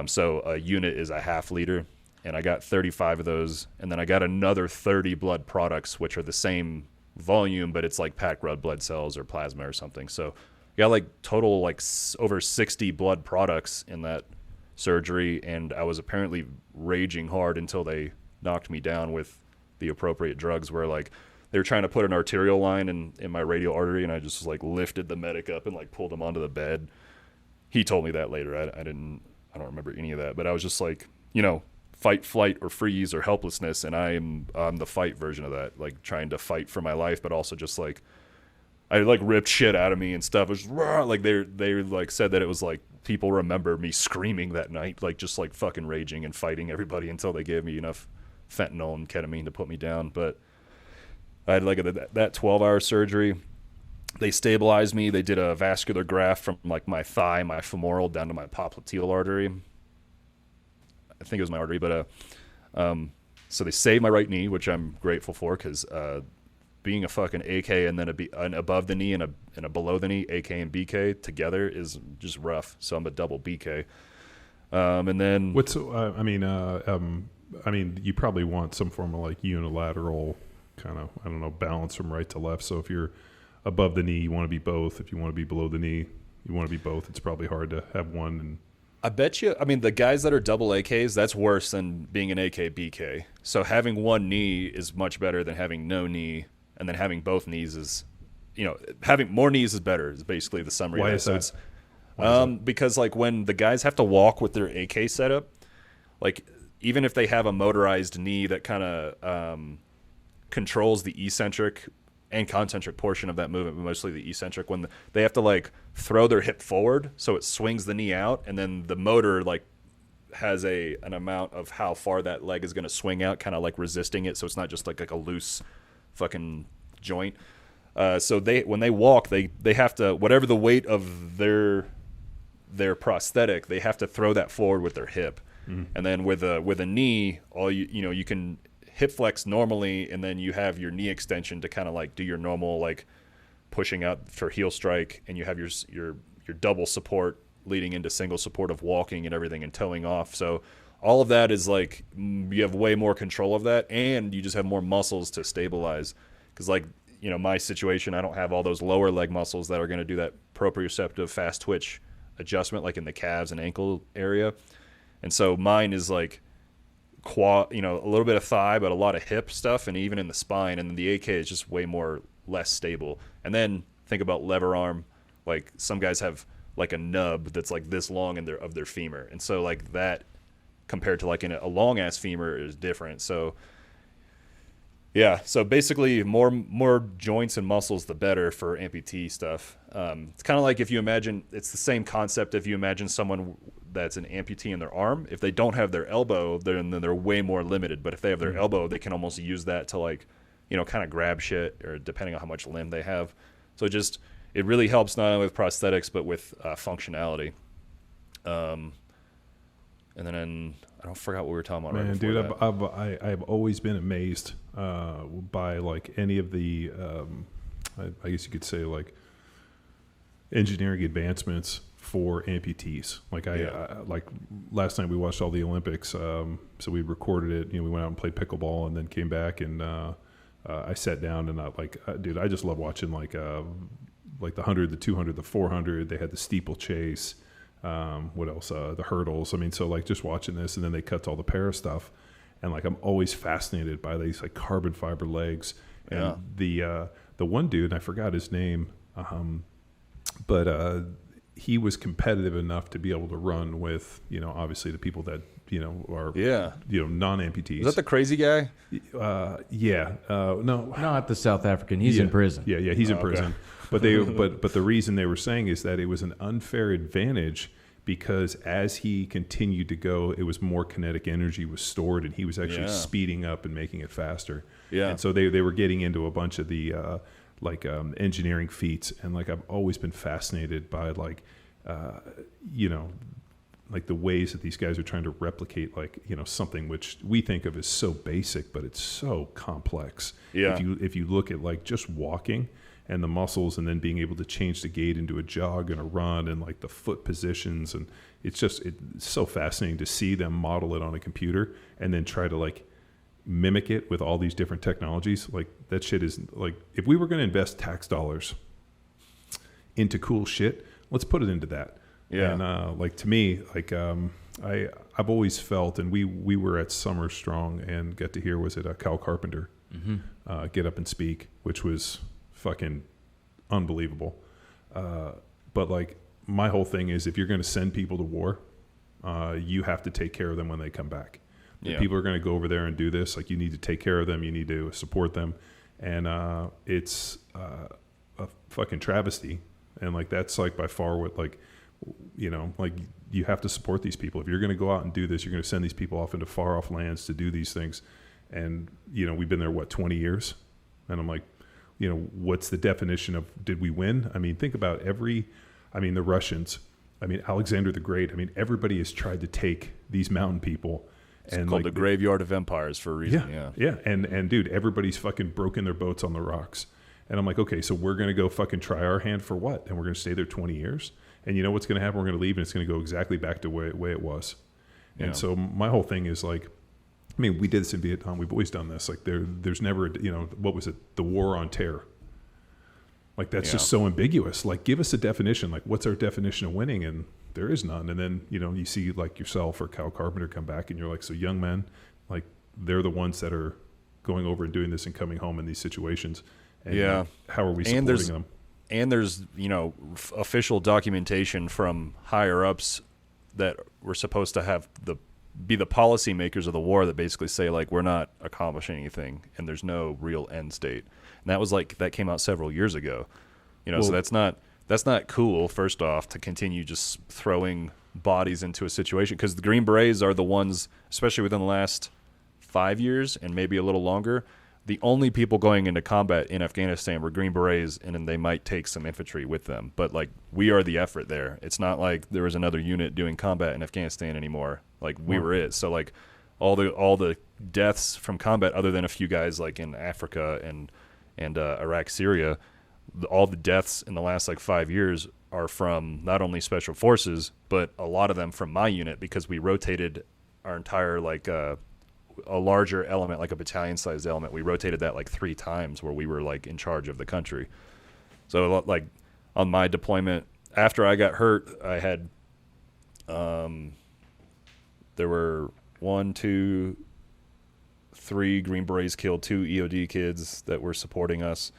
S2: So a unit is a half liter, and I got 35 of those, and then I got another 30 blood products, which are the same volume, but it's like packed red blood cells or plasma or something. So I got like total like over 60 blood products in that surgery, and I was apparently raging hard until they knocked me down with the appropriate drugs, where like they were trying to put an arterial line in my radial artery, and I just like lifted the medic up and like pulled him onto the bed. He told me that later. I don't remember any of that, but I was just like, fight, flight, or freeze or helplessness, and I'm the fight version of that, like trying to fight for my life, but also just like I like ripped shit out of me and stuff. It was like they like said that it was like people remember me screaming that night, like just like fucking raging and fighting everybody until they gave me enough fentanyl and ketamine to put me down. But I had like that 12-hour surgery. They stabilized me. They did a vascular graft from like my thigh, my femoral, down to my popliteal artery. I think it was my artery, but so they saved my right knee, which I'm grateful for, because being a fucking AK and then an above the knee and a below the knee, AK and BK together is just rough. So I'm a double BK. And then you probably want some form of like unilateral kind of, I don't know, balance from right to left. So if you're above the knee, you want to be both. If you want to be below the knee, you want to be both. It's probably hard to have one. And I bet you, the guys that are double AKs, that's worse than being an AK BK. So having one knee is much better than having no knee, and then having both knees is, having more knees is better, is basically the summary.
S1: Why
S2: of
S1: is
S2: that.
S1: that?
S2: So it's, because like when the guys have to walk with their AK setup, like even if they have a motorized knee that kind of controls the eccentric and concentric portion of that movement, but mostly the eccentric, when they have to like throw their hip forward so it swings the knee out, and then the motor like has an amount of how far that leg is going to swing out, kind of like resisting it, so it's not just like a loose fucking joint. So when they walk, they have to, whatever the weight of their prosthetic, they have to throw that forward with their hip. And then with a knee, you can hip flex normally, and then you have your knee extension to kind of like do your normal like pushing out for heel strike, and you have your double support leading into single support of walking and everything and towing off. So all of that is like you have way more control of that, and you just have more muscles to stabilize, because like my situation, I don't have all those lower leg muscles that are going to do that proprioceptive fast twitch adjustment like in the calves and ankle area. And so mine is like a little bit of thigh, but a lot of hip stuff, and even in the spine. And then the AK is just way less stable. And then think about lever arm. Like some guys have like a nub that's like this long of their femur, and so like that compared to like a long ass femur is different. So yeah, so basically more joints and muscles the better for amputee stuff. It's kind of like if you imagine, it's the same concept if you imagine someone that's an amputee in their arm. If they don't have their elbow, then they're way more limited. But if they have their elbow, they can almost use that to like, kind of grab shit, or depending on how much limb they have. So it really helps not only with prosthetics, but with functionality. And then I don't forget what we were talking about.
S1: Man, dude, I've always been amazed by like any of the, I guess you could say like engineering advancements for amputees. Like like last night we watched all the Olympics, so we recorded it. We went out and played pickleball, and then came back, and I sat down, and dude, I just love watching like the 100, the 200, the 400. They had the steeplechase. What else? The hurdles. So like just watching this, and then they cut to all the para stuff, and like I'm always fascinated by these like carbon fiber legs. And the one dude, I forgot his name, but he was competitive enough to be able to run with obviously the people that are non-amputees.
S2: Is that the crazy guy?
S1: No,
S3: not the South African. He's in prison.
S1: Yeah, he's in prison. But but the reason they were saying is that it was an unfair advantage, because as he continued to go, it was more kinetic energy was stored, and he was actually speeding up and making it faster. Yeah. And so they were getting into a bunch of the like engineering feats, and like I've always been fascinated by like you know, like the ways that these guys are trying to replicate, like, you know, something which we think of as so basic, but it's so complex.
S2: Yeah.
S1: If you look at like just walking and the muscles, and then being able to change the gait into a jog and a run, and like the foot positions, and it's so fascinating to see them model it on a computer and then try to like mimic it with all these different technologies. Like that shit is like, if we were going to invest tax dollars into cool shit, let's put it into that.
S2: Yeah.
S1: And like to me, like I've always felt, and we were at Summer Strong and got to hear, was it Cal Carpenter get up and speak, which was fucking unbelievable. But like my whole thing is, if you're going to send people to war, you have to take care of them when they come back. If people are going to go over there and do this, like you need to take care of them, you need to support them, and it's a fucking travesty. And like that's like by far what, like, you know, like you have to support these people. If you're going to go out and do this, you're going to send these people off into far off lands to do these things. And, you know, we've been there, 20 years? And I'm like, you know, what's the definition of, did we win? I mean, think about the Russians, Alexander the Great. I mean, everybody has tried to take these mountain people.
S2: It's called the graveyard of empires for a reason.
S1: Yeah. And dude, everybody's fucking broken their boats on the rocks. And I'm like, okay, so we're going to go fucking try our hand for what? And we're going to stay there 20 years? And you know what's going to happen? We're going to leave, and it's going to go exactly back to the way it was. And so my whole thing is like, I mean, we did this in Vietnam. We've always done this. Like there's never, you know, what was it? The war on terror. Like that's just so ambiguous. Like give us a definition. Like what's our definition of winning? And there is none. And then, you know, you see like yourself or Cal Carpenter come back, and you're like, so young men, like they're the ones that are going over and doing this and coming home in these situations. And how are we supporting them?
S2: And there's, you know, official documentation from higher ups that we're supposed to have be the policymakers of the war that basically say, like, we're not accomplishing anything and there's no real end state. And that came out several years ago. You know, so that's not cool, first off, to continue just throwing bodies into a situation, because the Green Berets are the ones, especially within the last 5 years and maybe a little longer, the only people going into combat in Afghanistan were Green Berets, and then they might take some infantry with them. But, like, we are the effort there. It's not like there was another unit doing combat in Afghanistan anymore. Like, we were it. So, like, all the deaths from combat, other than a few guys, like, in Africa and Iraq, Syria, all the deaths in the last, like, 5 years are from not only Special Forces, but a lot of them from my unit, because we rotated our entire, like, a larger element, like a battalion-sized element. We rotated that like 3 times, where we were like in charge of the country. So like on my deployment, after I got hurt, I had there were 1, 2, 3 Green Berets killed, 2 EOD kids that were supporting us.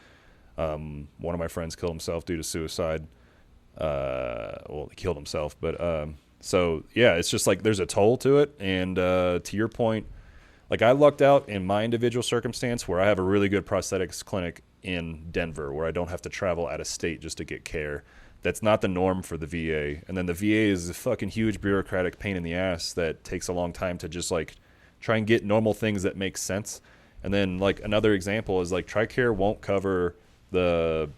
S2: One of my friends killed himself due to suicide. Well, he killed himself, but so yeah, it's just like there's a toll to it. And to your point, like I lucked out in my individual circumstance where I have a really good prosthetics clinic in Denver, where I don't have to travel out of state just to get care. That's not the norm for the VA. And then the VA is a fucking huge bureaucratic pain in the ass that takes a long time to just like try and get normal things that make sense. And then like another example is like TRICARE won't cover the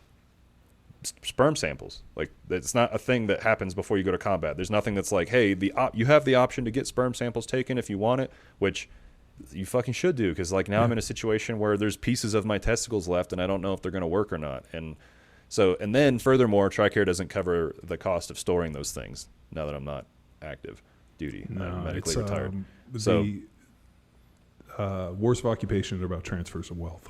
S2: sperm samples. Like that's not a thing that happens before you go to combat. There's nothing that's like, hey, you have the option to get sperm samples taken if you want it, which you fucking should do, because like now I'm in a situation where there's pieces of my testicles left and I don't know if they're going to work or not. And so, and then furthermore, TRICARE doesn't cover the cost of storing those things now that I'm not active duty. I'm medically retired. So
S1: wars of occupation are about transfers of wealth.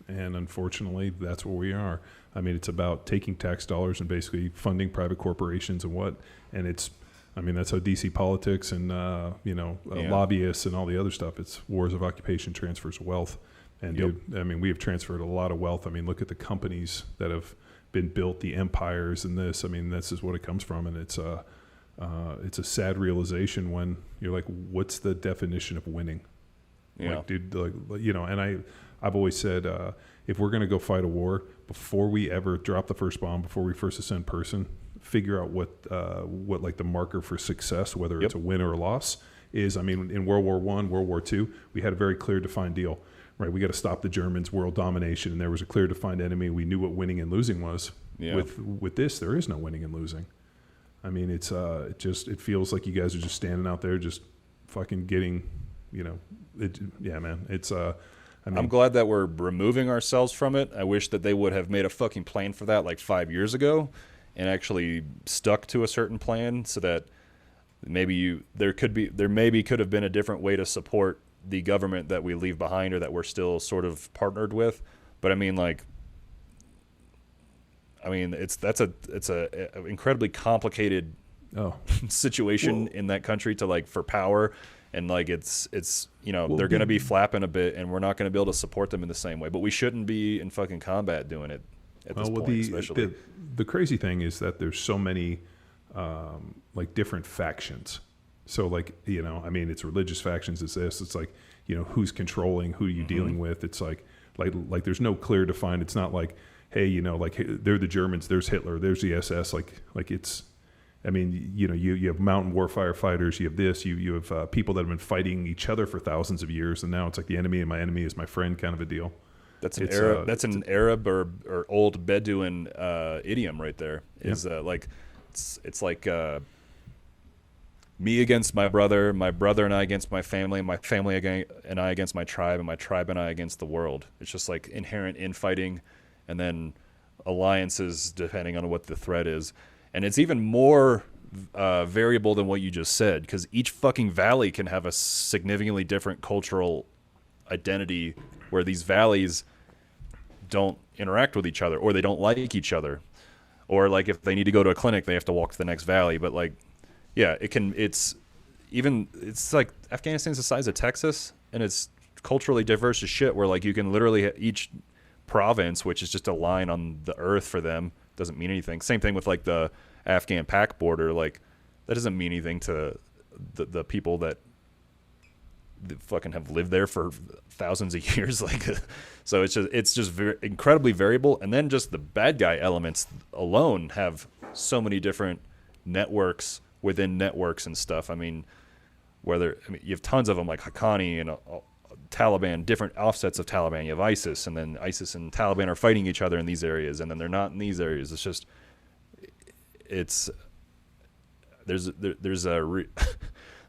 S1: And unfortunately, that's where we are. I mean, it's about taking tax dollars and basically funding private corporations and it's, I mean, that's how DC politics and, lobbyists and all the other stuff. It's wars of occupation, transfers of wealth. And, dude, I mean, we have transferred a lot of wealth. I mean, look at the companies that have been built, the empires and this. I mean, this is what it comes from. And it's a sad realization when you're like, what's the definition of winning?
S2: Yeah.
S1: Like, dude, and I've always said, if we're going to go fight a war, before we ever drop the first bomb, before we first ascend person, figure out what like the marker for success, whether it's a win or a loss, is. I mean, in World War I, World War II, we had a very clear defined deal. right, we got to stop the Germans, world domination, and there was a clear defined enemy. We knew what winning and losing was.
S2: Yeah.
S1: With this, there is no winning and losing. I mean, it's it feels like you guys are just standing out there, just fucking getting, yeah, man. It's
S2: I'm glad that we're removing ourselves from it. I wish that they would have made a fucking plan for that like 5 years ago, and actually stuck to a certain plan, so that maybe there could have been a different way to support the government that we leave behind or that we're still sort of partnered with. But I mean, it's a incredibly complicated situation in that country to for power, and it's they're going to be flapping a bit, and we're not going to be able to support them in the same way. But we shouldn't be in fucking combat doing it at this point, especially.
S1: The crazy thing is that there's so many different factions. So it's religious factions. It's this. It's who's controlling, who are you dealing with. It's like there's no clear defined. It's not like, hey, they're the Germans, there's Hitler, there's the SS. You have mountain warfare fighters, you have this, you have people that have been fighting each other for thousands of years, and now it's like the enemy and my enemy is my friend kind of a deal.
S2: That's an Arab or old Bedouin idiom right there. Is it's like me against my brother and I against my family and I against my tribe, and my tribe and I against the world. It's just like inherent infighting, and then alliances depending on what the threat is. And it's even more variable than what you just said, because each fucking valley can have a significantly different cultural identity, where these valleys don't interact with each other, or they don't like each other, or if they need to go to a clinic, they have to walk to the next valley. But it's like Afghanistan's the size of Texas, and it's culturally diverse as shit, where you can literally each province, which is just a line on the earth for them, doesn't mean anything. Same thing with the Afghan-Pak border. That doesn't mean anything to the people that fucking have lived there for thousands of years. So it's just very incredibly variable. And then just the bad guy elements alone have so many different networks within networks and stuff. You have tons of them, like Haqqani and Taliban, different offsets of Taliban. You have ISIS, and then ISIS and Taliban are fighting each other in these areas, and then they're not in these areas. It's just,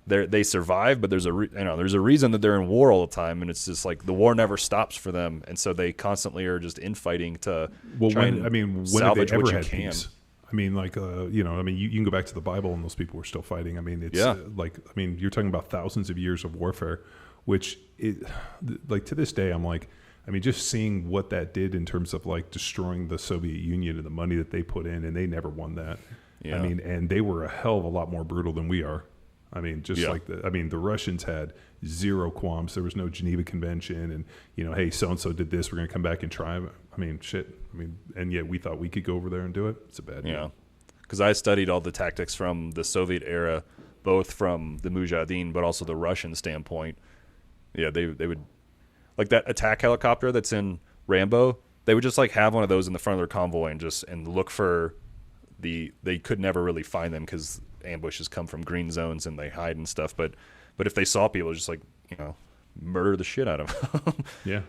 S2: they survive, but there's a reason that they're in war all the time, and it's just the war never stops for them, and so they constantly are just infighting to salvage what you can. Peace?
S1: You can go back to the Bible, and those people were still fighting. You're talking about thousands of years of warfare, which to this day, just seeing what that did in terms of destroying the Soviet Union and the money that they put in, and they never won that. Yeah. And they were a hell of a lot more brutal than we are. The Russians had zero qualms. There was no Geneva Convention, and hey, so and so did this, we're gonna come back and try. And yet we thought we could go over there and do it. It's a bad deal.
S2: Yeah, because I studied all the tactics from the Soviet era, both from the Mujahideen but also the Russian standpoint. Yeah, they would that attack helicopter that's in Rambo. They would just have one of those in the front of their convoy and look for they could never really find them because ambushes come from green zones and they hide and stuff. But if they saw people, just murder the shit out of them. Yeah.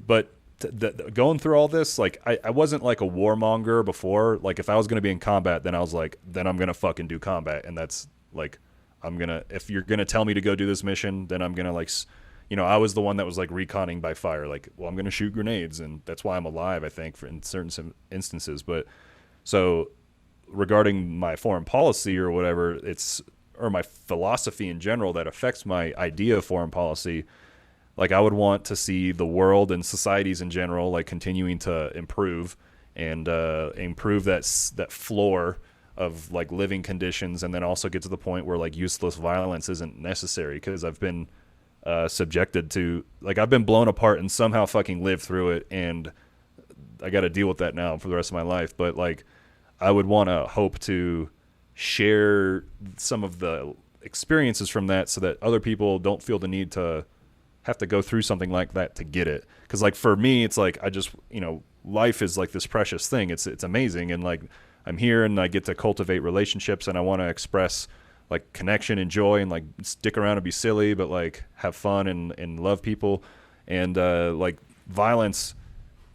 S2: But going through all this, I wasn't a warmonger before. If I was going to be in combat, then I was then I'm going to fucking do combat. And that's if you're going to tell me to go do this mission, then I'm going to I was the one that was reconning by fire. I'm going to shoot grenades, and that's why I'm alive, I think, in certain instances. But so regarding my foreign policy or whatever, or my philosophy in general that affects my idea of foreign policy, I would want to see the world and societies in general continuing to improve and improve that floor of living conditions, and then also get to the point where useless violence isn't necessary, because I've been subjected to I've been blown apart and somehow fucking lived through it, and I got to deal with that now for the rest of my life. But I would want to hope to share some of the experiences from that, so that other people don't feel the need to have to go through something like that to get it. Because for me, it's I just life is this precious thing. It's amazing, and I'm here and I get to cultivate relationships, and I want to express connection and joy, and stick around and be silly, but have fun and love people. And like violence,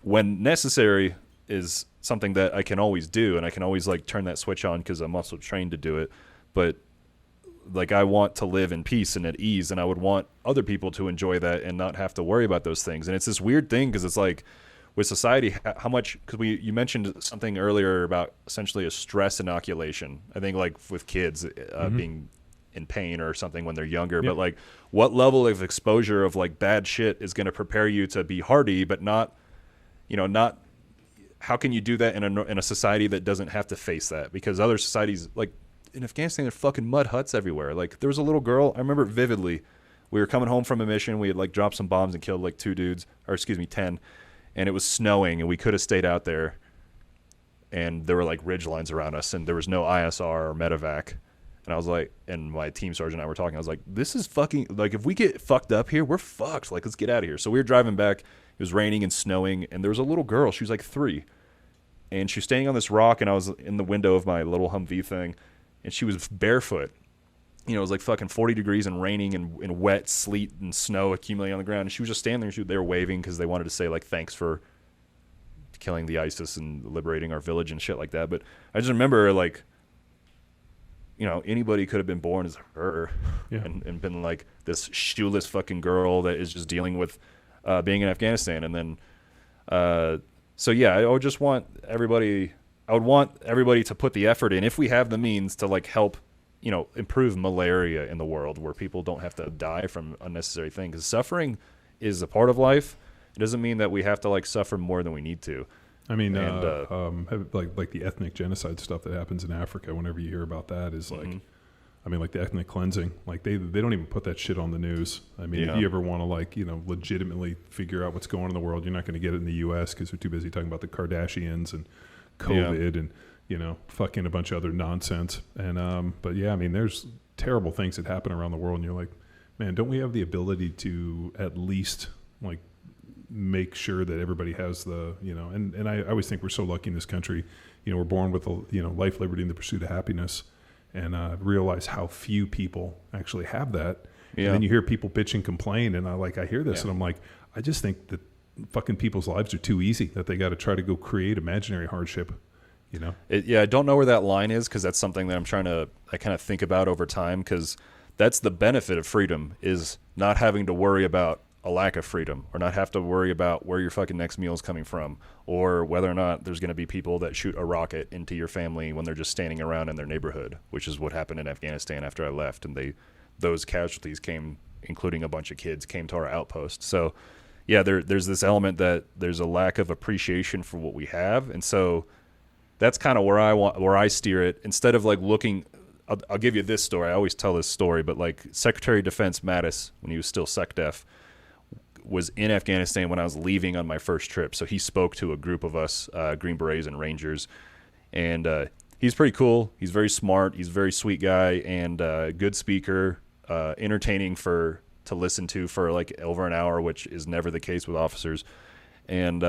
S2: when necessary, is something that I can always do, and I can always like turn that switch on because I'm also trained to do it. But like I want to live in peace and at ease, and I would want other people to enjoy that and not have to worry about those things. And it's this weird thing because it's like with society, how much, because you mentioned something earlier about essentially a stress inoculation. I think like with kids being in pain or something when they're younger, but like what level of exposure of like bad shit is going to prepare you to be hardy, but not, not, how can you do that in a society that doesn't have to face that? Because other societies, like in Afghanistan, there are fucking mud huts everywhere. Like there was a little girl, I remember it vividly. We were coming home from a mission. We had like dropped some bombs and killed like 10, and it was snowing, and we could have stayed out there. And there were like ridge lines around us, and there was no ISR or medevac. And I was like, and my team sergeant and I were talking. I was like, this is fucking, like, if we get fucked up here, we're fucked. Like, let's get out of here. So we were driving back. It was raining and snowing, and there was a little girl. She was like 3. And she was standing on this rock, and I was in the window of my little Humvee thing, and she was barefoot. It was like fucking 40 degrees and raining and wet sleet and snow accumulating on the ground. And she was just standing there. They were waving because they wanted to say, like, thanks for killing the ISIS and liberating our village and shit like that. But I just remember, like, anybody could have been born as her and been like this shoeless fucking girl that is just dealing with being in Afghanistan. And then, so yeah, I would just want everybody, to put the effort in, if we have the means, to like help, improve malaria in the world where people don't have to die from unnecessary things. Because suffering is a part of life. It doesn't mean that we have to like suffer more than we need to.
S1: I mean, like the ethnic genocide stuff that happens in Africa. Whenever you hear about that, is like, I mean, like the ethnic cleansing. Like they don't even put that shit on the news. I mean, if you ever want to like legitimately figure out what's going on in the world, you're not going to get it in the U.S. because we're too busy talking about the Kardashians and COVID and fucking a bunch of other nonsense. And but yeah, I mean, there's terrible things that happen around the world, and you're like, man, don't we have the ability to at least like make sure that everybody has the, and I always think we're so lucky in this country. We're born with, life, liberty, and the pursuit of happiness, and realize how few people actually have that. Yeah. And then you hear people bitch and complain, and I hear this, and I'm like, I just think that fucking people's lives are too easy, that they got to try to go create imaginary hardship,
S2: I don't know where that line is, because that's something that I kind of think about over time, because that's the benefit of freedom, is not having to worry about a lack of freedom, or not have to worry about where your fucking next meal is coming from, or whether or not there's going to be people that shoot a rocket into your family when they're just standing around in their neighborhood, which is what happened in Afghanistan after I left. And those casualties came, including a bunch of kids, came to our outpost. So yeah, there's this element that there's a lack of appreciation for what we have. And so that's kind of where I steer it, instead of like looking. I'll give you this story. I always tell this story, but like Secretary of Defense Mattis, when he was still SecDef, was in Afghanistan when I was leaving on my first trip. So he spoke to a group of us, Green Berets and Rangers, and he's pretty cool. He's very smart. He's a very sweet guy, and good speaker, entertaining to listen to for like over an hour, which is never the case with officers. And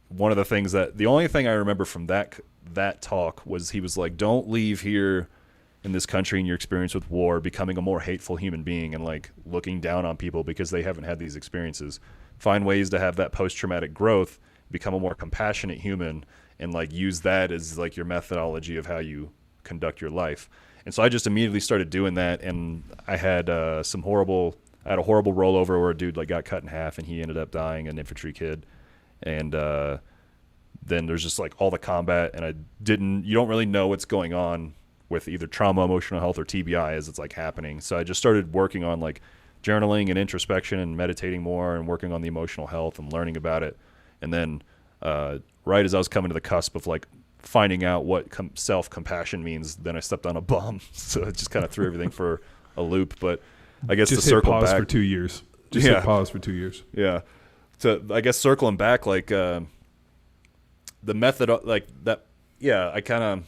S2: one of the things the only thing I remember from that talk was he was like, don't leave here in this country and your experience with war becoming a more hateful human being and like looking down on people because they haven't had these experiences. Find ways to have that post-traumatic growth, become a more compassionate human, and like use that as like your methodology of how you conduct your life. And so I just immediately started doing that, and I had a horrible rollover where a dude like got cut in half and he ended up dying, an infantry kid. And then there's just like all the combat, and you don't really know what's going on with either trauma, emotional health, or TBI as it's like happening. So I just started working on like journaling and introspection and meditating more, and working on the emotional health and learning about it. And then right as I was coming to the cusp of like finding out what self-compassion means, then I stepped on a bomb. So it just kind of threw everything for a loop. But I guess
S1: just
S2: to circle
S1: pause
S2: back
S1: for 2 years. Hit pause for 2 years.
S2: Yeah. So I guess circling back, like the method like that. Yeah, I kind of.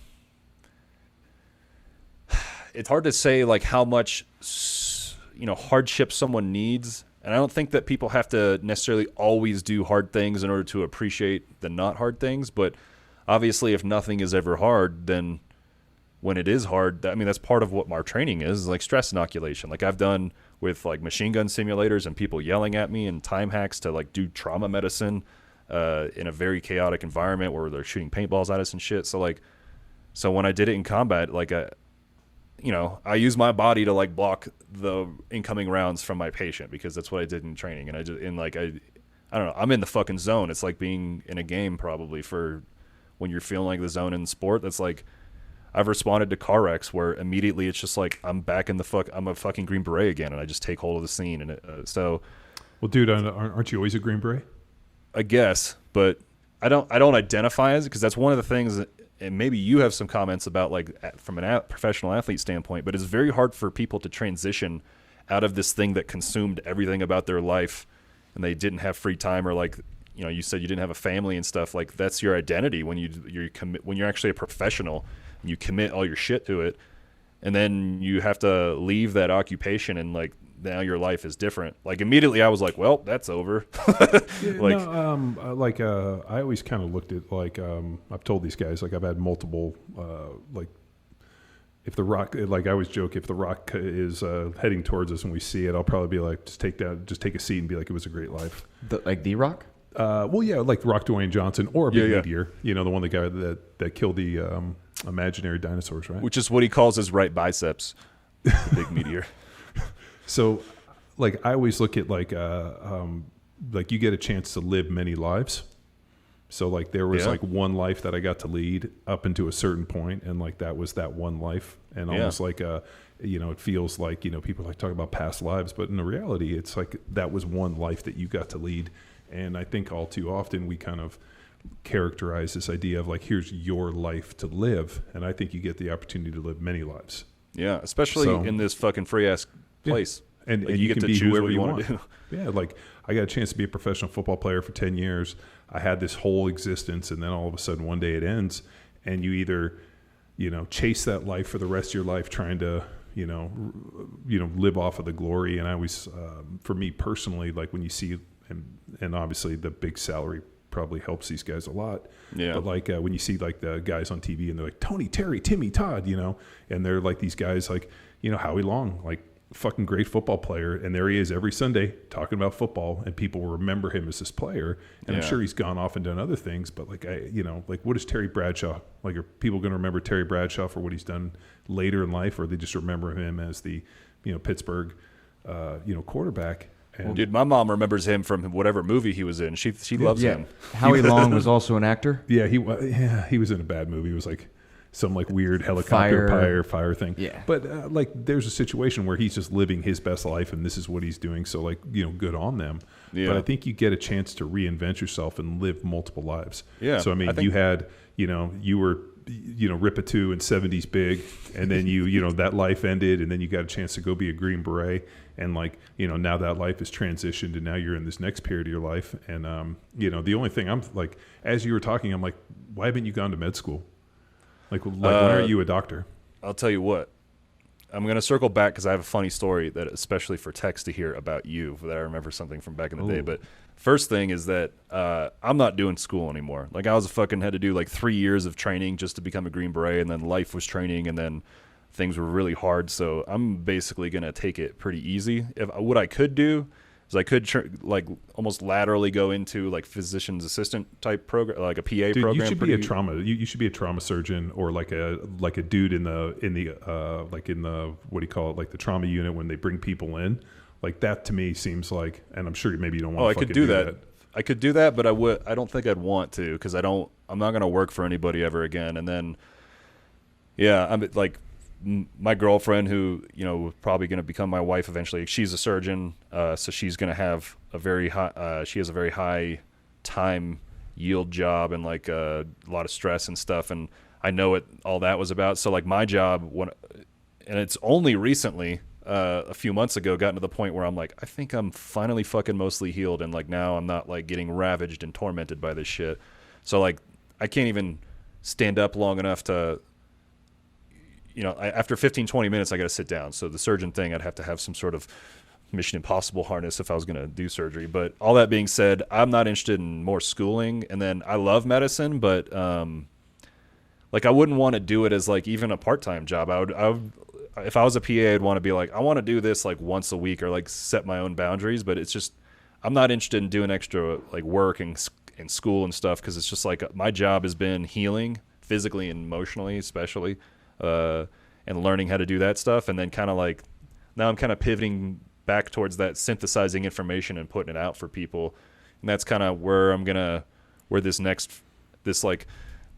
S2: It's hard to say like how much hardship someone needs, and I don't think that people have to necessarily always do hard things in order to appreciate the not hard things. But obviously, if nothing is ever hard, then when it is hard, I mean, that's part of what our training is like stress inoculation. Like I've done with like machine gun simulators and people yelling at me and time hacks to like do trauma medicine in a very chaotic environment where they're shooting paintballs at us and shit. So like, so when I did it in combat, like I use my body to like block the incoming rounds from my patient because that's what I did in training. And I don't know, I'm in the fucking zone. It's like being in a game probably for when you're feeling like the zone in sport. That's like, I've responded to car wrecks where immediately it's just like, I'm back in I'm a fucking Green Beret again. And I just take hold of the scene. And so.
S1: Well, dude, aren't you always a Green Beret?
S2: I guess, but I don't identify as it because that's one of the things that, and maybe you have some comments about like from a professional athlete standpoint, but it's very hard for people to transition out of this thing that consumed everything about their life and they didn't have free time or like, you said you didn't have a family and stuff. Like that's your identity when when you're actually a professional and you commit all your shit to it. And then you have to leave that occupation and like now your life is different. Like immediately I was like, well, that's over.
S1: I always kind of looked at like I've told these guys like I've had multiple like if the rock, like I always joke, if the rock is heading towards us and we see it, I'll probably be like, just take a seat and be like, it was a great life.
S3: Like the Rock?
S1: Well, yeah, like Rock Dwayne Johnson or Big Meteor, the one the guy that killed the imaginary dinosaurs, right?
S2: Which is what he calls his right biceps, Big Meteor.
S1: So, like, I always look at like you get a chance to live many lives. So, like, there was like one life that I got to lead up into a certain point, and like that was that one life, and almost like it feels like people like talk about past lives, but in the reality, it's like that was one life that you got to lead, and I think all too often we kind of characterize this idea of like, here's your life to live, and I think you get the opportunity to live many lives.
S2: Yeah, especially in this fucking free ass place.
S1: Yeah. And,
S2: like,
S1: and
S2: you
S1: get
S2: can
S1: to choose
S2: whoever
S1: what
S2: you
S1: want
S2: to do.
S1: Yeah, like I got a chance to be a professional football player for 10 years. I had this whole existence, and then all of a sudden one day it ends, and you either chase that life for the rest of your life trying to live off of the glory. And I always for me personally, like when you see and obviously the big salary probably helps these guys a lot. Yeah. But like when you see like the guys on TV and they're like Tony, Terry, Timmy, Todd, and they're like these guys like Howie Long, like fucking great football player, and there he is every Sunday talking about football, and people will remember him as this player. And I'm sure he's gone off and done other things, but like like what is Terry Bradshaw? Like, are people going to remember Terry Bradshaw for what he's done later in life, or they just remember him as the Pittsburgh quarterback? And
S2: dude, my mom remembers him from whatever movie he was in. She loves him.
S3: Howie Long was also an actor.
S1: Yeah, he was in a bad movie. It was like some like weird helicopter fire thing.
S3: Yeah.
S1: But like there's a situation where he's just living his best life, and this is what he's doing. So like, good on them. Yeah. But I think you get a chance to reinvent yourself and live multiple lives. Yeah. So I mean, you had, you were, Ripatu and 70s big, and then that life ended, and then you got a chance to go be a Green Beret, and like, now that life is transitioned, and now you're in this next period of your life. And the only thing I'm like, as you were talking, I'm like, why haven't you gone to med school? Like when are you a doctor?
S2: I'll tell you what. I'm going to circle back because I have a funny story that, especially for Tex to hear about you, that I remember something from back in the day. But first thing is that I'm not doing school anymore. Like I had to do like 3 years of training just to become a Green Beret, and then life was training, and then things were really hard. So I'm basically going to take it pretty easy. What I could do is I could almost laterally go into like physician's assistant type program, like a PA program.
S1: You should be a trauma. You should be a trauma surgeon, or like a dude in the what do you call it, like the trauma unit when they bring people in. Like that to me seems like, and I'm sure maybe you don't want.
S2: I could do that. I could do that, but I don't think I'd want to, because I'm not going to work for anybody ever again. And then, I'm like. My girlfriend, who probably going to become my wife eventually, she's a surgeon, so she's going to have a very high. She has a very high time yield job, and like a lot of stress and stuff. And I know what all that was about. So like my job, and it's only recently, a few months ago, gotten to the point where I'm like, I think I'm finally fucking mostly healed, and like now I'm not like getting ravaged and tormented by this shit. So like I can't even stand up long enough to. After 15, 20 minutes, I got to sit down. So the surgeon thing, I'd have to have some sort of Mission Impossible harness if I was going to do surgery. But all that being said, I'm not interested in more schooling. And then I love medicine, but like I wouldn't want to do it as like even a part-time job. I would if I was a PA, I'd want to be like, I want to do this like once a week or like set my own boundaries. But it's just, I'm not interested in doing extra like work and in school and stuff, because it's just like my job has been healing physically and emotionally, especially, and learning how to do that stuff. And then kind of like now I'm kind of pivoting back towards that synthesizing information and putting it out for people. And that's kind of where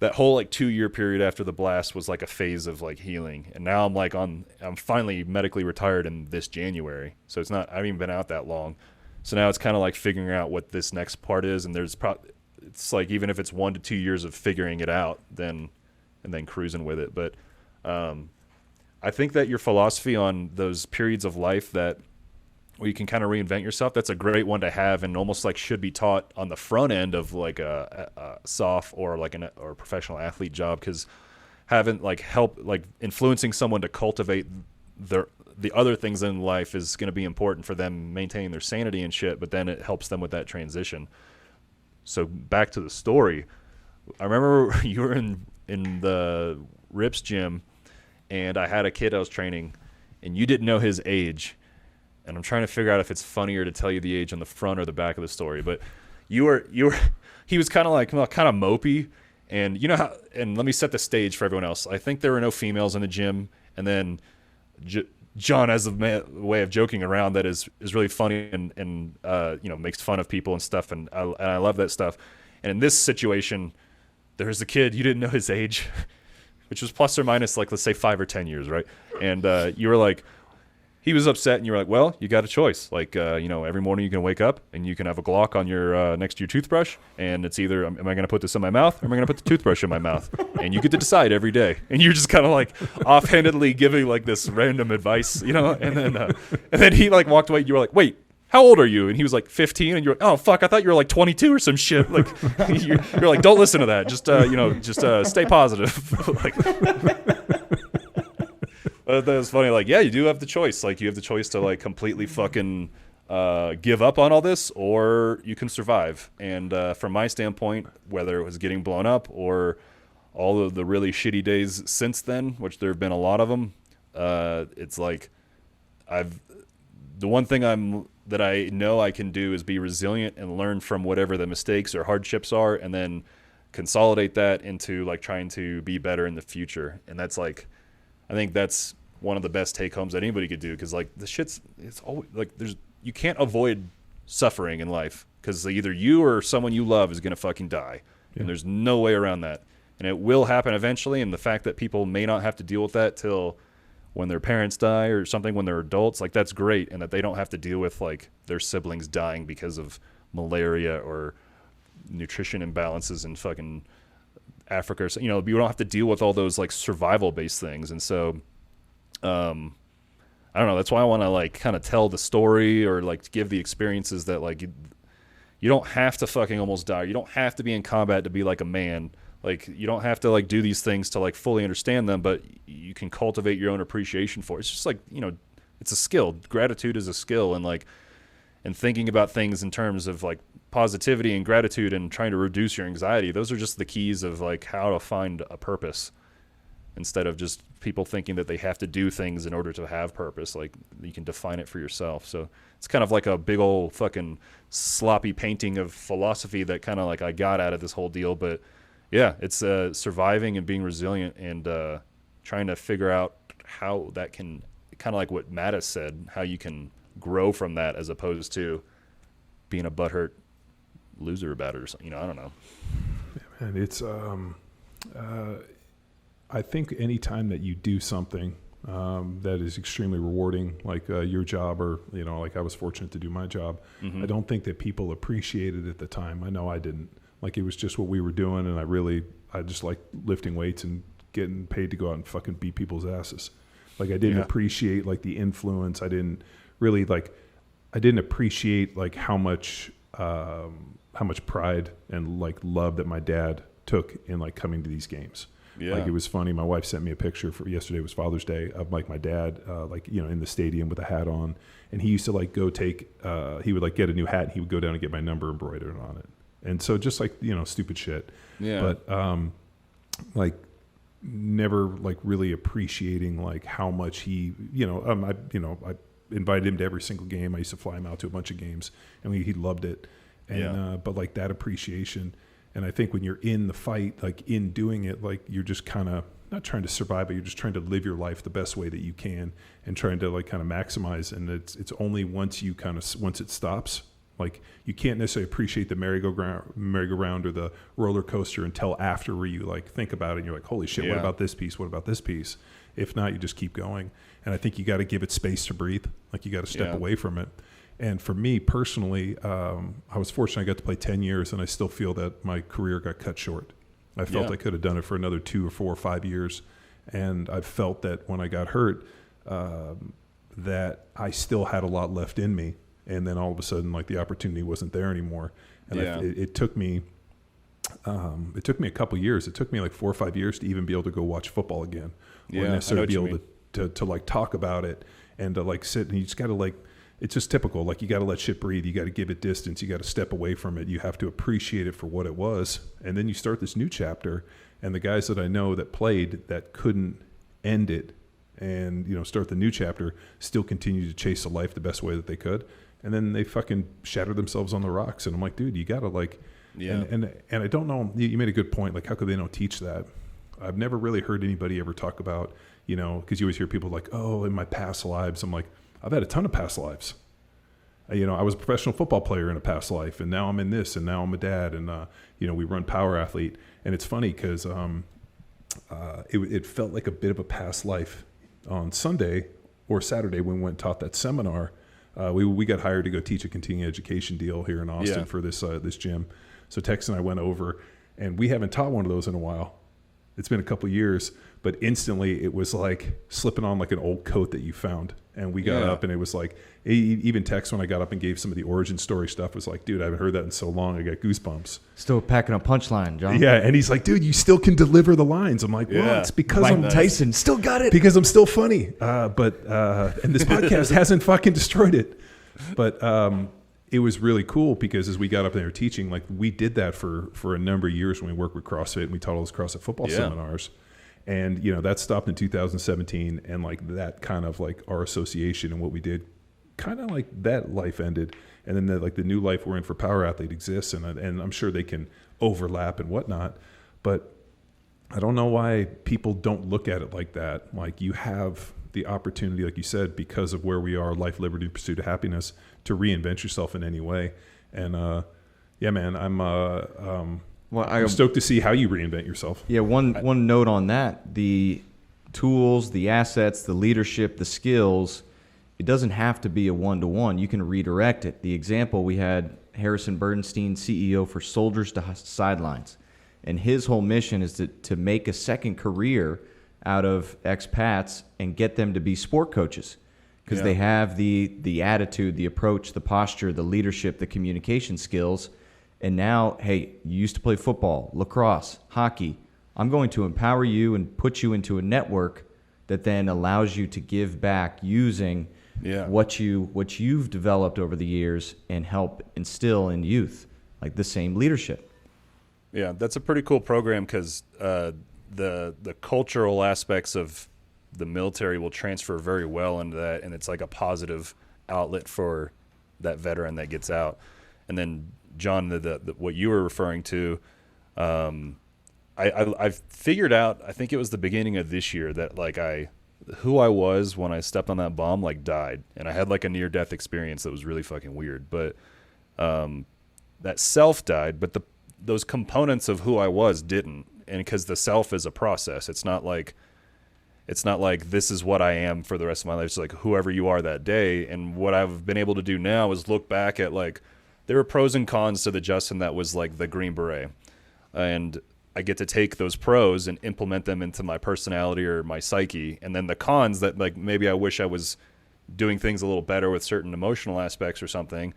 S2: that whole like 2-year period after the blast was like a phase of like healing. And now I'm finally medically retired in this January. So I haven't even been out that long. So now it's kind of like figuring out what this next part is. And it's like, even if it's 1 to 2 years of figuring it out, and then cruising with it. But I think that your philosophy on those periods of life where you can kind of reinvent yourself, that's a great one to have, and almost like should be taught on the front end of like a soft or like or a professional athlete job, because having like help, like influencing someone to cultivate the other things in life is going to be important for them maintaining their sanity and shit, but then it helps them with that transition. So back to the story. I remember you were in the Rips gym, and I had a kid I was training, and you didn't know his age. And I'm trying to figure out if it's funnier to tell you the age on the front or the back of the story. But he was kind of like, kind of mopey. And you know how, and let me set the stage for everyone else. I think there were no females in the gym. And then John has a way of joking around that is really funny and makes fun of people and stuff. And I love that stuff. And in this situation, there's a kid, you didn't know his age, which was plus or minus, like, let's say 5 or 10 years, right? And you were like, he was upset, and you were like, well, you got a choice. Like, every morning you can wake up and you can have a Glock on your next to your toothbrush, and it's either, am I going to put this in my mouth or am I going to put the toothbrush in my mouth? And you get to decide every day. And you're just kind of like offhandedly giving like this random advice, and then he like walked away. You were like, wait, how old are you? And he was like 15, and you're like, oh fuck, I thought you were like 22 or some shit. Like you're like, don't listen to that. Just stay positive. Like. That was funny. Like, yeah, you do have the choice. Like, you have the choice to like completely fucking give up on all this, or you can survive. And from my standpoint, whether it was getting blown up or all of the really shitty days since then, which there have been a lot of them, it's like the one thing that I know I can do is be resilient and learn from whatever the mistakes or hardships are, and then consolidate that into like trying to be better in the future. And that's like, I think that's one of the best take homes that anybody could do, because like it's always like you can't avoid suffering in life, because either you or someone you love is gonna fucking die, and there's no way around that, and it will happen eventually. And the fact that people may not have to deal with that till when their parents die or something, when they're adults, like that's great, and that they don't have to deal with like their siblings dying because of malaria or nutrition imbalances in fucking Africa. So, you don't have to deal with all those like survival based things. And so I don't know, that's why I want to like kind of tell the story, or like give the experiences that like you don't have to fucking almost die. You don't have to be in combat to be like a man. Like, you don't have to like do these things to like fully understand them, but you can cultivate your own appreciation for it. It's just like, it's a skill. Gratitude is a skill, and like, and thinking about things in terms of like positivity and gratitude and trying to reduce your anxiety. Those are just the keys of like how to find a purpose, instead of just people thinking that they have to do things in order to have purpose. Like, you can define it for yourself. So it's kind of like a big old fucking sloppy painting of philosophy that kind of like I got out of this whole deal. But yeah, it's surviving and being resilient, and trying to figure out how that can, kind of like what Mattis said, how you can grow from that, as opposed to being a butthurt loser about it or something. I don't know.
S1: Yeah, man, it's I think any time that you do something that is extremely rewarding, like your job, or like I was fortunate to do my job, I don't think that people appreciate it at the time. I know I didn't. Like, it was just what we were doing, and I just like lifting weights and getting paid to go out and fucking beat people's asses. Like, I didn't appreciate like the influence. I didn't appreciate like how much pride and like love that my dad took in like coming to these games. Yeah. Like, it was funny. My wife sent me a picture for yesterday was Father's Day of like my dad, in the stadium with a hat on, and he used to like go he would like get a new hat, and he would go down and get my number embroidered on it. And so just like, stupid shit. Yeah. But like, never like really appreciating like how much he, I invited him to every single game. I used to fly him out to a bunch of games, and he loved it. And but like that appreciation, and I think when you're in the fight, like in doing it, like you're just kind of not trying to survive, but you're just trying to live your life the best way that you can, and trying to like kind of maximize. And it's only once it stops, like you can't necessarily appreciate the merry-go-round or the roller coaster until after where you like think about it and you're like, holy shit, what about this piece? What about this piece? If not, you just keep going. And I think you got to give it space to breathe. Like you got to step away from it. And for me personally, I was fortunate I got to play 10 years, and I still feel that my career got cut short. I felt I could have done it for another 2 or 4 or 5 years. And I felt that when I got hurt, that I still had a lot left in me. And then all of a sudden, like the opportunity wasn't there anymore. And it took me a couple years. It took me like 4 or 5 years to even be able to go watch football again. Or necessarily be able to like talk about it and to like sit, and you just got to like, it's just typical. Like you got to let shit breathe. You got to give it distance. You got to step away from it. You have to appreciate it for what it was. And then you start this new chapter, and the guys that I know that played that couldn't end it and, start the new chapter still continue to chase the life the best way that they could. And then they fucking shatter themselves on the rocks. And I'm like, dude, you got to like, and I don't know, you made a good point. Like, how could they not teach that? I've never really heard anybody ever talk about, because you always hear people like, oh, in my past lives. I'm like, I've had a ton of past lives. I was a professional football player in a past life, and now I'm in this, and now I'm a dad, and, we run Power Athlete. And it's funny because it felt like a bit of a past life on Sunday or Saturday when we went and taught that seminar. We got hired to go teach a continuing education deal here in Austin for this gym. So Tex and I went over, and we haven't taught one of those in a while. It's been a couple of years, but instantly it was like slipping on like an old coat that you found. And we got up, and it was like, even Tex, when I got up and gave some of the origin story stuff, was like, dude, I haven't heard that in so long. I got goosebumps.
S3: Still packing a punchline, John.
S1: Yeah, and he's like, dude, you still can deliver the lines. I'm like, well, it's because
S3: Mike Tyson still got it.
S1: Because I'm still funny. And this podcast hasn't fucking destroyed it. But it was really cool because as we got up there teaching, like we did that for a number of years when we worked with CrossFit, and we taught all those CrossFit football seminars. And, that stopped in 2017, and like that kind of like our association and what we did, kind of like that life ended. And then the new life we're in for Power Athlete exists, and I'm sure they can overlap and whatnot. But I don't know why people don't look at it like that. Like you have the opportunity, like you said, because of where we are, life, liberty, pursuit of happiness, to reinvent yourself in any way. And man, I'm stoked to see how you reinvent yourself.
S3: Yeah, one note on that: the tools, the assets, the leadership, the skills. It doesn't have to be a one-to-one. You can redirect it. The example, we had Harrison Bernstein, CEO for Soldiers to Sidelines, and his whole mission is to make a second career out of expats and get them to be sport coaches, because they have the attitude, the approach, the posture, the leadership, the communication skills. And now, hey, you used to play football, lacrosse, hockey. I'm going to empower you and put you into a network that then allows you to give back using what you've developed over the years and help instill in youth, like the same leadership.
S2: Yeah, that's a pretty cool program because the cultural aspects of the military will transfer very well into that, and it's like a positive outlet for that veteran that gets out. And then John, the what you were referring to, I figured out, I think it was the beginning of this year, that like who I was when I stepped on that bomb like died, and I had like a near death experience that was really fucking weird. But that self died, but those components of who I was didn't, and because the self is a process, it's not like this is what I am for the rest of my life. It's like whoever you are that day. And what I've been able to do now is look back at like, there were pros and cons to the Justin that was like the Green Beret. And I get to take those pros and implement them into my personality or my psyche. And then the cons that like maybe I wish I was doing things a little better with certain emotional aspects or something.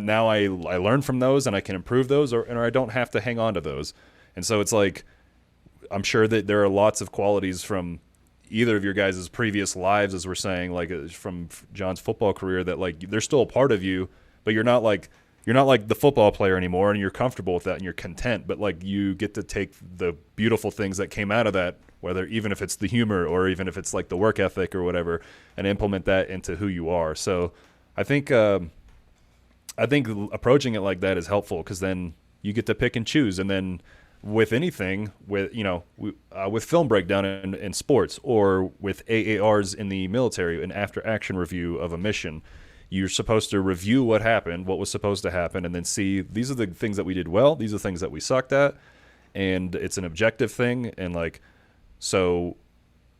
S2: Now I learn from those and I can improve those, or I don't have to hang on to those. And so it's like, I'm sure that there are lots of qualities from either of your guys' previous lives, as we're saying, like from John's football career, that like they're still a part of you, but you're not like you're not like the football player anymore, and you're comfortable with that and you're content, but like you get to take the beautiful things that came out of that, whether even if it's the humor or even if it's like the work ethic or whatever, and implement that into who you are. So I think approaching it like that is helpful, because then you get to pick and choose. And then with anything, with with film breakdown in sports, or with AARs in the military, an after action review of a mission, you're supposed to review what happened, what was supposed to happen, and then see, these are the things that we did well, these are the things that we sucked at, and it's an objective thing. And like, so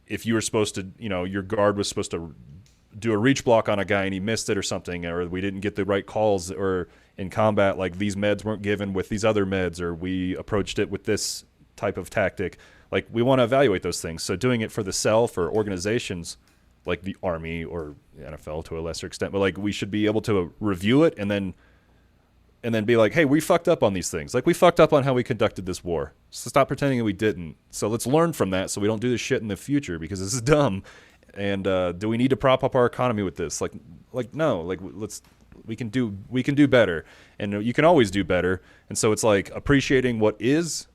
S2: if you were supposed to, your guard was supposed to do a reach block on a guy and he missed it or something, or we didn't get the right calls, or in combat, like these meds weren't given with these other meds, or we approached it with this type of tactic, like we want to evaluate those things. So doing it for the self or organizations like the Army or the NFL to a lesser extent, but like we should be able to review it and then be like, hey, we fucked up on these things. Like we fucked up on how we conducted this war. So stop pretending that we didn't. So let's learn from that so we don't do this shit in the future, because this is dumb. And do we need to prop up our economy with this? Like no, like we can do better, and you can always do better. And so it's like appreciating what is.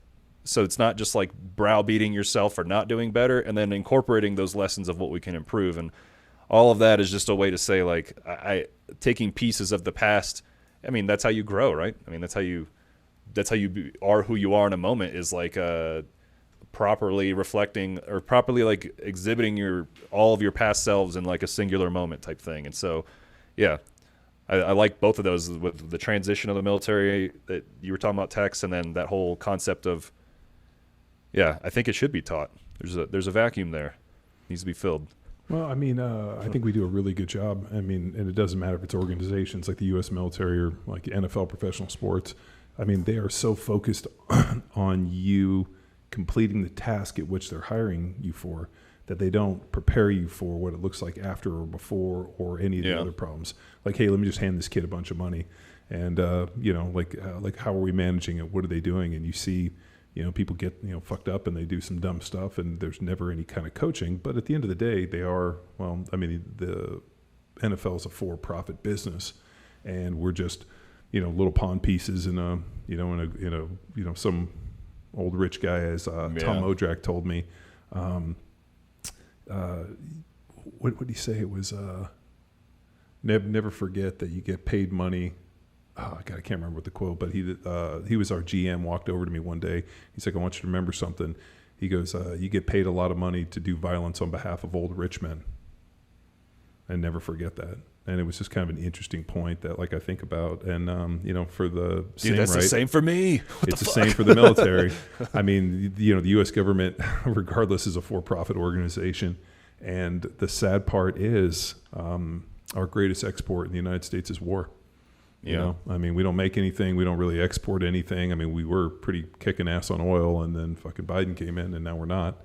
S2: So it's not just like browbeating yourself for not doing better, and then incorporating those lessons of what we can improve. And all of that is just a way to say, like, I taking pieces of the past. I mean, that's how you grow, right? I mean, that's how you are who you are in a moment, is like properly reflecting or properly like exhibiting all of your past selves in like a singular moment type thing. And so, yeah, I like both of those, with the transition of the military that you were talking about, Tex, and then that whole concept of, yeah, I think it should be taught. There's a vacuum there. It needs to be filled.
S1: Well, I mean, I think we do a really good job. I mean, and it doesn't matter if it's organizations like the U.S. military or like NFL professional sports. I mean, they are so focused on you completing the task at which they're hiring you for, that they don't prepare you for what it looks like after or before, or any of the other problems. Like, hey, let me just hand this kid a bunch of money, and like how are we managing it? What are they doing? And you see, people get fucked up and they do some dumb stuff, and there's never any kind of coaching. But at the end of the day, they are, well, I mean, the NFL is a for-profit business, and we're just little pawn pieces in some old rich guy, as Tom Odrak told me. What did he say? It was never forget that you get paid money. Oh, God, I can't remember what the quote, but he was our GM, walked over to me one day. He's like, I want you to remember something. He goes, you get paid a lot of money to do violence on behalf of old rich men. And never forget that. And it was just kind of an interesting point that, like, I think about. And, for the same,
S2: that's
S1: right?
S2: the same for me.
S1: It's the same for the military. I mean, the U.S. government, regardless, is a for-profit organization. And the sad part is our greatest export in the United States is war. I mean, we don't make anything. We don't really export anything. I mean, we were pretty kicking ass on oil, and then fucking Biden came in, and now we're not.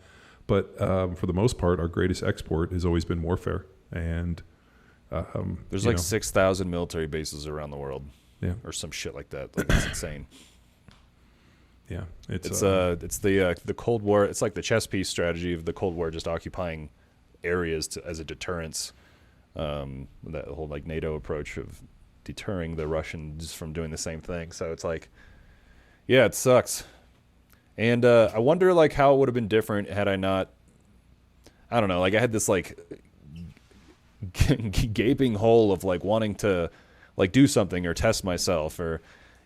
S1: But for the most part, our greatest export has always been warfare. And
S2: there's like 6,000 military bases around the world, or some shit like that. Like, it's insane.
S1: Yeah,
S2: it's the Cold War. It's like the chess piece strategy of the Cold War, just occupying areas as a deterrence. That whole like NATO approach of deterring the Russians from doing the same thing. So it's like, yeah, it sucks. And I wonder like how it would have been different had I not. I don't know. Like I had this like gaping hole of like wanting to like do something or test myself, or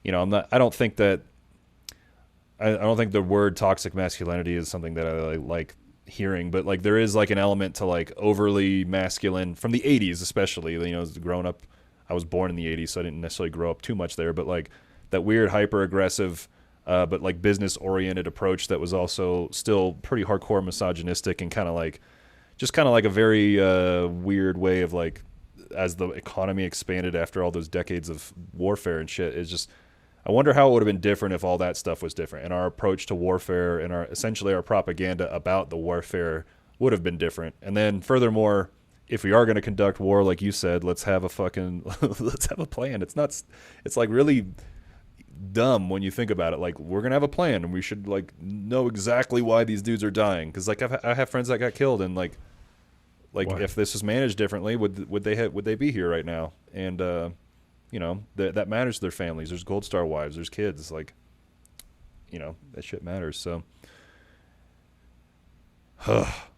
S2: I don't think the word toxic masculinity is something that I like hearing, but like there is like an element to like overly masculine from the 80s, especially, growing up. I was born in the 80s, so I didn't necessarily grow up too much there, but like that weird hyper aggressive but like business oriented approach that was also still pretty hardcore misogynistic, and kind of like a very weird way of like, as the economy expanded after all those decades of warfare and shit, is just, I wonder how it would have been different if all that stuff was different, and our approach to warfare and essentially our propaganda about the warfare would have been different. And then furthermore, if we are going to conduct war, like you said, let's have a plan. It's like really dumb when you think about it. Like, we're going to have a plan, and we should like know exactly why these dudes are dying. Cause like I have friends that got killed, and like
S1: Why?
S2: if this was managed differently, would they be here right now? And that matters to their families. There's Gold Star wives, there's kids, like, that shit matters. So,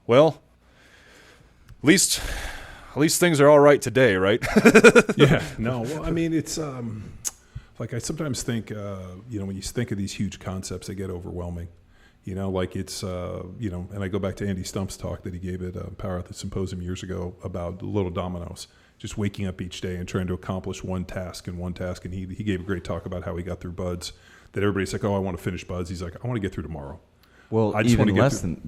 S2: well, at least things are all right today, right?
S1: Yeah. No. Well, I mean, it's like I sometimes think, when you think of these huge concepts, they get overwhelming. Like it's, and I go back to Andy Stump's talk that he gave at Power at the Symposium years ago about little dominoes, just waking up each day and trying to accomplish one task. And he gave a great talk about how he got through Buds, that everybody's like, oh, I want to finish Buds. He's like, I want to get through tomorrow.
S3: Well,
S1: I just
S3: even
S1: want to get
S3: less than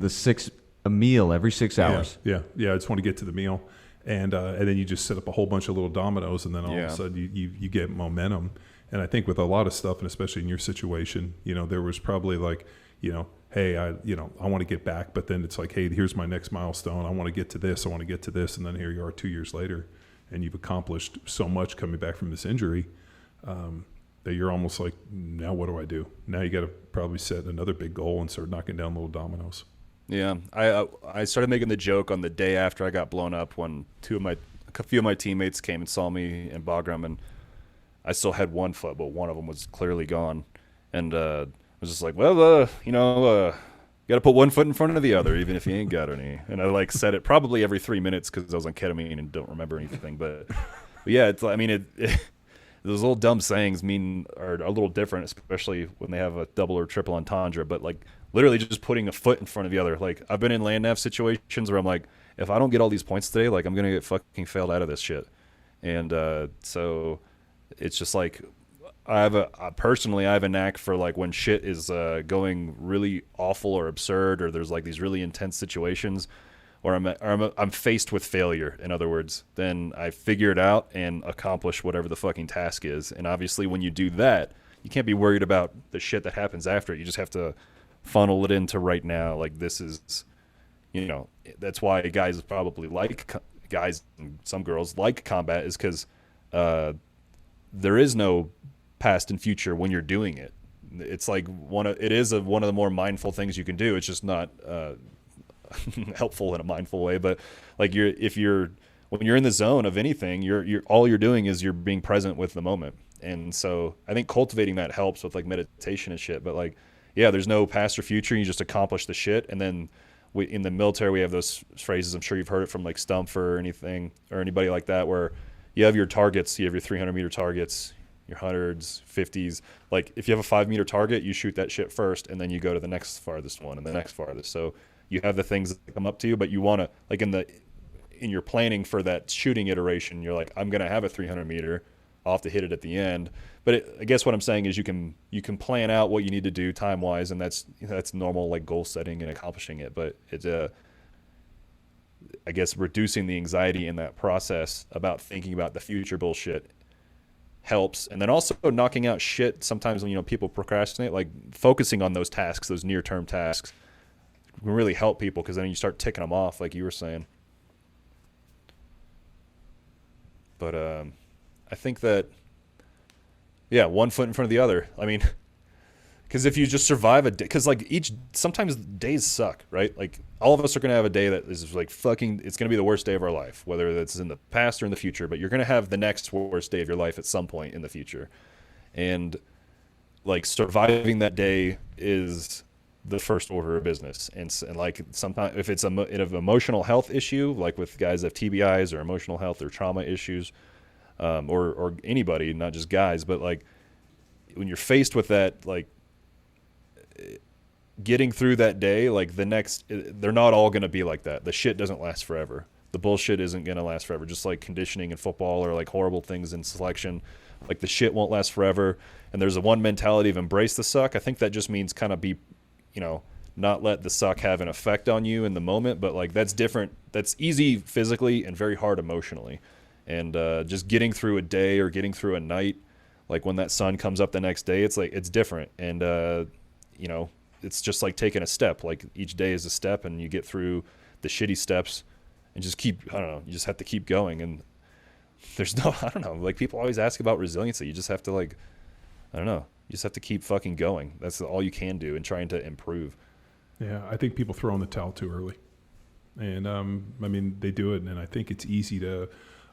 S3: a meal every 6 hours.
S1: Yeah. I just want to get to the meal. And then you just set up a whole bunch of little dominoes, and then all of a sudden you get momentum. And I think with a lot of stuff, and especially in your situation, there was probably like, hey, I want to get back, but then it's like, hey, here's my next milestone. I want to get to this. I want to get to this. And then here you are 2 years later, and you've accomplished so much coming back from this injury that you're almost like, now what do I do? Now you got to probably set another big goal and start knocking down little dominoes.
S2: Yeah, I started making the joke on the day after I got blown up when a few of my teammates came and saw me in Bagram, and I still had one foot, but one of them was clearly gone, and I was just like, well, you got to put one foot in front of the other, even if you ain't got any. And I said it probably every 3 minutes because I was on ketamine and don't remember anything. But yeah, those little dumb sayings are a little different, especially when they have a double or triple entendre. But like literally just putting a foot in front of the other. Like I've been in land nav situations where I'm like, if I don't get all these points today, like I'm gonna get fucking failed out of this shit. And so it's just like personally I have a knack for like when shit is going really awful or absurd, or there's like these really intense situations, or I'm faced with failure, in other words, then I figure it out and accomplish whatever the fucking task is. And obviously when you do that, you can't be worried about the shit that happens after it. You just have to funnel it into right now. Like this is, that's why guys probably guys and some girls like combat, is because there is no past and future when you're doing it. It's like one of the more mindful things you can do. It's just not helpful in a mindful way, but like when you're in the zone of anything, you're all you're doing is you're being present with the moment. And so I think cultivating that helps with like meditation and shit. But like, yeah, there's no past or future. You just accomplish the shit. And then in the military, we have those phrases. I'm sure you've heard it from like Stumpf or anything or anybody like that, where you have your targets. You have your 300-meter targets, your 100s, 50s. Like if you have a 5-meter target, you shoot that shit first, and then you go to the next farthest one and the next farthest. So you have the things that come up to you, but you want to, like in your planning for that shooting iteration, you're like, I'm going to have a 300-meter. I'll have to hit it at the end. But I guess what I'm saying is you can plan out what you need to do time-wise, and that's normal, like goal setting and accomplishing it. But it's I guess reducing the anxiety in that process about thinking about the future bullshit helps. And then also knocking out shit sometimes when people procrastinate, like focusing on those tasks, those near-term tasks, can really help people, because then you start ticking them off, like you were saying. But I think that, yeah, one foot in front of the other. I mean, because if you just survive a day, because like sometimes days suck, right? Like all of us are going to have a day that is like fucking, it's going to be the worst day of our life, whether that's in the past or in the future, but you're going to have the next worst day of your life at some point in the future. And like surviving that day is the first order of business. And like sometimes if it's an emotional health issue, like with guys that have TBIs or emotional health or trauma issues, or anybody, not just guys, but like when you're faced with that, like getting through that day, like they're not all going to be like that. The shit doesn't last forever. The bullshit isn't going to last forever. Just like conditioning in football or like horrible things in selection, like the shit won't last forever. And there's a one mentality of embrace the suck. I think that just means kind of be, not let the suck have an effect on you in the moment, but like that's different. That's easy physically and very hard emotionally. And just getting through a day or getting through a night, like when that sun comes up the next day, it's like it's different. And it's just like taking a step. Like each day is a step, and you get through the shitty steps and just keep. I don't know. You just have to keep going. And there's no. I don't know. Like people always ask about resiliency. You just have to like. I don't know. You just have to keep fucking going. That's all you can do, and trying to improve.
S1: Yeah, I think people throw in the towel too early, and I mean they do it, and I think it's easy to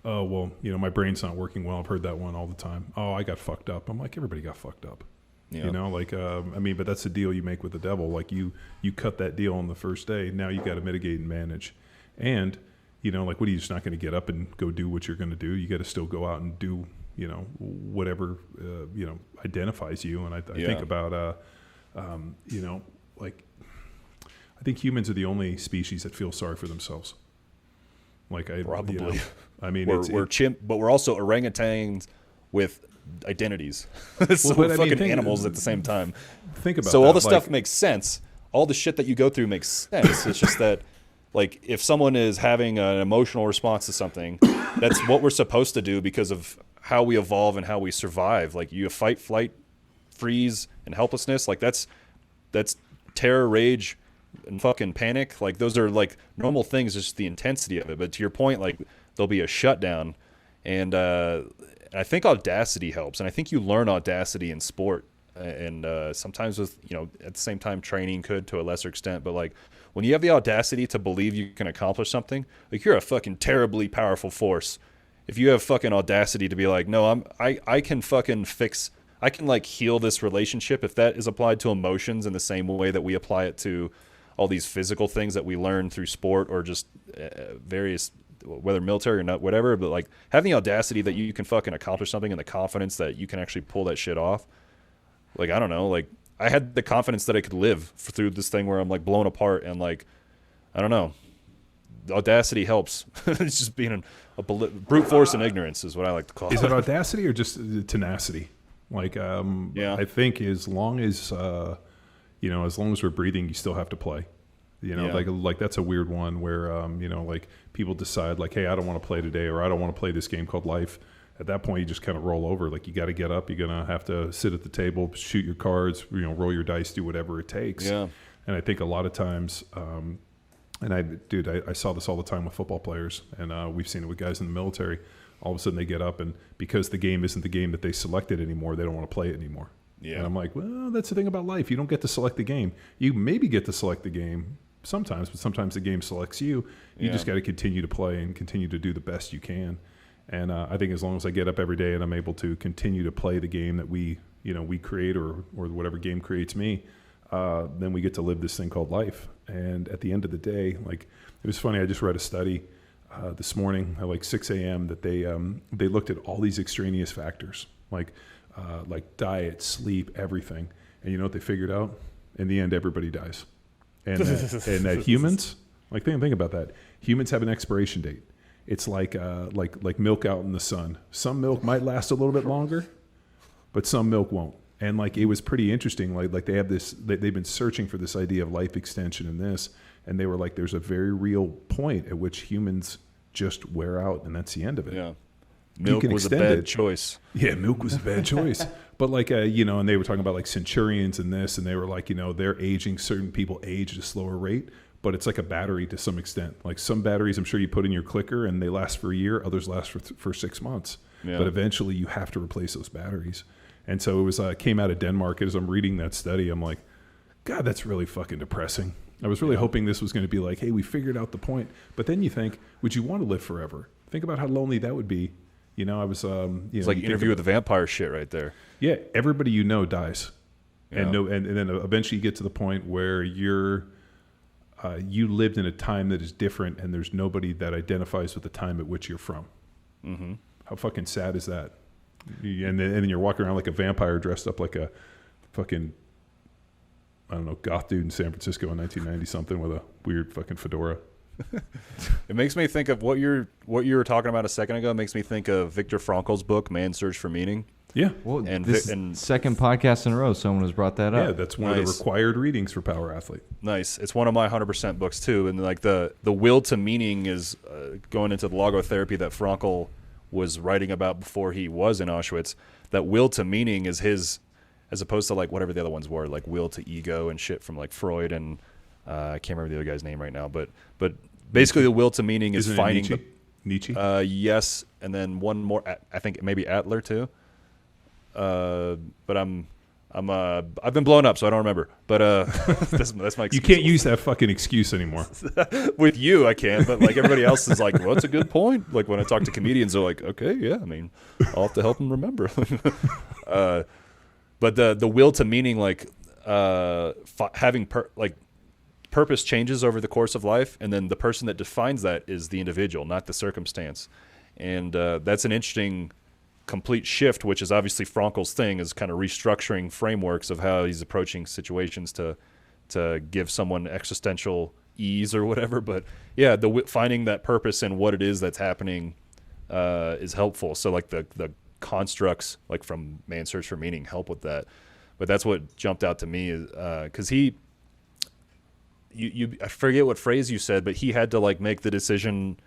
S1: oh, well, my brain's not working well. I've heard that one all the time. Oh, I got fucked up. I'm like, everybody got fucked up.
S2: Yeah.
S1: But that's the deal you make with the devil. Like you cut that deal on the first day. Now you got to mitigate and manage. And, what are you just not going to get up and go do what you're going to do? You got to still go out and do, whatever, identifies you. And I think about, I think humans are the only species that feel sorry for themselves.
S2: Probably.
S1: We're
S2: chimp, but we're also orangutans with identities. So we're fucking animals at the same time.
S1: Think about
S2: so
S1: that.
S2: All the stuff makes sense. All the shit that you go through makes sense. It's just that, if someone is having an emotional response to something, that's what we're supposed to do because of how we evolve and how we survive. You have fight, flight, freeze, and helplessness. That's terror, rage, and fucking panic. Those are normal things, just the intensity of it. But to your point, there'll be a shutdown, and I think audacity helps, and I think you learn audacity in sport, and sometimes with at the same time training could to a lesser extent. But when you have the audacity to believe you can accomplish something, you're a fucking terribly powerful force. If you have fucking audacity to be no, I can fucking fix. I can heal this relationship if that is applied to emotions in the same way that we apply it to all these physical things that we learn through sport or just various, whether military or not, whatever. But having the audacity that you can fucking accomplish something and the confidence that you can actually pull that shit off. I don't know. I had the confidence that I could live through this thing where I'm blown apart and I don't know. The audacity helps. It's just being a brute force and ignorance is what I like to call it.
S1: Is it audacity or just tenacity? I think as long as as long as we're breathing, you still have to play. That's a weird one where people decide hey, I don't want to play today, or I don't want to play this game called life. At that point, you just kind of roll over. You got to get up. You're gonna have to sit at the table, shoot your cards, roll your dice, do whatever it takes.
S2: Yeah.
S1: And I think a lot of times, and I saw this all the time with football players, and we've seen it with guys in the military. All of a sudden, they get up, and because the game isn't the game that they selected anymore, they don't want to play it anymore.
S2: Yeah.
S1: And I'm like, well, that's the thing about life. You don't get to select the game. You maybe get to select the game sometimes, but sometimes the game selects you. You just got to continue to play and continue to do the best you can. And I think as long as I get up every day and I'm able to continue to play the game that we create or whatever game creates me, then we get to live this thing called life. And at the end of the day, it was funny. I just read a study this morning at 6 a.m. that they looked at all these extraneous factors, like diet, sleep, everything. And you know what they figured out? In the end, everybody dies. And that humans, think about that. Humans have an expiration date. It's like milk out in the sun. Some milk might last a little bit longer, but some milk won't. And it was pretty interesting. They have this. They've been searching for this idea of life extension in this, and they were there's a very real point at which humans just wear out, and that's the end of it.
S2: Yeah. Milk was a bad choice.
S1: Yeah, milk was a bad choice. But and they were talking about centurions and this, and they were they're aging. Certain people age at a slower rate, but it's like a battery to some extent. Some batteries, I'm sure you put in your clicker and they last for a year. Others last for 6 months. Yeah. But eventually you have to replace those batteries. And so it was came out of Denmark. As I'm reading that study, I'm like, God, that's really fucking depressing. I was really hoping this was going to be hey, we figured out the point. But then you think, would you want to live forever? Think about how lonely that would be. I was.
S2: It's like Interview with the Vampire shit right there.
S1: Yeah, everybody dies, and then eventually you get to the point where you lived in a time that is different, and there's nobody that identifies with the time at which you're from. Mm-hmm. How fucking sad is that? And then you're walking around like a vampire, dressed up like a fucking, I don't know, goth dude in San Francisco in 1990 something with a weird fucking fedora.
S2: It makes me think of what you were talking about a second ago. It makes me think of Viktor Frankl's book, Man's Search for Meaning.
S1: Yeah.
S3: Well, and second podcast in a row, someone has brought that up.
S1: Yeah, that's one of the required readings for Power Athlete.
S2: Nice. It's one of my 100% books too. And the will to meaning is going into the logotherapy that Frankl was writing about before he was in Auschwitz. That will to meaning is his, as opposed to whatever the other ones were, will to ego and shit from Freud and I can't remember the other guy's name right now, but basically the will to meaning is finding
S1: Nietzsche.
S2: Yes, and then one more. I think maybe Adler too. But I'm I've been blown up, so I don't remember. But that's my excuse.
S1: You can't use that fucking excuse anymore.
S2: With you, I can, but like everybody else is like, well, that's a good point. Like when I talk to comedians, they're like, okay, yeah, I mean, I'll have to help them remember. But the will to meaning, like having purpose changes over the course of life, and then the person that defines that is the individual, not the circumstance. And that's an interesting complete shift, which is obviously Frankel's thing, is kind of restructuring frameworks of how he's approaching situations to give someone existential ease or whatever. But yeah, finding that purpose in what it is that's happening is helpful. So like the constructs like from Man's Search for Meaning help with that. But that's what jumped out to me is because I forget what phrase you said, but he had to like make the decision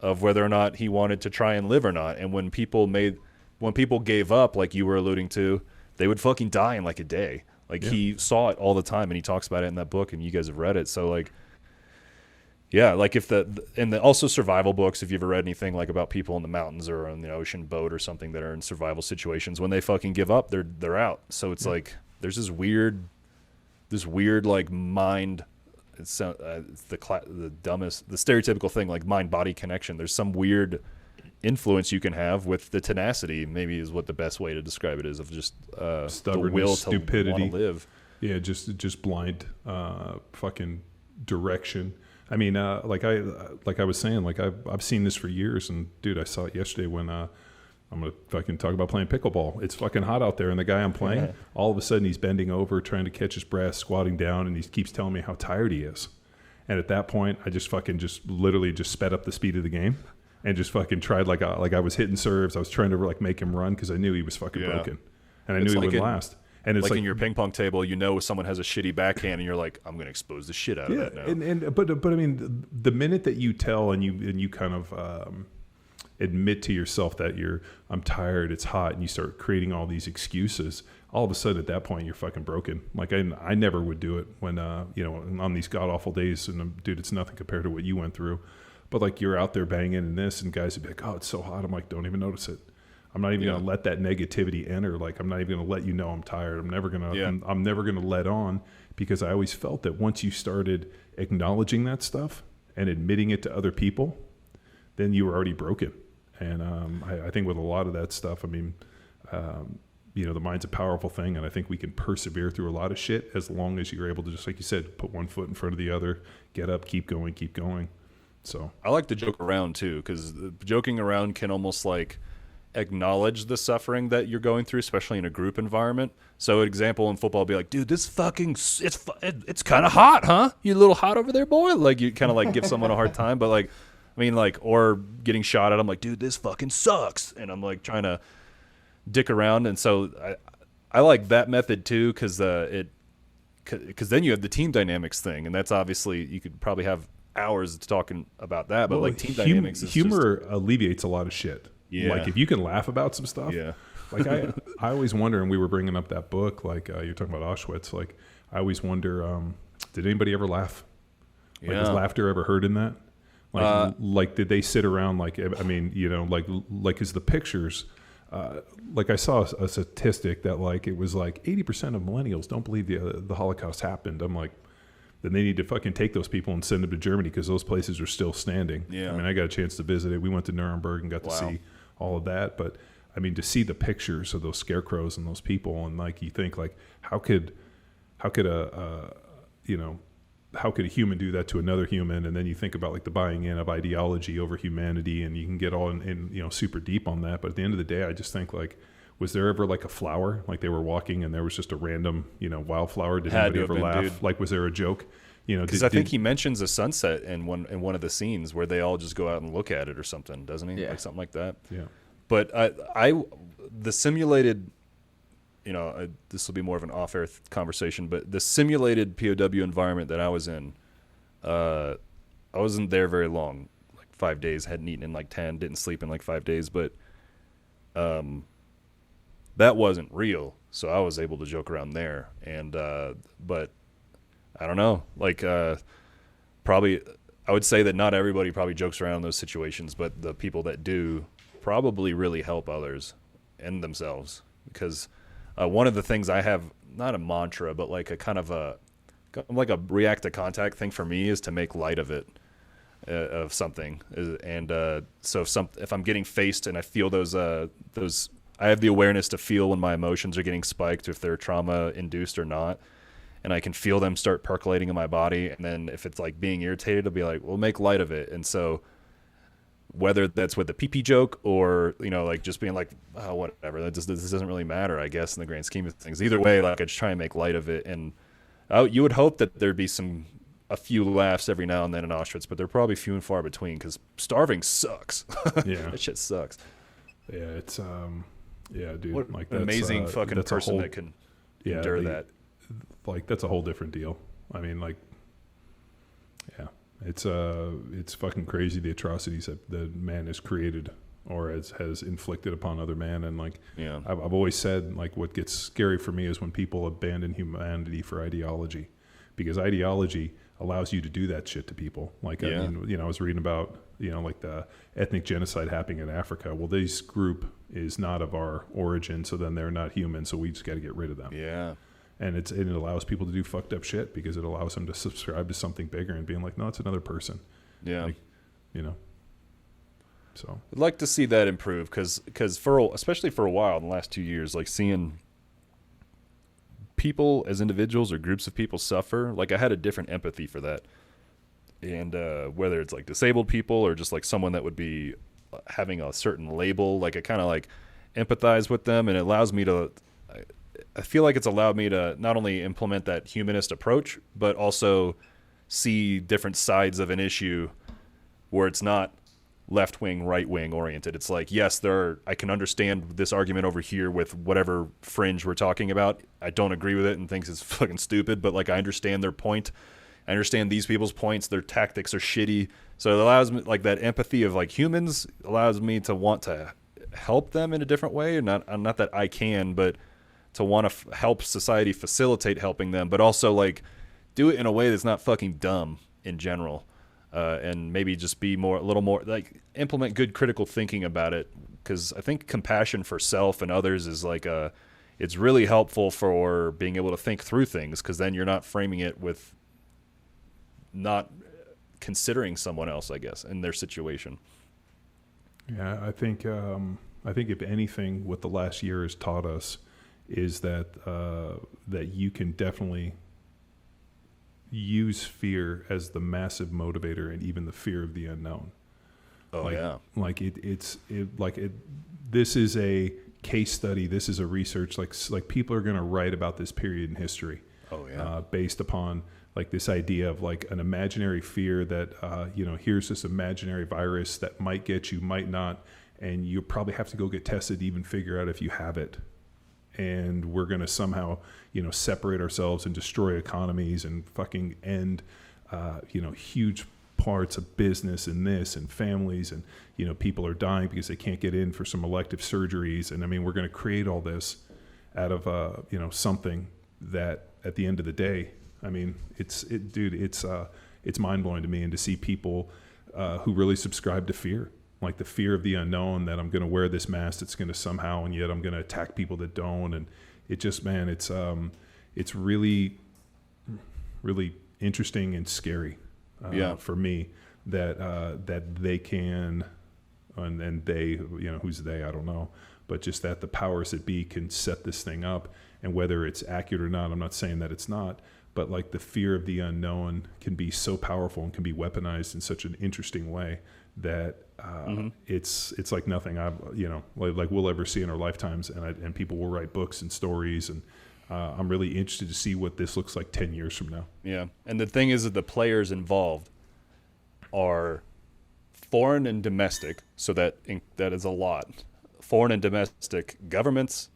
S2: of whether or not he wanted to try and live or not. And when people gave up, like you were alluding to, they would fucking die in like a day. Like he saw it all the time, and he talks about it in that book, and you guys have read it. So like, yeah, like if also survival books, if you've ever read anything like about people in the mountains or on the ocean boat or something that are in survival situations, when they fucking give up, they're out. So it's like there's this weird like mind. It's the stereotypical thing, like mind-body connection. There's some weird influence you can have with the tenacity, maybe is what the best way to describe it is, of just the will
S1: stupidity,
S2: to want to live.
S1: Yeah, just blind fucking direction. I mean, like I was saying, like I've seen this for years, and dude, I saw it yesterday when I'm gonna fucking talk about playing pickleball. It's fucking hot out there, and the guy I'm playing, all of a sudden he's bending over trying to catch his breath, squatting down, and he keeps telling me how tired he is. And at that point, I just literally sped up the speed of the game, and just fucking tried like I was hitting serves. I was trying to like make him run because I knew he was fucking broken, and I knew he wouldn't last. And it's like
S2: in your ping pong table, someone has a shitty backhand, and you're like, I'm going to expose the shit out of that now.
S1: But I mean, the minute that you tell and you kind of admit to yourself that I'm tired, it's hot, and you start creating all these excuses, all of a sudden at that point you're fucking broken. Like I never would do it when on these god awful days, and dude, it's nothing compared to what you went through. But like you're out there banging in this, and guys would be like, oh, it's so hot. I'm like, don't even notice it. I'm not even gonna let that negativity enter. Like I'm not even gonna let you know I'm tired. I'm never gonna let on, because I always felt that once you started acknowledging that stuff and admitting it to other people, then you were already broken. And I think with a lot of that stuff, I mean, the mind's a powerful thing, and I think we can persevere through a lot of shit as long as you're able to, just like you said, put one foot in front of the other, get up, keep going. So
S2: I like to joke around too, because joking around can almost like acknowledge the suffering that you're going through, especially in a group environment. So an example in football would be like, dude, this fucking it's kind of hot, huh? You a little hot over there, boy? Like you kind of like give someone a hard time, but like, I mean, like, or getting shot at, I'm like, dude, this fucking sucks. And I'm like trying to dick around. And so I like that method too, because then you have the team dynamics thing. And that's obviously, you could probably have hours talking about that. But like team dynamics is
S1: humor alleviates a lot of shit.
S2: Yeah.
S1: Like if you can laugh about some stuff.
S2: Yeah.
S1: Like I always wonder, and we were bringing up that book, like you're talking about Auschwitz. Like I always wonder, did anybody ever laugh? Like was laughter ever heard in that? Like did they sit around like, I mean, like is the pictures, like I saw a statistic that like it was like 80% of millennials don't believe the Holocaust happened. I'm like, then they need to fucking take those people and send them to Germany, because those places are still standing. Yeah. I mean, I got a chance to visit it. We went to Nuremberg and got to see all of that. But I mean, to see the pictures of those scarecrows and those people, and like you think like, how could a human do that to another human? And then you think about like the buying in of ideology over humanity, and you can get all in super deep on that. But at the end of the day, I just think like, was there ever like a flower, like they were walking and there was just a random, wildflower? Did anybody ever laugh? Dude. Like, was there a joke?
S2: Because I think he mentions a sunset in one of the scenes where they all just go out and look at it or something, doesn't he? Yeah. Like something like that.
S1: Yeah.
S2: But the simulated, this will be more of an off-air conversation, but the simulated POW environment that I was in, I wasn't there very long, like 5 days, hadn't eaten in like 10, didn't sleep in like 5 days, but that wasn't real. So I was able to joke around there. And, but I don't know, like, probably, I would say that not everybody probably jokes around in those situations, but the people that do probably really help others and themselves, because one of the things I have, not a mantra, but like a kind of a react to contact thing for me is to make light of it, of something. And so if I'm getting faced and I feel those, I have the awareness to feel when my emotions are getting spiked, if they're trauma induced or not. And I can feel them start percolating in my body. And then if it's like being irritated, I'll be like, well, make light of it. And so whether that's with the pee-pee joke or, like just being like, oh, whatever, this doesn't really matter, I guess, in the grand scheme of things. Either way, like I just try and make light of it. And you would hope that there'd be a few laughs every now and then in Auschwitz, but they're probably few and far between because starving sucks.
S1: Yeah.
S2: That shit sucks.
S1: Yeah, it's yeah, dude.
S2: What
S1: like
S2: an amazing fucking person that can endure that.
S1: Like that's a whole different deal. I mean, like, yeah, it's fucking crazy the atrocities that man has created or has inflicted upon other man. And like,
S2: yeah,
S1: I've always said, like, what gets scary for me is when people abandon humanity for ideology, because ideology allows you to do that shit to people. Like, yeah. I mean, I was reading about, like the ethnic genocide happening in Africa. Well, this group is not of our origin, so then they're not human, so we just got to get rid of them.
S2: Yeah.
S1: And it allows people to do fucked up shit because it allows them to subscribe to something bigger and being like, no, it's another person.
S2: Yeah.
S1: Like, so
S2: I'd like to see that improve because especially for a while in the last 2 years, like seeing people as individuals or groups of people suffer, like I had a different empathy for that. And whether it's like disabled people or just like someone that would be having a certain label, like I kind of like empathize with them, and it allows me to, I feel like it's allowed me to not only implement that humanist approach, but also see different sides of an issue where it's not left-wing, right-wing oriented. It's like, yes, I can understand this argument over here with whatever fringe we're talking about. I don't agree with it and think it's fucking stupid, but like I understand their point. I understand these people's points. Their tactics are shitty. So it allows me, like that empathy of like humans allows me to want to help them in a different way. Not that I can, but to want to help society facilitate helping them, but also like do it in a way that's not fucking dumb in general. And maybe just be a little more like implement good critical thinking about it. Cause I think compassion for self and others is like it's really helpful for being able to think through things. Cause then you're not framing it with not considering someone else, I guess, in their situation.
S1: Yeah. I think if anything, what the last year has taught us is that you can definitely use fear as the massive motivator and even the fear of the unknown.
S2: Oh, yeah.
S1: Like this is a case study. This is a research. Like people are going to write about this period in history.
S2: Oh, yeah.
S1: Based upon like this idea of like an imaginary fear that, here's this imaginary virus that might get you, might not. And you probably have to go get tested to even figure out if you have it. And we're going to somehow, separate ourselves and destroy economies and fucking end, huge parts of business and this and families. And, people are dying because they can't get in for some elective surgeries. And I mean, we're going to create all this out of, something that at the end of the day, I mean, it's mind blowing to me. And to see people who really subscribe to fear. Like the fear of the unknown, that I'm going to wear this mask that's going to somehow, and yet I'm going to attack people that don't. And it just, man, it's really, really interesting and scary for me that they can, and they, who's they, I don't know, but just that the powers that be can set this thing up. And whether it's accurate or not, I'm not saying that it's not, but like the fear of the unknown can be so powerful and can be weaponized in such an interesting way that it's like nothing I've like we'll ever see in our lifetimes, and people will write books and stories, and I'm really interested to see what this looks like 10 years from now.
S2: Yeah, and the thing is that the players involved are foreign and domestic, so that is a lot. Foreign and domestic governments,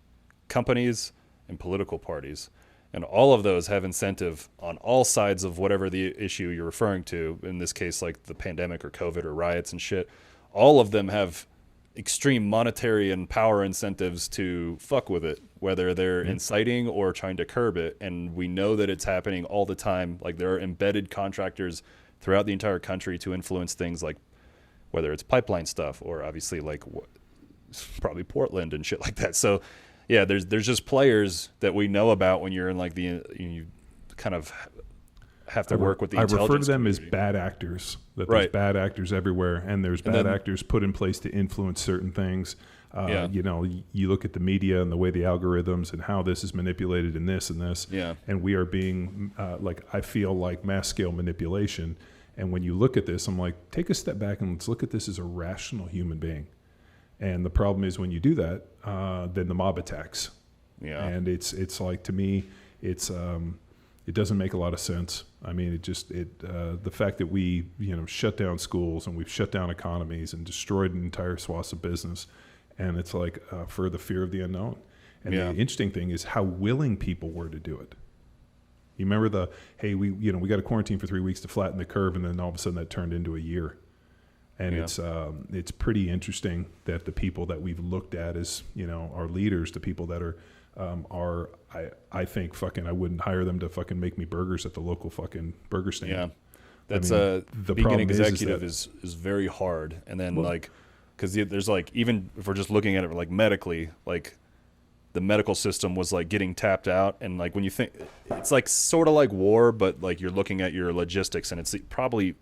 S2: companies, and political parties. And all of those have incentive on all sides of whatever the issue you're referring to, in this case, like the pandemic or COVID or riots and shit. All of them have extreme monetary and power incentives to fuck with it, whether they're inciting or trying to curb it. And we know that it's happening all the time. Like there are embedded contractors throughout the entire country to influence things like whether it's pipeline stuff or obviously like probably Portland and shit like that. So Yeah, there's just players that we know about when you're in like you kind of have to work with the intelligence
S1: I refer to them
S2: community.
S1: as bad actors. That
S2: Right.
S1: there's bad actors everywhere, and there's bad actors put in place to influence certain things. You know, you look at the media and the way the algorithms and how this is manipulated in this and this.
S2: Yeah.
S1: And we are being I feel like mass scale manipulation. And when you look at this, I'm like, take a step back and let's look at this as a rational human being. And the problem is when you do that, then the mob attacks.
S2: Yeah.
S1: And it's like, to me, it doesn't make a lot of sense. I mean, the fact that we, shut down schools and we've shut down economies and destroyed entire swaths of business. And it's like for the fear of the unknown. And the interesting thing is how willing people were to do it. You remember hey, we got to quarantine for 3 weeks to flatten the curve, and then all of a sudden that turned into a year. And it's pretty interesting that the people that we've looked at as, our leaders, the people that are I think fucking, I wouldn't hire them to fucking make me burgers at the local fucking burger stand.
S2: Yeah. That's
S1: the
S2: being an
S1: problem
S2: executive is very hard. And then because there's like, even if we're just looking at it like medically, like the medical system was like getting tapped out. And like when you think it's like sort of like war, but like you're looking at your logistics, and it's probably,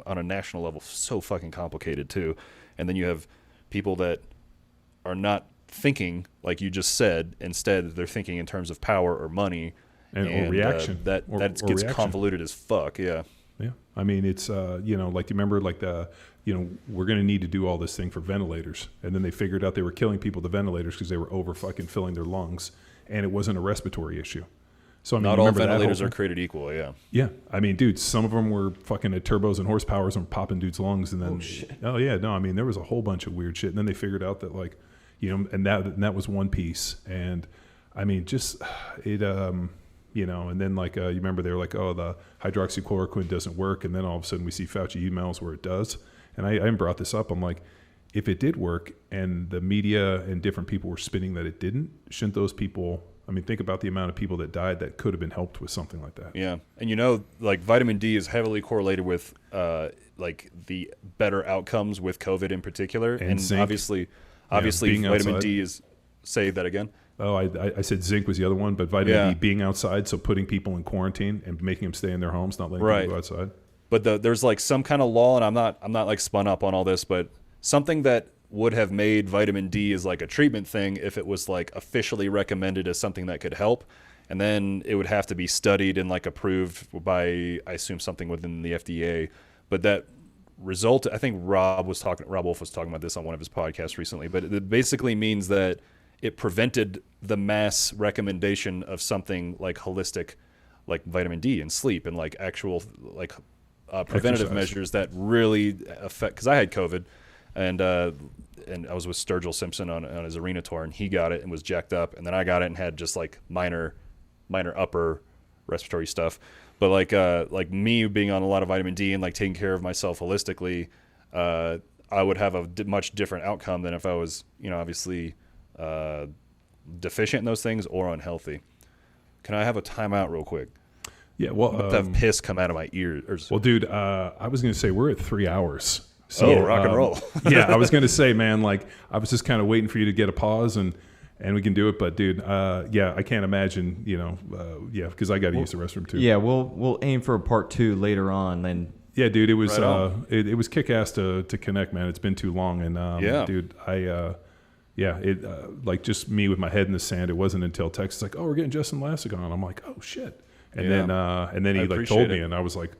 S2: on a national level, so fucking complicated too. And then you have people that are not thinking like you just said. Instead, they're thinking in terms of power or money
S1: or reaction.
S2: That gets reaction. Convoluted as fuck. Yeah.
S1: Yeah. I mean, it's, like, you remember like we're going to need to do all this thing for ventilators. And then they figured out they were killing people with the ventilators because they were over fucking filling their lungs, and it wasn't a respiratory issue. So I mean,
S2: not all ventilators are created equal. Yeah.
S1: Yeah. I mean, dude, some of them were fucking at turbos and horsepowers and popping dudes' lungs. And then, oh yeah, no, I mean, there was a whole bunch of weird shit. And then they figured out that like, and that was one piece. And I mean, just it, and then like, you remember they were like, oh, the hydroxychloroquine doesn't work. And then all of a sudden we see Fauci emails where it does. And I brought this up. I'm like, if it did work and the media and different people were spinning that it didn't, shouldn't those people, I mean, think about the amount of people that died that could have been helped with something like that.
S2: Yeah. And like vitamin D is heavily correlated with like the better outcomes with COVID in particular. And
S1: zinc.
S2: Obviously vitamin
S1: outside.
S2: D is, say that again.
S1: Oh, I said zinc was the other one, but vitamin D being outside, so putting people in quarantine and making them stay in their homes, not letting people go outside.
S2: But there's like some kind of law, and I'm not like spun up on all this, but something that would have made vitamin D as like a treatment thing if it was like officially recommended as something that could help, and then it would have to be studied and like approved by, I assume, something within the FDA. But that result, I think Rob Wolf was talking about this on one of his podcasts recently, but it basically means that it prevented the mass recommendation of something like holistic, like vitamin D and sleep and like actual like preventative measures that really affect. Because I had COVID, and I was with Sturgill Simpson on his arena tour, and he got it and was jacked up, and then I got it and had just like minor upper respiratory stuff. But like me being on a lot of vitamin D and like taking care of myself holistically, I would have a much different outcome than if I was, obviously deficient in those things or unhealthy. Can I have a timeout real quick?
S1: Yeah, well,
S2: I'm about to have piss come out of my ears.
S1: Well, dude, I was going to say we're at 3 hours. So
S2: rock and roll.
S1: Yeah, I was going to say, man, like I was just kind of waiting for you to get a pause and we can do it. But dude, I can't imagine, because I got to use the restroom too.
S3: Yeah, we'll aim for a part 2 later on. Then
S1: yeah, dude, it was it was kick ass to connect, man. It's been too long, and dude, like just me with my head in the sand. It wasn't until Texas like, oh, we're getting Justin Lascek on. I'm like, oh shit, and then he like told me, and I was like,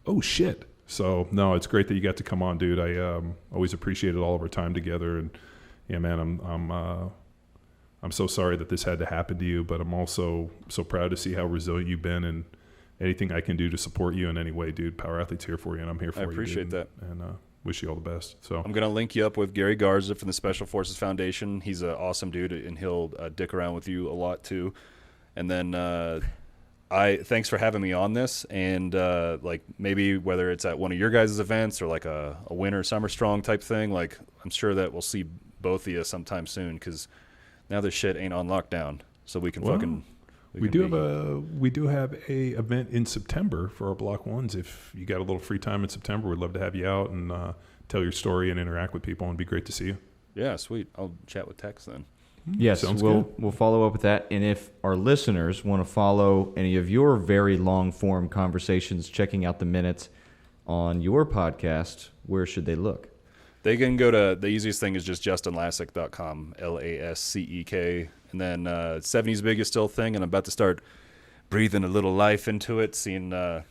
S1: oh shit. So no, it's great that you got to come on, dude. I always appreciated all of our time together, and yeah, man, I'm so sorry that this had to happen to you, but I'm also so proud to see how resilient you've been, and anything I can do to support you in any way, dude. Power Athlete's here for you, and I'm here for you.
S2: I appreciate that,
S1: and wish you all the best. So I'm
S2: gonna link you up with Gary Garza from the Special Forces Foundation. He's an awesome dude, and he'll dick around with you a lot too. And then thanks for having me on this, and like maybe whether it's at one of your guys' events or like a winter Summer Strong type thing, like I'm sure that we'll see both of you sometime soon, because now this shit ain't on lockdown, so we can
S1: we do have a event in September for our Block Ones. If you got a little free time in September, we'd love to have you out and tell your story and interact with people, and it'd be great to see you.
S2: Yeah, sweet. I'll chat with Tex then.
S3: Yes,
S1: Sounds
S3: we'll
S1: good.
S3: we'll follow up with that. And if our listeners want to follow any of your very long form conversations, checking out the minutes on your podcast, where should they look?
S2: They can go to, the easiest thing is just justinlascek.com, LASCEK. And then 70s Big is still a thing, and I'm about to start breathing a little life into it. Seeing, I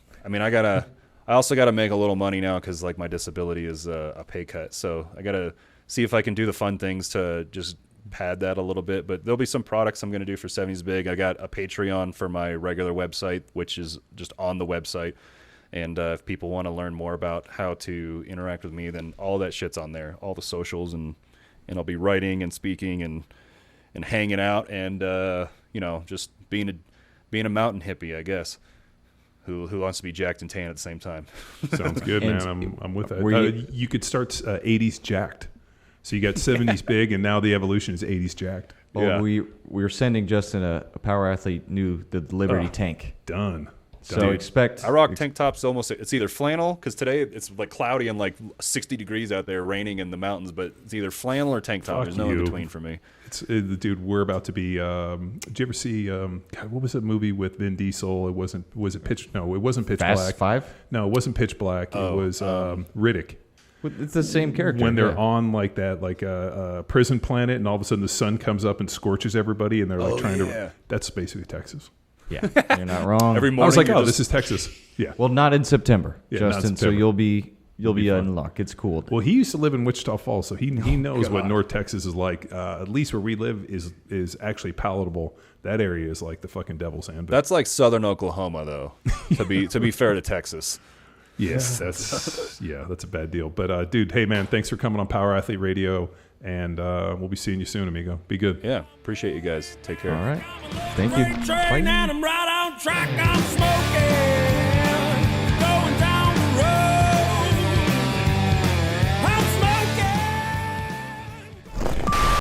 S2: also got to make a little money now because like my disability is a pay cut. So I got to see if I can do the fun things to just pad that a little bit. But there'll be some products I'm going to do for 70s Big. I got a Patreon for my regular website, which is just on the website. And if people want to learn more about how to interact with me, then all that shit's on there, all the socials, and I'll be writing and speaking and hanging out and just being a mountain hippie, I guess, who wants to be jacked and tan at the same time.
S1: Sounds good, man. I'm with that.
S3: You,
S1: you could start 80s jacked. So you got 70s Big, and now the evolution is 80s jacked.
S3: well, we're sending Justin a Power Athlete the Liberty tank.
S1: Done.
S3: So
S1: Dude,
S3: expect.
S2: I rock tank tops almost. It's either flannel, because today it's like cloudy and like 60 degrees out there, raining in the mountains. But it's either flannel or tank top.
S1: Fuck
S2: There's no
S1: you.
S2: in between for me.
S1: Dude, we're about to be. Did you ever see? God, what was that movie with Vin Diesel? It wasn't. Was it Pitch? No, it wasn't Pitch
S3: Fast
S1: Black.
S3: 5?
S1: No, it wasn't Pitch Black. It was Riddick.
S3: It's the same character.
S1: When they're
S3: yeah.
S1: on like that, like a prison planet, and all of a sudden the sun comes up and scorches everybody, and they're like trying to. That's basically Texas.
S3: Yeah, you're not wrong.
S2: Every morning
S1: I was like,
S2: you're
S1: oh,
S2: just-
S1: this is Texas. Yeah.
S3: Well, not in September,
S1: Yeah, not in
S3: Justin. So
S1: September.
S3: you'll be
S1: fun.
S3: in luck. It's cool.
S1: Well, he used to live in Wichita Falls, so he knows what North Texas is like. At least where we live is actually palatable. That area is like the fucking devil's hand.
S2: That's like southern Oklahoma, though. To be fair to Texas.
S1: Yes, that's that's a bad deal. But dude, hey man, thanks for coming on Power Athlete Radio, and we'll be seeing you soon, amigo. Be good.
S2: Yeah, appreciate you guys. Take care.
S3: All right. Thank you.
S4: Train and I'm right on track. I'm smoking.